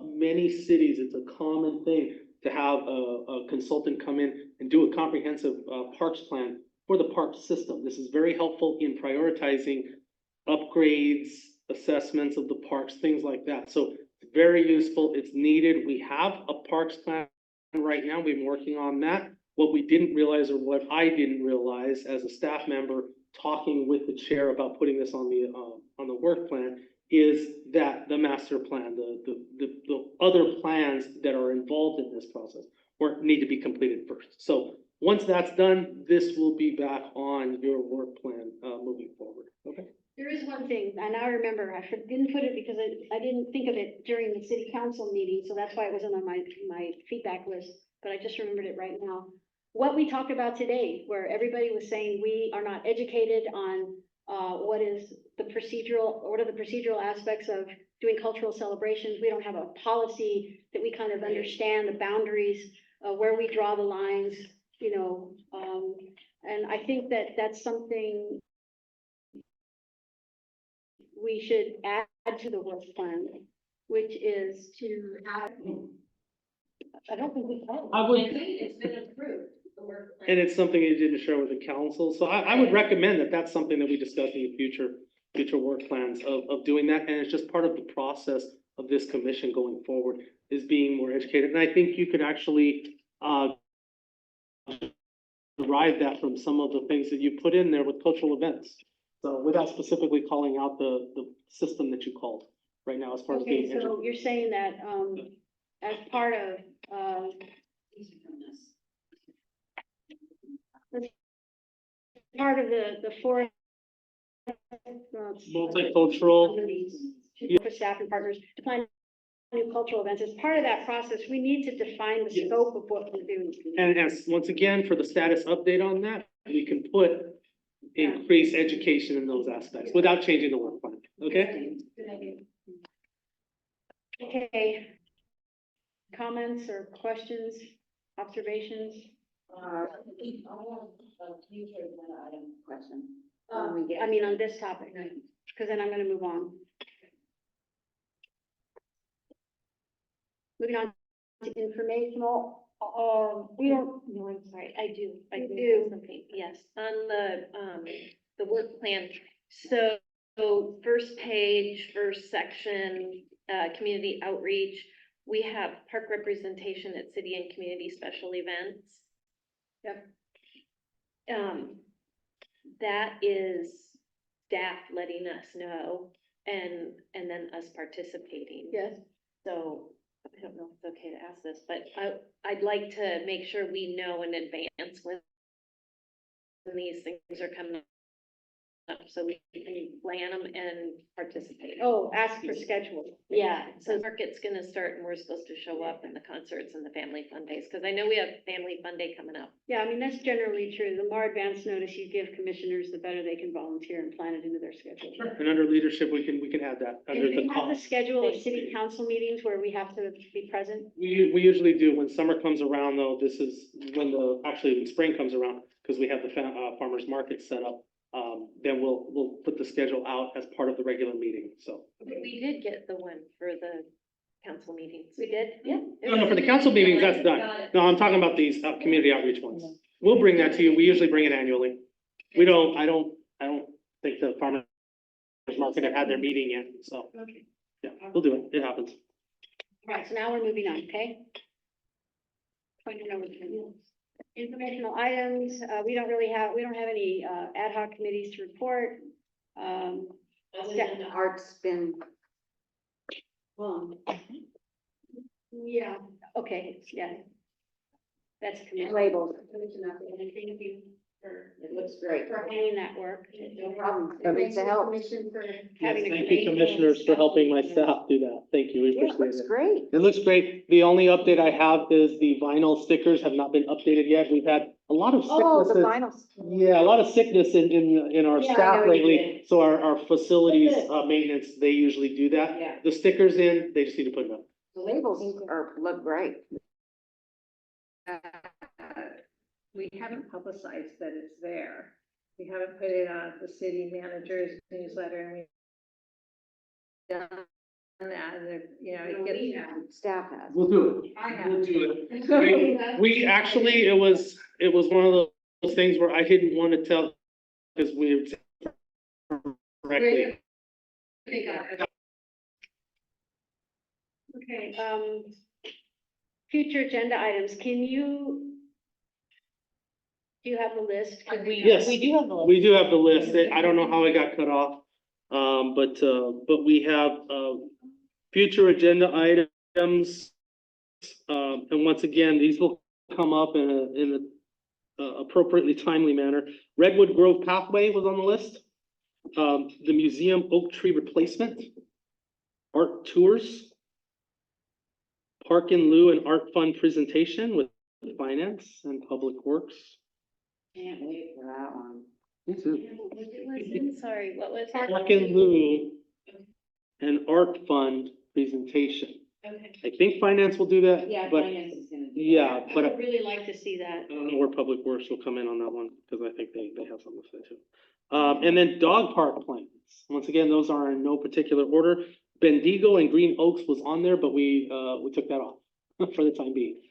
many cities, it's a common thing to have a consultant come in and do a comprehensive, parks plan for the park system. This is very helpful in prioritizing upgrades, assessments of the parks, things like that. So it's very useful. It's needed. We have a parks plan right now. We've been working on that. What we didn't realize, or what I didn't realize as a staff member talking with the chair about putting this on the work plan, is that the master plan, the other plans that are involved in this process need to be completed first. So once that's done, this will be back on your work plan moving forward. Okay. There is one thing, and I remember, I didn't put it because I didn't think of it during the city council meeting, so that's why it wasn't on my feedback list, but I just remembered it right now. What we talked about today, where everybody was saying we are not educated on what are the procedural aspects of doing cultural celebrations. We don't have a policy that we kind of understand the boundaries, where we draw the lines, you know. And I think that that's something we should add to the work plan, which is to have, I don't think we can. I would, It's been approved, the work plan. and it's something you didn't share with the council, so I would recommend that that's something that we discuss in the future work plans of doing that, and it's just part of the process of this commission going forward, is being more educated, and I think you could actually, derive that from some of the things that you put in there with cultural events. So without specifically calling out the system that you called right now as far as Okay, being so educated. you're saying that, as part of, part of the four. Multicultural. For staff and partners to plan new cultural events. As part of that process, we need to define the Yes. scope of what we're doing. And as, once again, for the status update on that, we can put increased education in those aspects without changing the work plan, okay? Good idea. Okay. Comments or questions, observations? Question. I mean, on this topic, because then I'm gonna move on. Moving on to informational, we don't, No, I'm sorry, I do You have do. something, yes, on the work plan. So, first page, first section, community outreach, we have park representation at city and community special events. Yep. That is staff letting us know and then us participating. yes, So I don't know if it's okay to ask this, but I'd like to make sure we know in advance when these things are coming up, so we can plan them and participate. oh, ask for schedule. Yeah, so market's gonna start and we're supposed to show up in the concerts and the family fun days, because I know we have family fun day coming up. Yeah, I mean, that's generally true. The more advanced notice you give commissioners, the better they can volunteer and plan it into their schedule. And under leadership, we can add that And under do the you have the cost. schedule of city council meetings where we have to be present? We usually do, when summer comes around though, this is when actually when spring comes around, because we have the farmer's market set up. Then we'll put the schedule out as part of the regular meeting, so. We did get the one for the council meetings. We did? Yeah. No, for the council meetings, that's done. No, I'm talking about these, community outreach ones. We'll bring that to you. We usually bring it annually. I don't think the farmer's market have had their meeting yet, so, Okay. yeah, we'll do it. It happens. All right, so now we're moving on, okay? Pointing over to informational items, we don't have any, ad hoc committees to report. The art's been, Yeah, okay, yeah. That's commission. labeled. Thank you It looks great. for handling that work. No problem. It's a help. Having a Thank you, commissioners, for helping my staff do that. Thank you. We Yeah, it appreciate looks it. great. It looks great. The only update I have is the vinyl stickers have not been updated yet. We've had a lot of Oh, the sicknesses. vinyls. Yeah, a lot of sickness in our Yeah, I staff know you lately, did. so our facilities, Good. maintenance, they usually do that. Yeah. The stickers in, they just need to put them up. The labels look great. We haven't publicized that it's there. We haven't put it on the city manager's newsletter and we done that, and it gets. Staff has. We'll do it. I have. We'll do it. We actually, it was one of those things where I didn't want to tell, because we correctly. Okay, future agenda items, do you have the list? Yes, We do have the list. we do have the list. I don't know how it got cut off. But we have, future agenda items. And once again, these will come up in a appropriately timely manner. Redwood Grove Pathway was on the list. The museum oak tree replacement. Art tours. Park in lieu and art fund presentation with finance and public works. Can't wait for that one. Me too. Sorry, what was Park in lieu an art fund presentation. Okay. I think finance will do that, but, finance is gonna. yeah, I but would really like to see that. I don't know where Public Works will come in on that one, because I think they have something to say too. And then dog park plans. Once again, those are in no particular order. Bendigo and Green Oaks was on there, but we took that off for the time being.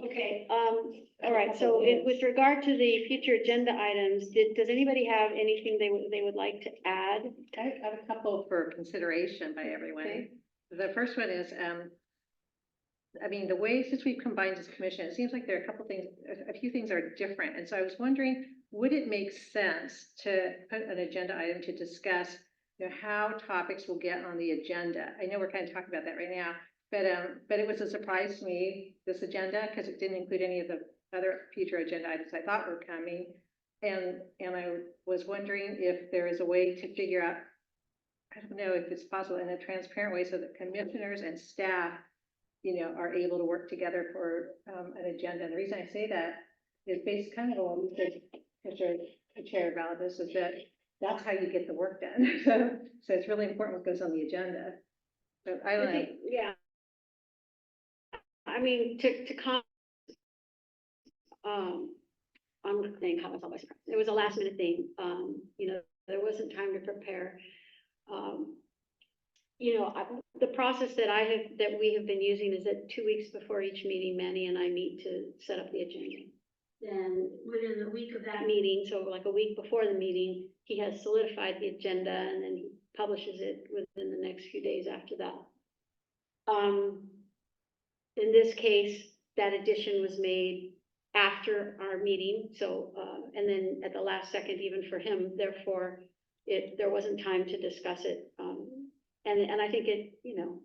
Okay, all right, so with regard to the future agenda items, does anybody have anything they would like to add? I have a couple for consideration by everyone. Okay. The first one is, I mean, the way, since we've combined this commission, it seems like there are a couple things, a few things are different. And so I was wondering, would it make sense to put an agenda item to discuss, you know, how topics will get on the agenda? I know we're kind of talking about that right now, but it was a surprise to me, this agenda, because it didn't include any of the other future agenda items I thought were coming. And I was wondering if there is a way to figure out, I don't know if it's possible in a transparent way so that commissioners and staff, you know, are able to work together for an agenda. And the reason I say that is based kind of on what we said, Chair Valadis, is that that's how you get the work done. So it's really important what goes on the agenda. So I don't know. Yeah. I mean, to I'm saying how it's always, it was a last minute thing, you know, there wasn't time to prepare. You know, the process that we have been using is that 2 weeks before each meeting, Manny and I meet to set up the agenda. Then within the week of that meeting, so like a week before the meeting, he has solidified the agenda and then he publishes it within the next few days after that. In this case, that addition was made after our meeting, so, and then at the last second, even for him, therefore, there wasn't time to discuss it. And I think it, you know,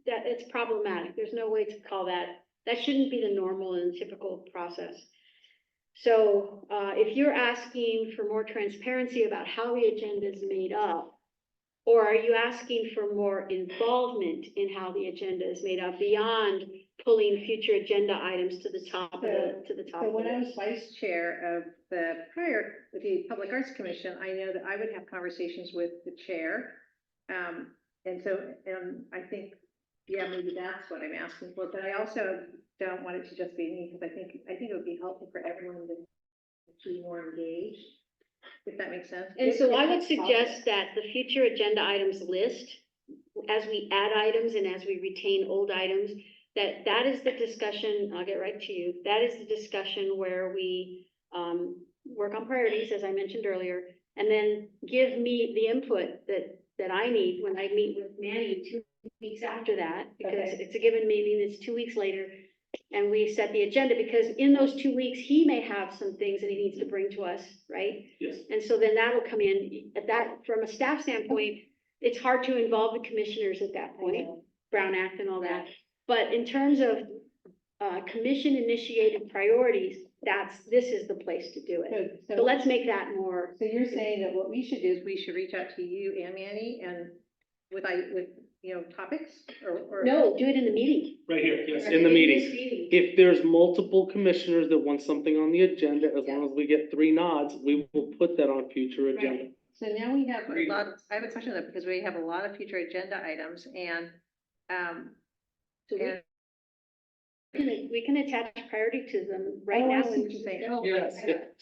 that it's problematic. There's no way to call that. That shouldn't be the normal and typical process. So, if you're asking for more transparency about how the agenda is made up, or are you asking for more involvement in how the agenda is made up beyond pulling future agenda items to the top of the top? So of when the I was list? vice chair of the Public Arts Commission, I know that I would have conversations with the chair. And so, I think, yeah, maybe that's what I'm asking for, but I also don't want it to just be me, because I think it would be helpful for everyone to be more engaged, if that makes sense. And so I would If it's suggest that the future agenda items list, as we add items and as we retain old items, that is the discussion, I'll get right to you, that is the discussion where we work on priorities, as I mentioned earlier, and then give me the input that I need when I meet with Manny 2 weeks after that, because Okay. it's a given meeting, it's 2 weeks later, and we set the agenda, because in those 2 weeks, he may have some things that he needs to bring to us, right? Yes. And so then that'll come in, at that, from a staff standpoint, it's hard to involve the commissioners at that point, Brown Act and all that. But in terms of commission initiated priorities, this is the place to do it. So let's make that more. So you're saying that what we should do is we should reach out to you and Manny and with you know, topics or? No, do it in the meeting. Right here, yes, Right, in the this meeting. meeting. If there's multiple commissioners that want something on the agenda, as long as we get 3 nods, we will put that on future agenda. So now we have a lot, I have a question though, because we have a lot of future agenda items and, So and we can attach priority to them right Oh, I now. see what and- you're saying.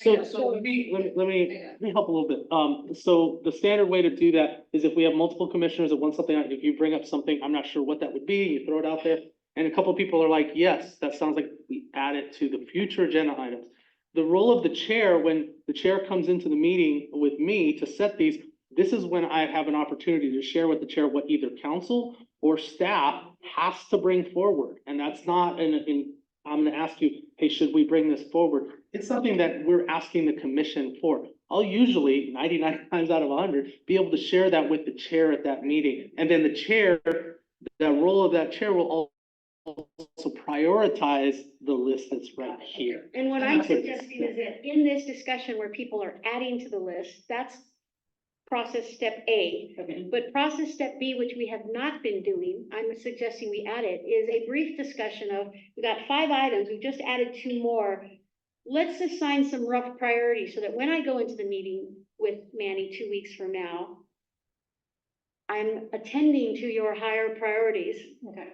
Yes, so let me help a little bit. So the standard way to do that is if we have multiple commissioners that want something, if you bring up something, I'm not sure what that would be, you throw it out there. And a couple of people are like, yes, that sounds like we add it to the future agenda items. The role of the chair, when the chair comes into the meeting with me to set these, this is when I have an opportunity to share with the chair what either council or staff has to bring forward. And that's not I'm gonna ask you, hey, should we bring this forward? It's something that we're asking the commission for. I'll usually 99 times out of 100 be able to share that with the chair at that meeting. And then the chair, the role of that chair will also prioritize the list that's right here. And what I'm suggesting is that in this discussion where people are adding to the list, that's process step A. Okay. But process step B, which we have not been doing, I'm suggesting we add it, is a brief discussion of, we got 5 items, we've just added 2 more. Let's assign some rough priorities so that when I go into the meeting with Manny 2 weeks from now, I'm attending to your higher priorities. Okay.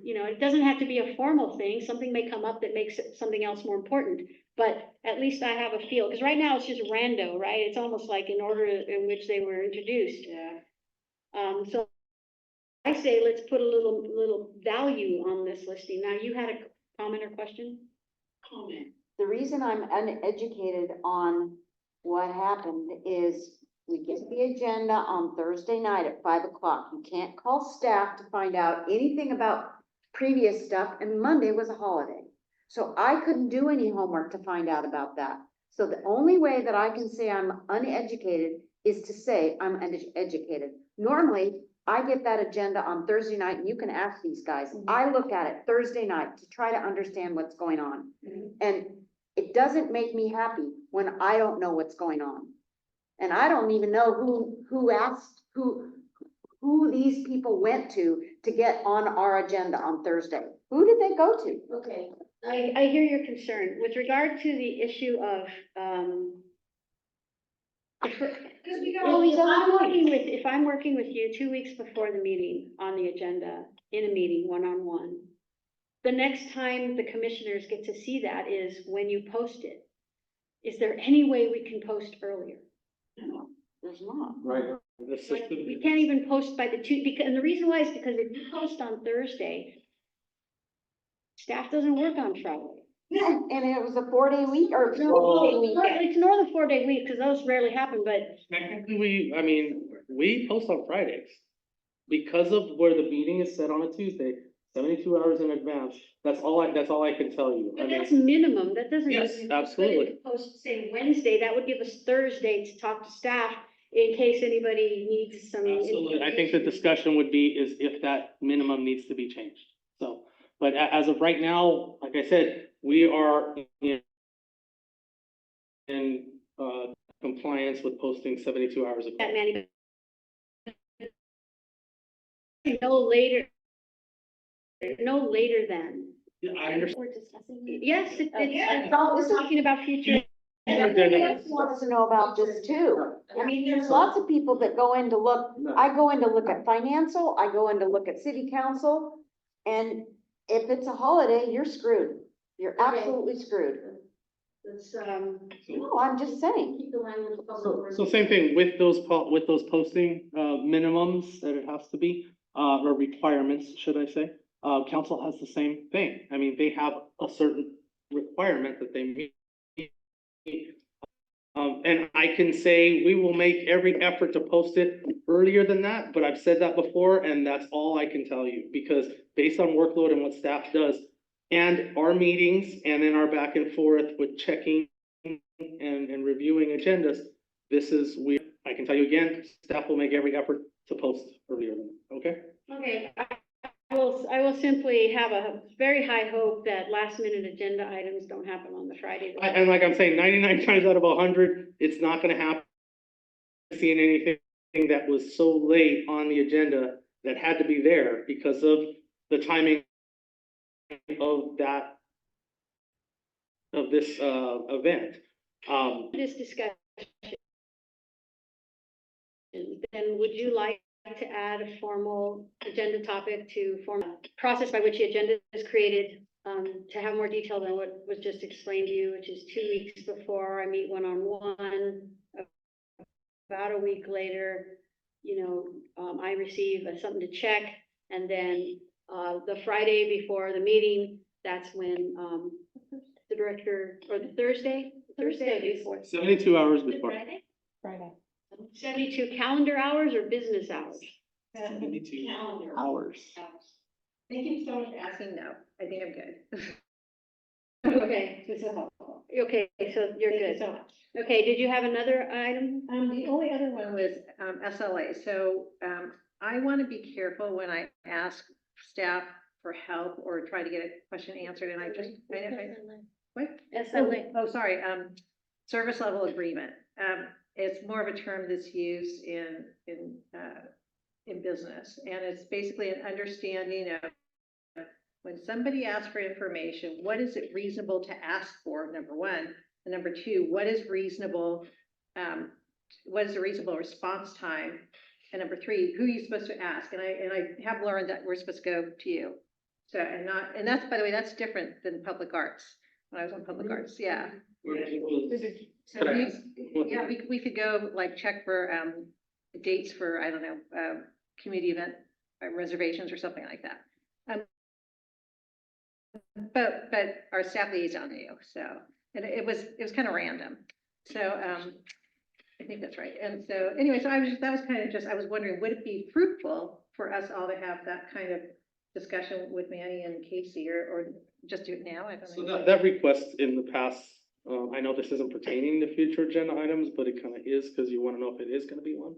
You know, it doesn't have to be a formal thing. Something may come up that makes something else more important. But at least I have a feel, because right now it's just rando, right? It's almost like in order in which they were introduced. Yeah. So I say, let's put a little value on this listing. Now, you had a comment or question? Comment. The reason I'm uneducated on what happened is we get the agenda on Thursday night at 5 o'clock. You can't call staff to find out anything about previous stuff, and Monday was a holiday. So I couldn't do any homework to find out about that. So the only way that I can say I'm uneducated is to say I'm uneducated. Normally, I get that agenda on Thursday night, and you can ask these guys. I look at it Thursday night to try to understand what's going on. And it doesn't make me happy when I don't know what's going on. And I don't even know who asked, who these people went to get on our agenda on Thursday. Who did they go to? Okay, I hear your concern. With regard to the issue of, if I'm working with you 2 weeks before the meeting on the agenda, in a meeting, one-on-one, the next time the commissioners get to see that is when you post it. Is there any way we can post earlier? No, there's not. Right. The system. We can't even post by the because, and the reason why is because if you post on Thursday, staff doesn't work on Friday. And it was a 4-day week or 4-day weekend. It's more than 4-day week, because those rarely happen, but Technically, we post on Fridays. Because of where the meeting is set on a Tuesday, 72 hours in advance, that's all I can tell you. but that's minimum, that doesn't. Yes, mean- absolutely. But if you post, say, Wednesday, that would give us Thursday to talk to staff in case anybody needs some. Absolutely. I think the discussion would be is if that minimum needs to be changed. So, but as of right now, like I said, we are in compliance with posting 72 hours ago. That Manny. No later than. I understand. We're discussing. Yes, Yeah. it's all, we're talking about future. Everybody else wants to know about this too. I mean, there's lots of people that go in to look, I go in to look at financial, I go in to look at city council. And if it's a holiday, you're screwed. You're Okay. absolutely screwed. It's, No, I'm just saying. keep the language. So same thing with those posting minimums that it has to be, or requirements, should I say? Council has the same thing. I mean, they have a certain requirement that they meet. And I can say we will make every effort to post it earlier than that, but I've said that before, and that's all I can tell you, because based on workload and what staff does, and our meetings, and then our back and forth with checking and reviewing agendas, I can tell you again, staff will make every effort to post earlier than that, okay? Okay, I will simply have a very high hope that last minute agenda items don't happen on the Friday. And like I'm saying, 99 times out of 100, it's not gonna happen. Seeing anything that was so late on the agenda that had to be there because of the timing of this event. This discussion, then would you like to add a formal agenda topic to form a process by which the agenda is created, to have more detail than what was just explained to you, which is 2 weeks before I meet one-on-one, about a week later, I receive something to check, and then the Friday before the meeting, that's when the director, or the Thursday before. 72 hours before. Friday. 72 calendar hours or business hours? 72 hours. Thank you so much for asking. No, I think I'm good. Okay, this is helpful. Okay, so you're Thank you good. so much. Okay, did you have another item? The only other one was, SLA. So, I want to be careful when I ask staff for help or try to get a question answered, and what? SLA. Oh, sorry, service level agreement. It's more of a term that's used in business, and it's basically an understanding of when somebody asks for information, what is it reasonable to ask for, number one, and number two, what is reasonable, what is the reasonable response time And number three, who are you supposed to ask? And I have learned that we're supposed to go to you. So, and that's, by the way, that's different than public arts, when I was on public arts, yeah. So Could I we, ask? yeah, we could go like check for, dates for, I don't know, community event reservations or something like that. But our staff liaison knew, so, and it was kind of random. So, I think that's right. And so, anyway, so that was kind of just, I was wondering, would it be fruitful for us all to have that kind of discussion with Manny and Casey, or just do it now? I don't So know. that request in the past, I know this isn't pertaining to future agenda items, but it kind of is, because you want to know if it is going to be one.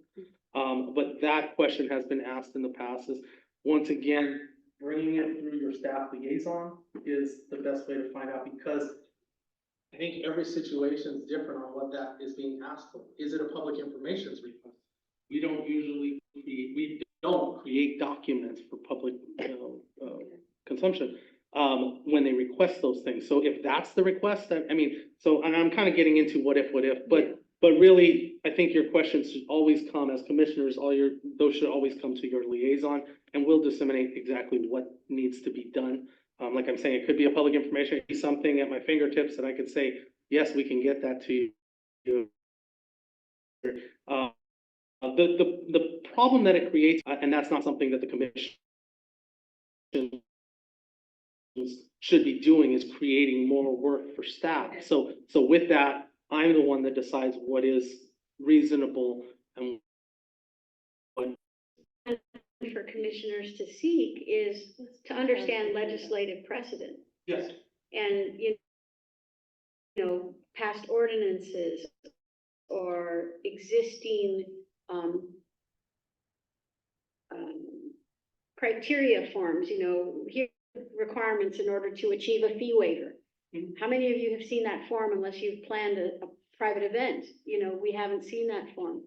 But that question has been asked in the past, is once again, bringing it through your staff liaison is the best way to find out, because I think every situation is different on what that is being asked for. Is it a public information request? We don't create documents for public, consumption, when they request those things. So if that's the request, I mean, so, and I'm kind of getting into what if, but really, I think your questions should always come as commissioners, those should always come to your liaison, and we'll disseminate exactly what needs to be done. Like I'm saying, it could be a public information, it could be something at my fingertips that I could say, yes, we can get that to you. The problem that it creates, and that's not something that the commission should be doing, is creating more work for staff. So with that, I'm the one that decides what is reasonable and what. For commissioners to seek is to understand legislative precedent Yes. and, you know, past ordinances or existing, criteria forms, you know, here are requirements in order to achieve a fee waiver. Mhm. How many of you have seen that form unless you've planned a private event? You know, we haven't seen that form.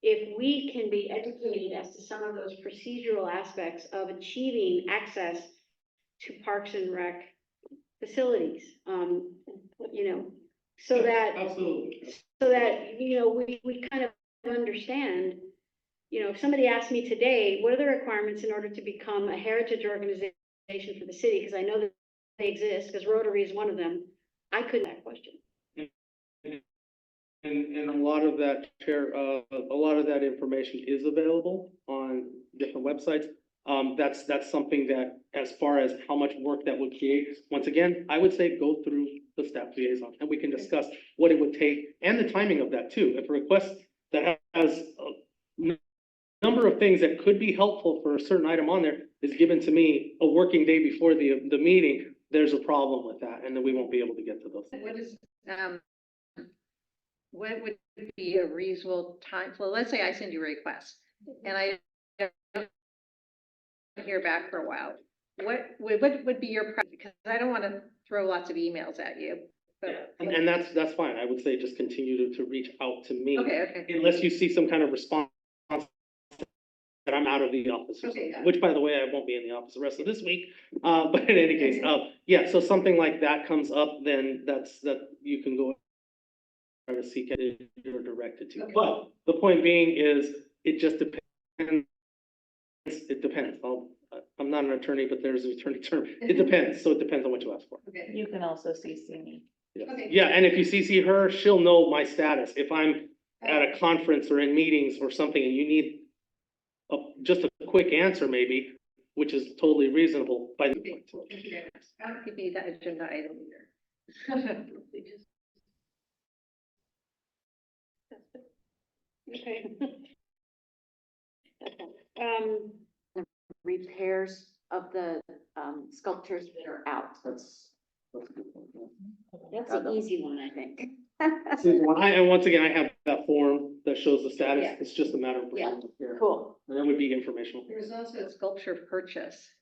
If we can be educated as to some of those procedural aspects of achieving access to Parks and Rec facilities, you know, so that, Absolutely. you know, we kind of understand, you know, if somebody asked me today, what are the requirements in order to become a heritage organization for the city? Because I know that they exist, because Rotary is one of them. I couldn't that question. And a lot of that, Chair, a lot of that information is available on different websites. That's something that, as far as how much work that would create, once again, I would say go through the staff liaison, and we can discuss what it would take and the timing of that too. If a request that has a number of things that could be helpful for a certain item on there is given to me a working day before the meeting, there's a problem with that, and then we won't be able to get to those. What is, what would be a reasonable time? Well, let's say I send you a request and I don't hear back for a while. What would be your, because I don't want to throw lots of emails at you. But And that's fine. I would say just continue to reach out to me. okay. Unless you see some kind of response that I'm out of the office, or Okay. something, which, by the way, I won't be in the office the rest of this week. But in any case, yeah, so something like that comes up, then that you can go try to seek it, you're directed to. Okay. But the point being is, it just depends. It depends. I'm not an attorney, but there's an attorney term. It depends. So it depends on what you ask for. Okay. You can also CC me. Yeah. Okay. Yeah, and if you CC her, she'll know my status. If I'm at a conference or in meetings or something and you need just a quick answer maybe, which is totally reasonable by the point. Thank you very much. I'll give you that agenda item either. Okay. Repairs of the, sculptures that are out. That's a good point. That's an easy one, I think. And once again, I have that form that shows the status. Yeah. It's just a matter of bringing Yeah. it here. Cool. And that would be informational. There's also a sculpture purchase.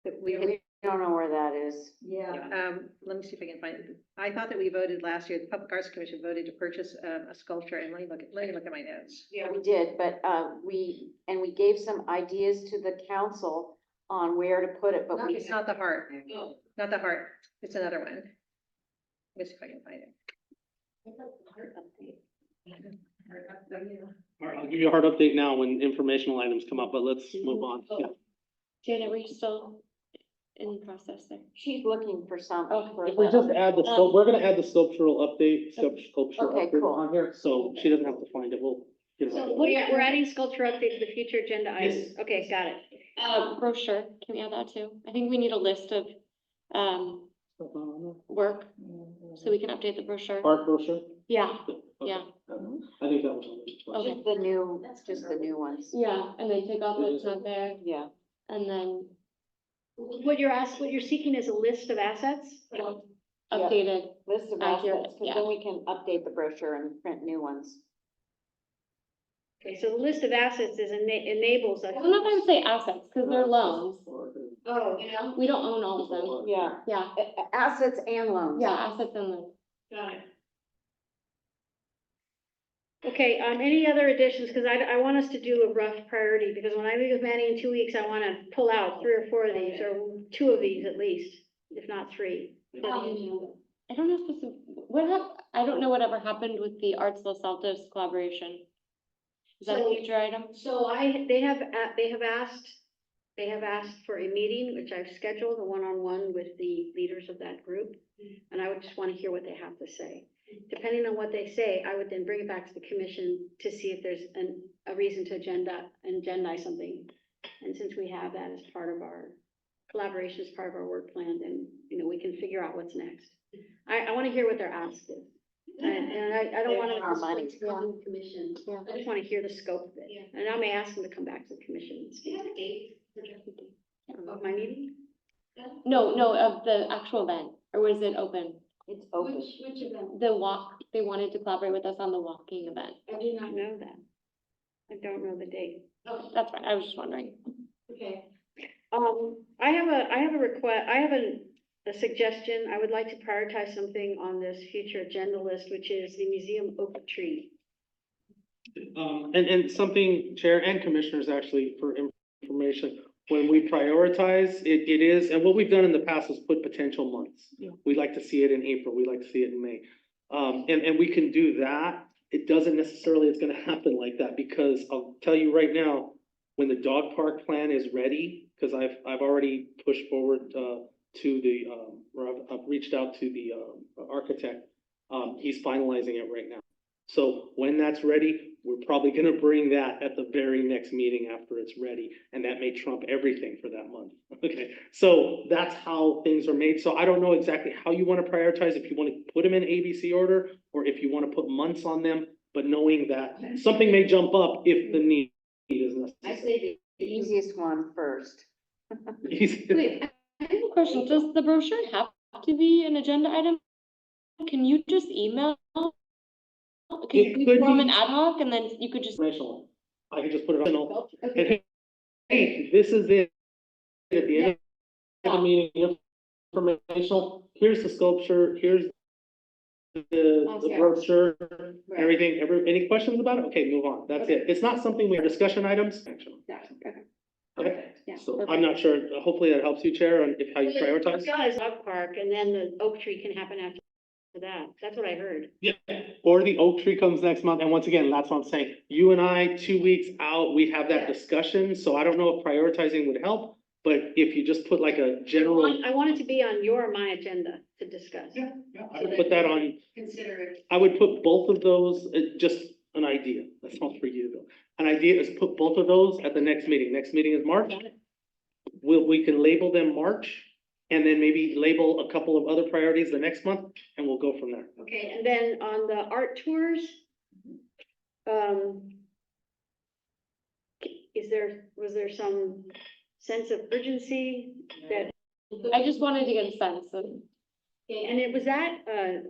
That We we, don't know where that is. yeah, let me see if I can find it. I thought that we voted last year, the Public Arts Commission voted to purchase a sculpture, and let me look at my notes. Yeah, we did, but, we gave some ideas to the council on where to put it, but No, we. it's not the heart, not the heart, it's another one. Let me see if I can find it. All right, I'll give you a hard update now when informational items come up, but let's move on. Yeah. Janet, were you still in the process there? She's looking for some. for If we just add the scope, we're gonna add the sculptural update, sculptural Okay, update cool. on here, so she doesn't have to find it, we'll get it. So out. we're adding sculpture update to the future agenda items. Yes. Okay, got it. Brochure, can we add that too? I think we need a list of, work, so we can update the brochure. Park brochure? Yeah, Okay. yeah. I think that was on the. Okay. Just the new ones. Yeah, and then take off what's not there, Yeah. and then What you're seeking is a list of assets? updated. List of Accurate, assets, because yeah. then we can update the brochure and print new ones. Okay, so the list of assets is enables us. I don't know if I would say assets, because they're loans, Oh, we don't own all of them. Yeah. Yeah, Assets and loans. yeah, assets and loans. got it. Okay, any other additions? Because I want us to do a rough priority, because when I meet with Manny in 2 weeks, I want to pull out 3 or 4 of these, or 2 of these at least, if not 3. for the agenda. I don't know if this is, I don't know whatever happened with the Arts Los Altos collaboration. Is that a So- future item? So they have asked for a meeting, which I've scheduled, a one-on-one with the leaders of that group. And I would just want to hear what they have to say. Depending on what they say, I would then bring it back to the commission to see if there's a reason to agendize something. And since we have that as part of our collaboration, as part of our work plan, then, we can figure out what's next. I want to hear what their ask is. And I don't want Our money. to come to the commission. Yeah. I just want to hear the scope of it. And I may ask them to come back to the commission. Of my meeting? No, of the actual event, or was it open? It's open. Which event? The walk, they wanted to collaborate with us on the walking event. I do not know that. I don't know the date. That's fine, I was just wondering. Okay. I have a request, I have a suggestion. I would like to prioritize something on this future agenda list, which is the museum oak tree. And something, Chair and Commissioners, actually, for information, when we prioritize, it is, and what we've done in the past is put potential months. Yeah. We'd like to see it in April, we'd like to see it in May. And we can do that. It doesn't necessarily, it's gonna happen like that, because I'll tell you right now, when the dog park plan is ready, because I've already pushed forward, to the, or I've reached out to the, architect. He's finalizing it right now. So when that's ready, we're probably gonna bring that at the very next meeting after it's ready, and that may trump everything for that month. Okay, so that's how things are made. So I don't know exactly how you want to prioritize, if you want to put them in ABC order, or if you want to put months on them, but knowing that something may jump up if the need is I necessary. say the easiest one first. Wait, I have a question, does the brochure have to be an agenda item? Can you just email? Can It you could form be- an ad hoc and then you could just, Informational. I can just put it on. And hey, this is it. At the end of the meeting, informational, here's the sculpture, here's the brochure, everything, any questions about it? Okay, move on, that's it. It's not something we have discussion items. Okay, Yeah, so I'm not sure, hopefully that helps you, Chair, on how you prioritize. Guys, dog park, and then the oak tree can happen after that. That's what I heard. Yeah, or the oak tree comes next month, and once again, that's what I'm saying, you and I, 2 weeks out, we have that discussion, so I don't know if prioritizing would help, but if you just put like a general, I want it to be on my agenda to discuss. I would put that on, Consider it. I would put both of those, just an idea, that's not for you though. An idea is put both of those at the next meeting is March. We can label them March, and then maybe label a couple of other priorities the next month, and we'll go from there. Okay, and then on the art tours, was there some sense of urgency that, I just wanted to get a sense of, okay, and was that, a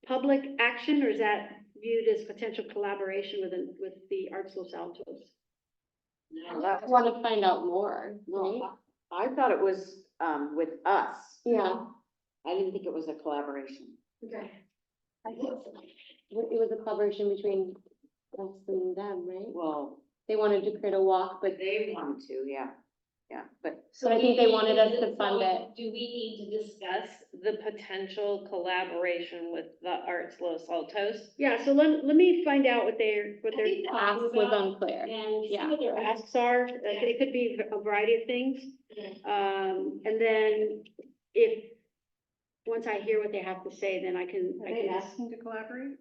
public action, or is that viewed as potential collaboration with the Arts Los Altos? I want to find out more, right? I thought it was, with us. Yeah. I didn't think it was a collaboration. Okay. I think it was a collaboration between us and them, right? Well, They wanted to create a walk, but they wanted to, yeah. Yeah, but But I think they wanted us to fund it. Do we need to discuss the potential collaboration with the Arts Los Altos? Yeah, so let me find out what they're The ask was unclear. And see Yeah. what their they're asks are. It could be a variety of things. And then if, once I hear what they have to say, then I can. Are they asking to collaborate?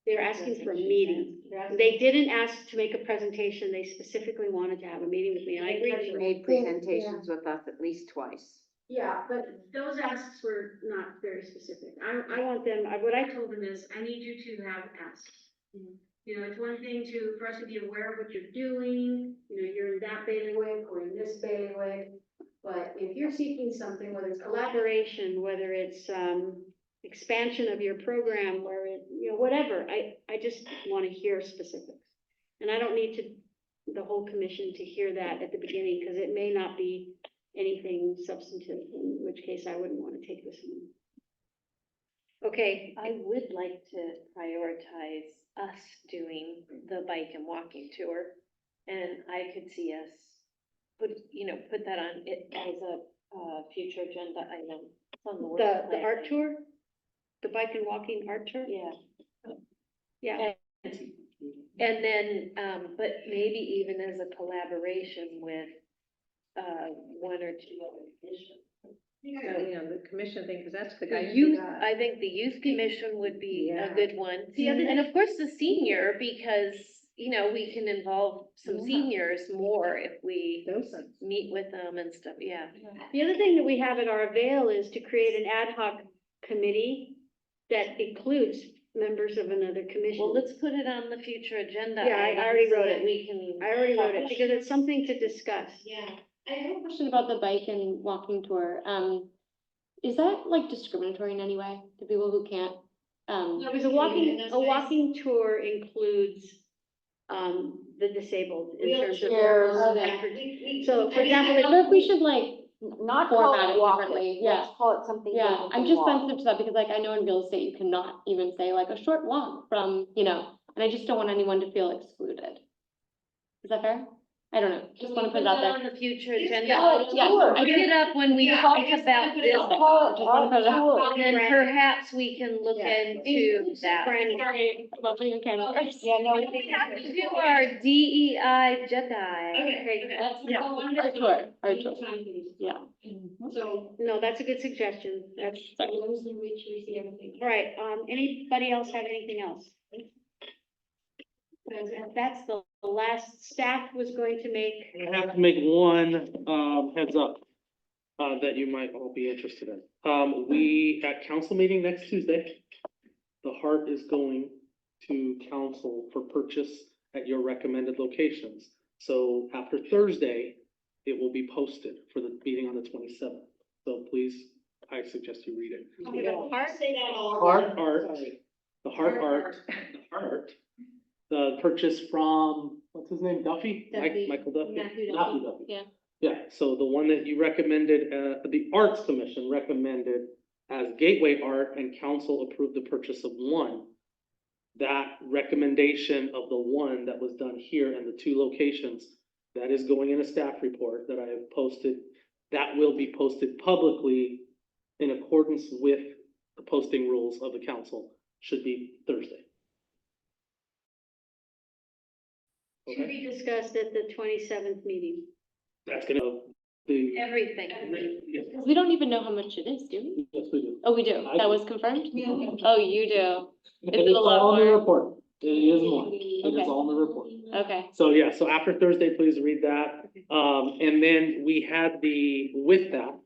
They're asking for a meeting. They didn't ask to make a presentation. They specifically wanted to have a meeting with me, and I agreed they to it. made presentations with us at least twice. Yeah, but those asks were not very specific. I want them, what I told them is, I need you to have asks. You know, it's one thing for us to be aware of what you're doing, you know, you're in that bailiwick or in this bailiwick. But if you're seeking something, whether it's collaboration, whether it's, expansion of your program, where it, you know, whatever, I just want to hear specifics. And I don't need the whole commission to hear that at the beginning, because it may not be anything substantive, in which case I wouldn't want to take this one. Okay, I would like to prioritize us doing the bike and walking tour. And I could see us put that on it as a future agenda item. It's on the work the plan. art tour, the bike and walking art tour, Yeah. yeah. And then, but maybe even as a collaboration with, one or two other commissions. The commission thing, because that's the The guy. youth, I think the youth commission would be a Yeah. good one. The other- And of course, the senior, because, we can involve some seniors more if we Docents. meet with them and stuff, yeah. The other thing that we have at our avail is to create an ad hoc committee that includes members of another commission. Well, let's put it on the future agenda. Yeah, I item already so wrote that it. We can. I already wrote it, because it's something to discuss. Yeah. I have a question about the bike and walking tour. Is that like discriminatory in any way to people who can't? No, because a walking tour includes, the disabled in terms of. Wheelchairs. So, for I example, wonder if we should like, Not call Format it it walking, differently, let's yeah. call it something. yeah, different I'm than just walk. sensitive to that because like I know in real estate, you cannot even say like a short walk from, and I just don't want anyone to feel excluded. Is that fair? I don't know, just wanna put it out On there. the future agenda. Yeah, yeah, I Bring it up when we talk about this. Just wanna put it out. And then perhaps we can look into that. Sorry about being a camera. Yeah, no, We have to do our DEI Jedi. Okay, Yeah, our tour, yeah. so, no, that's a good suggestion. That's. Sorry. All right, anybody else have anything else? That's the last staff was going to make. I have to make one, heads up, that you might all be interested in. We, at council meeting next Tuesday, the Heart is going to council for purchase at your recommended locations. So after Thursday, it will be posted for the meeting on the 27th. So please, I suggest you read it. Heart Art, the Heart Art, the purchase from, what's his name, Duffy? Michael Duffy? Matthew Matthew Duffy. Yeah. Yeah, so the one that you recommended, the Arts Commission recommended as Gateway Art and council approved the purchase of one. That recommendation of the one that was done here and the two locations, that is going in a staff report that I have posted. That will be posted publicly in accordance with the posting rules of the council, should be Thursday. To be discussed at the 27th meeting. That's gonna, the. Everything. Yes, We don't even know how much it is, do we? yes, we do. Oh, we do, that was confirmed? Oh, you do, It Is is it a lot all in the more? report. It is more. It Okay. is all in the report. okay. So, yeah, so after Thursday, please read that. And then we had with that,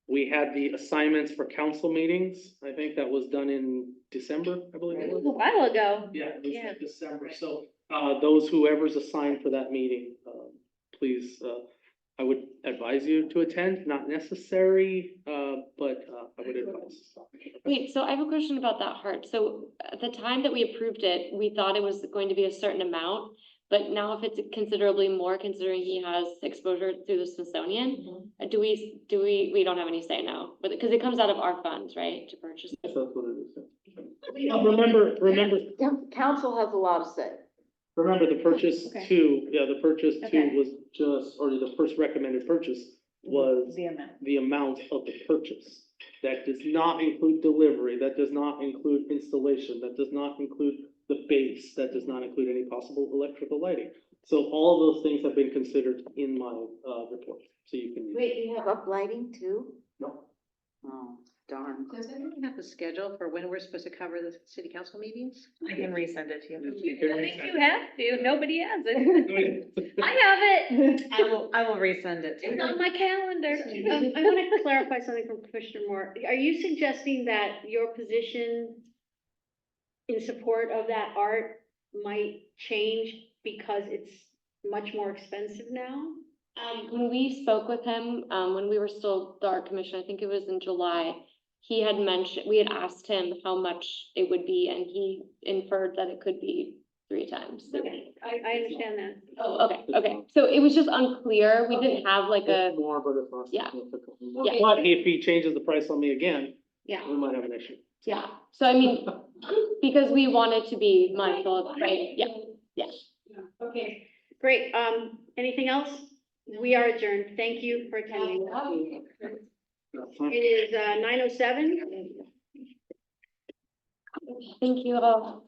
we had the assignments for council meetings. I think that was done in December, I believe it A was. while ago. Yeah, it was Yeah. in December. So, whoever's assigned for that meeting, please, I would advise you to attend, not necessary, but, I would advise. Wait, so I have a question about that Heart. So at the time that we approved it, we thought it was going to be a certain amount. But now if it's considerably more, considering he has exposure through the Smithsonian, we don't have any say now, but, because it comes out of our funds, right, to purchase? Yes, that's what it is. Remember, Council has a lot of say. Remember, the purchase Okay. two, yeah, the purchase two Okay. was just, or the first recommended purchase was The amount. the amount of the purchase. That does not include delivery, that does not include installation, that does not include the base, that does not include any possible electrical lighting. So all of those things have been considered in my, report, so you can. Wait, you have uplighting too? No. Oh, darn. Does anyone have the schedule for when we're supposed to cover the city council meetings? I can resend it to you. I think you have to, nobody has it. I have it, I will resend it to it's you. on my calendar. I want to clarify something from Commissioner Moore. Are you suggesting that your position in support of that art might change because it's much more expensive now? When we spoke with him, when we were still the art commission, I think it was in July, he had mentioned, we had asked him how much it would be, and he inferred that it could be 3 times. I understand that. Oh, okay. So it was just unclear. We didn't have like It's a, more, but it's not Yeah. significant. Yeah. But if he changes the price on me again, Yeah. we might have an issue. yeah. So I mean, because we wanted to be mindful of, right? Yeah. Okay, great. Anything else? We are adjourned. Thank you for attending. It is 9:07. Thank you all.